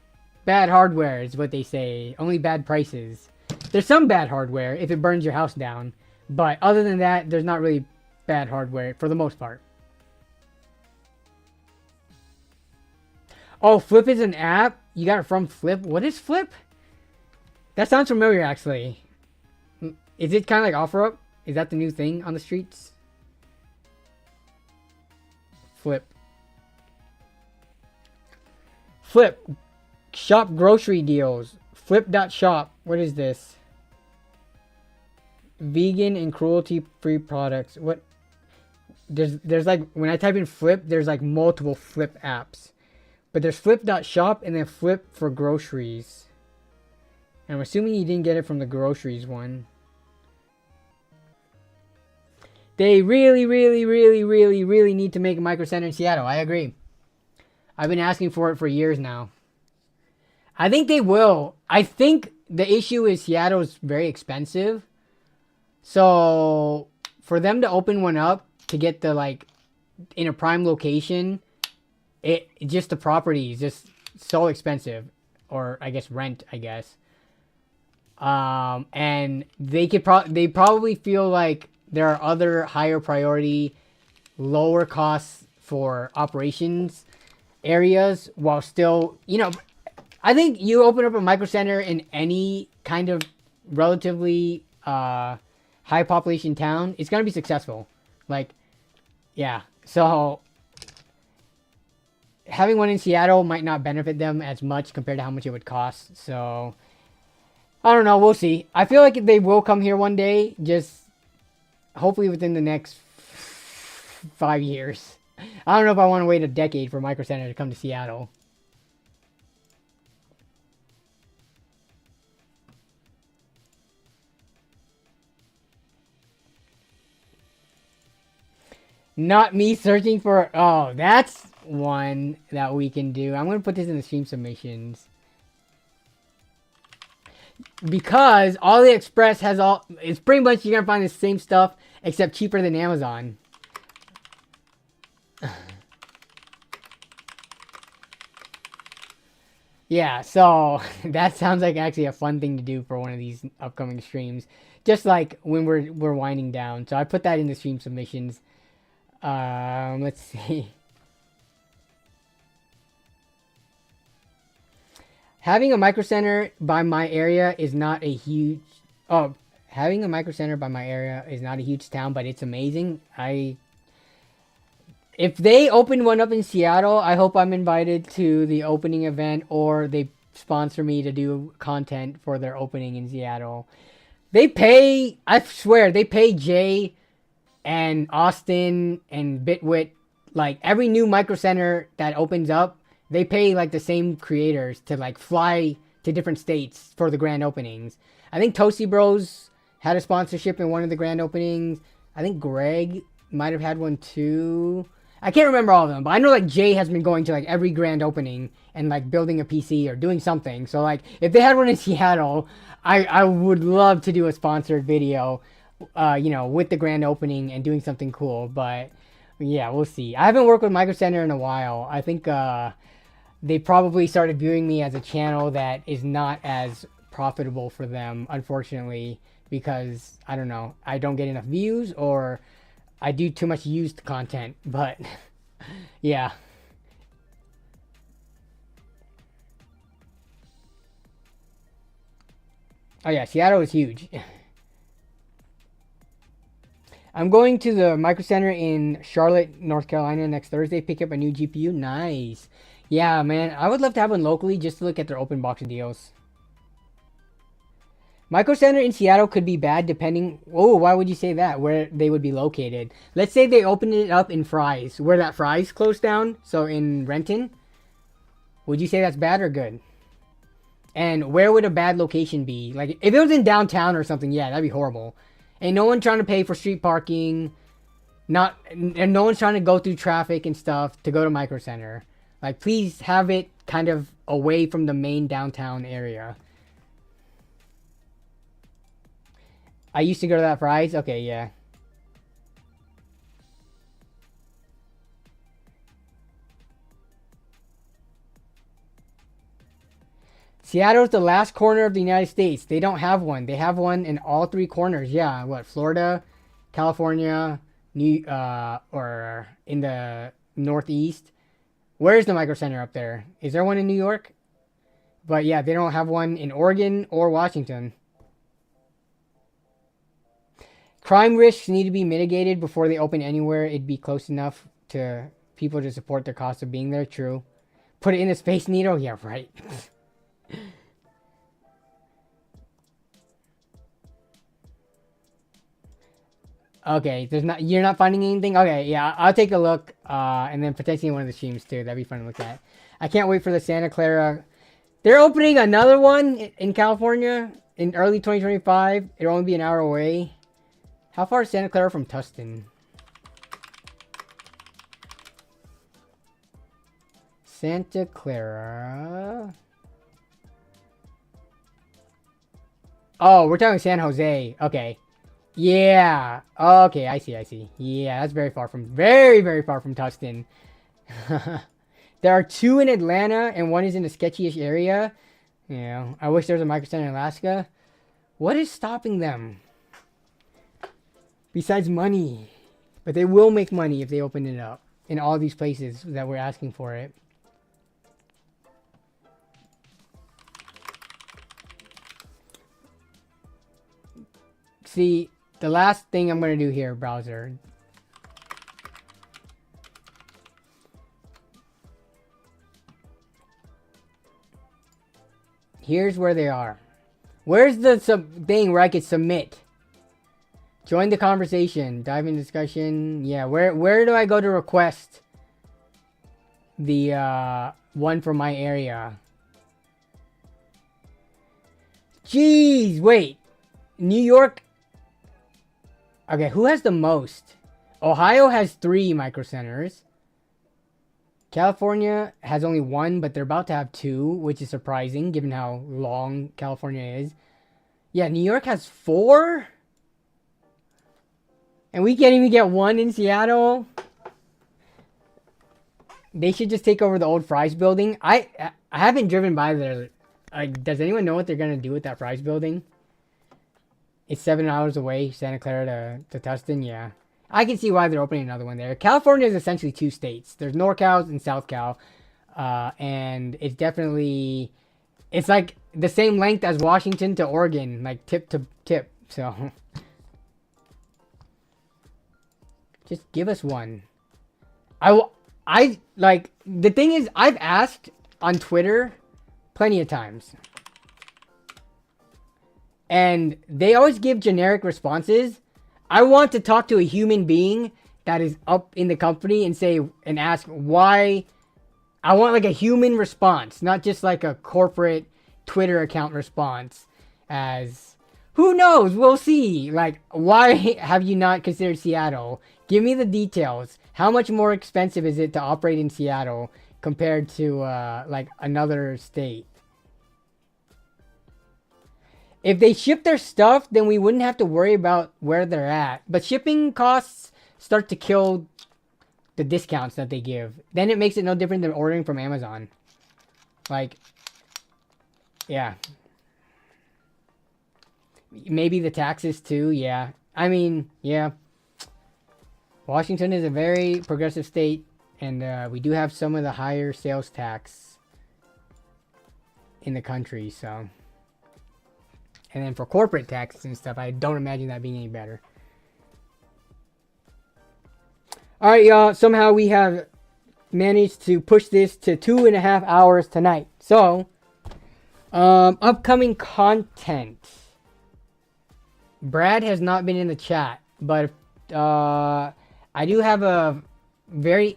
bad hardware, is what they say, only bad prices. There's some bad hardware if it burns your house down, but other than that, there's not really bad hardware for the most part. Oh, Flip is an app? You got it from Flip? What is Flip? That sounds familiar, actually. Is it kind of like OfferUp? Is that the new thing on the streets? Flip. Flip. Shop grocery deals. Flip.shop. What is this? Vegan and cruelty-free products. What? There's like, when I type in Flip, there's like multiple Flip apps. But there's Flip.shop and then Flip for groceries. And I'm assuming you didn't get it from the groceries one. They really need to make a Micro Center in Seattle. I agree. I've been asking for it for years now. I think they will. I think the issue is Seattle's very expensive. So for them to open one up to get the, like, in a prime location, it just the property is just so expensive. Or I guess rent, I guess. And they probably feel like there are other higher priority, lower costs for operations areas while still, you know, I think you open up a Micro Center in any kind of relatively high population town, it's going to be successful. Like, yeah. So having one in Seattle might not benefit them as much compared to how much it would cost. So I don't know. We'll see. I feel like they will come here one day, just hopefully within the next 5 years. I don't know if I want to wait a decade for Micro Center to come to Seattle. Not me searching for... Oh, that's one that we can do. I'm going to put this in the stream submissions. Because AliExpress has all... It's pretty much you're going to find the same stuff, except cheaper than Amazon. Yeah, so that sounds like actually a fun thing to do for one of these upcoming streams. Just like when we're winding down. So I put that in the stream submissions. Let's see. Having a Micro Center by my area is not a huge... Oh, having a Micro Center by my area is not a huge town, but it's amazing. If they open one up in Seattle, I hope I'm invited to the opening event, or they sponsor me to do content for their opening in Seattle. They pay, I swear, they pay Jay and Austin and Bitwit, like every new Micro Center that opens up, they pay like the same creators to like fly to different states for the grand openings. I think Toasty Bros had a sponsorship in one of the grand openings. I think Greg might have had one too. I can't remember all of them, but I know like Jay has been going to like every grand opening and like building a PC or doing something. So like if they had one in Seattle, I would love to do a sponsored video, you know, with the grand opening and doing something cool. But yeah, we'll see. I haven't worked with Micro Center in a while. I think they probably started viewing me as a channel that is not as profitable for them, unfortunately, because I don't know, I don't get enough views or I do too much used content. But yeah. Oh yeah, Seattle is huge. I'm going to the Micro Center in Charlotte, North Carolina next Thursday. Pick up a new GPU. Nice. Yeah, man. I would love to have one locally just to look at their open box deals. Micro Center in Seattle could be bad depending... Oh, why would you say that? Where they would be located. Let's say they opened it up in Fry's, where that Fry's closed down. So in Renton. Would you say that's bad or good? And where would a bad location be? Like, if it was in downtown or something, yeah, that'd be horrible. And no one trying to pay for street parking. And no one's trying to go through traffic and stuff to go to Micro Center. Like, please have it kind of away from the main downtown area. I used to go to that Fry's. Okay, yeah. Seattle's the last corner of the United States. They don't have one. They have one in all 3 corners. Yeah, what? Florida, California, or in the Northeast. Where's the Micro Center up there? Is there one in New York? But yeah, they don't have one in Oregon or Washington. Crime risks need to be mitigated before they open anywhere. It'd be close enough to people to support the cost of being there. True. Put it in the Space Needle? Yeah, right. Okay, you're not finding anything? Okay, yeah, I'll take a look, and then potentially one of the streams too. That'd be fun to look at. I can't wait for the Santa Clara. They're opening another one in California in early 2025. It'll only be an hour away. How far is Santa Clara from Tustin? Santa Clara. Oh, we're talking San Jose. Okay. Yeah. Okay, I see. Yeah, that's very far from Tustin. There are 2 in Atlanta and 1 is in a sketchy-ish area. Yeah, I wish there was a Micro Center in Alaska. What is stopping them? Besides money. But they will make money if they open it up in all these places that we're asking for it. See, the last thing I'm going to do here, browser. Here's where they are. Where's the thing where I could submit? Join the conversation. Dive in discussion. Yeah, where do I go to request the one from my area? Jeez, wait. New York. Okay, who has the most? Ohio has 3 Micro Centers. California has only 1, but they're about to have 2, which is surprising given how long California is. Yeah, New York has 4? And we can't even get 1 in Seattle? They should just take over the old Fry's building. I haven't driven by there. Does anyone know what they're going to do with that Fry's building? It's 7 hours away, Santa Clara to Tustin, yeah. I can see why they're opening another one there. California is essentially 2 states. There's NorCal and South Cal. And it's definitely... It's like the same length as Washington to Oregon. Like tip to tip. So... Just give us one. I like... The thing is, I've asked on Twitter plenty of times. And they always give generic responses. I want to talk to a human being that is up in the company and ask why. I want like a human response, not just like a corporate Twitter account response as, who knows, we'll see. Like, why have you not considered Seattle? Give me the details. How much more expensive is it to operate in Seattle compared to like another state? If they ship their stuff, then we wouldn't have to worry about where they're at. But shipping costs start to kill the discounts that they give. Then it makes it no different than ordering from Amazon. Like, yeah. Maybe the taxes too, yeah. I mean, yeah. Washington is a very progressive state, and we do have some of the higher sales tax in the country, so... And then for corporate taxes and stuff, I don't imagine that being any better. Alright, y'all. Somehow we have managed to push this to 2.5 hours tonight. So, upcoming content. Brad has not been in the chat, but I do have a very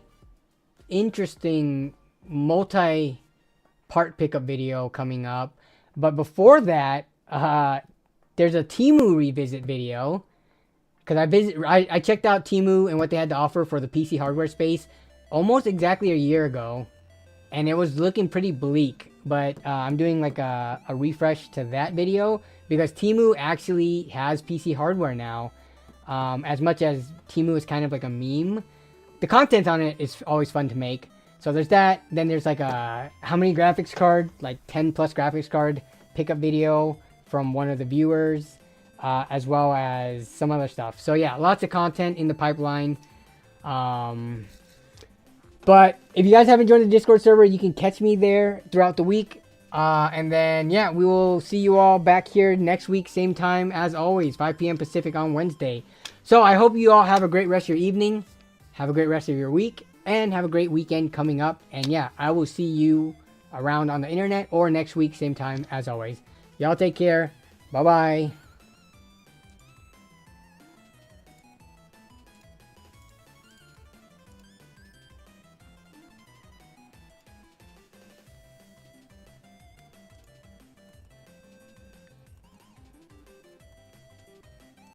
interesting multi-part pickup video coming up. But before that, there's a Temu revisit video. Because I checked out Temu and what they had to offer for the PC hardware space almost exactly a year ago. And it was looking pretty bleak. But I'm doing like a refresh to that video. Because Temu actually has PC hardware now. As much as Temu is kind of like a meme. The content on it is always fun to make. So there's that. Then there's like a how many graphics card, like 10 plus graphics card pickup video from one of the viewers, as well as some other stuff. So yeah, lots of content in the pipeline. But if you guys haven't joined the Discord server, you can catch me there throughout the week. And then yeah, we will see you all back here next week, same time as always, 5 p.m. Pacific on Wednesday. So I hope you all have a great rest of your evening. Have a great rest of your week. And have a great weekend coming up. And yeah, I will see you around on the internet or next week, same time as always. Y'all take care. Bye-bye.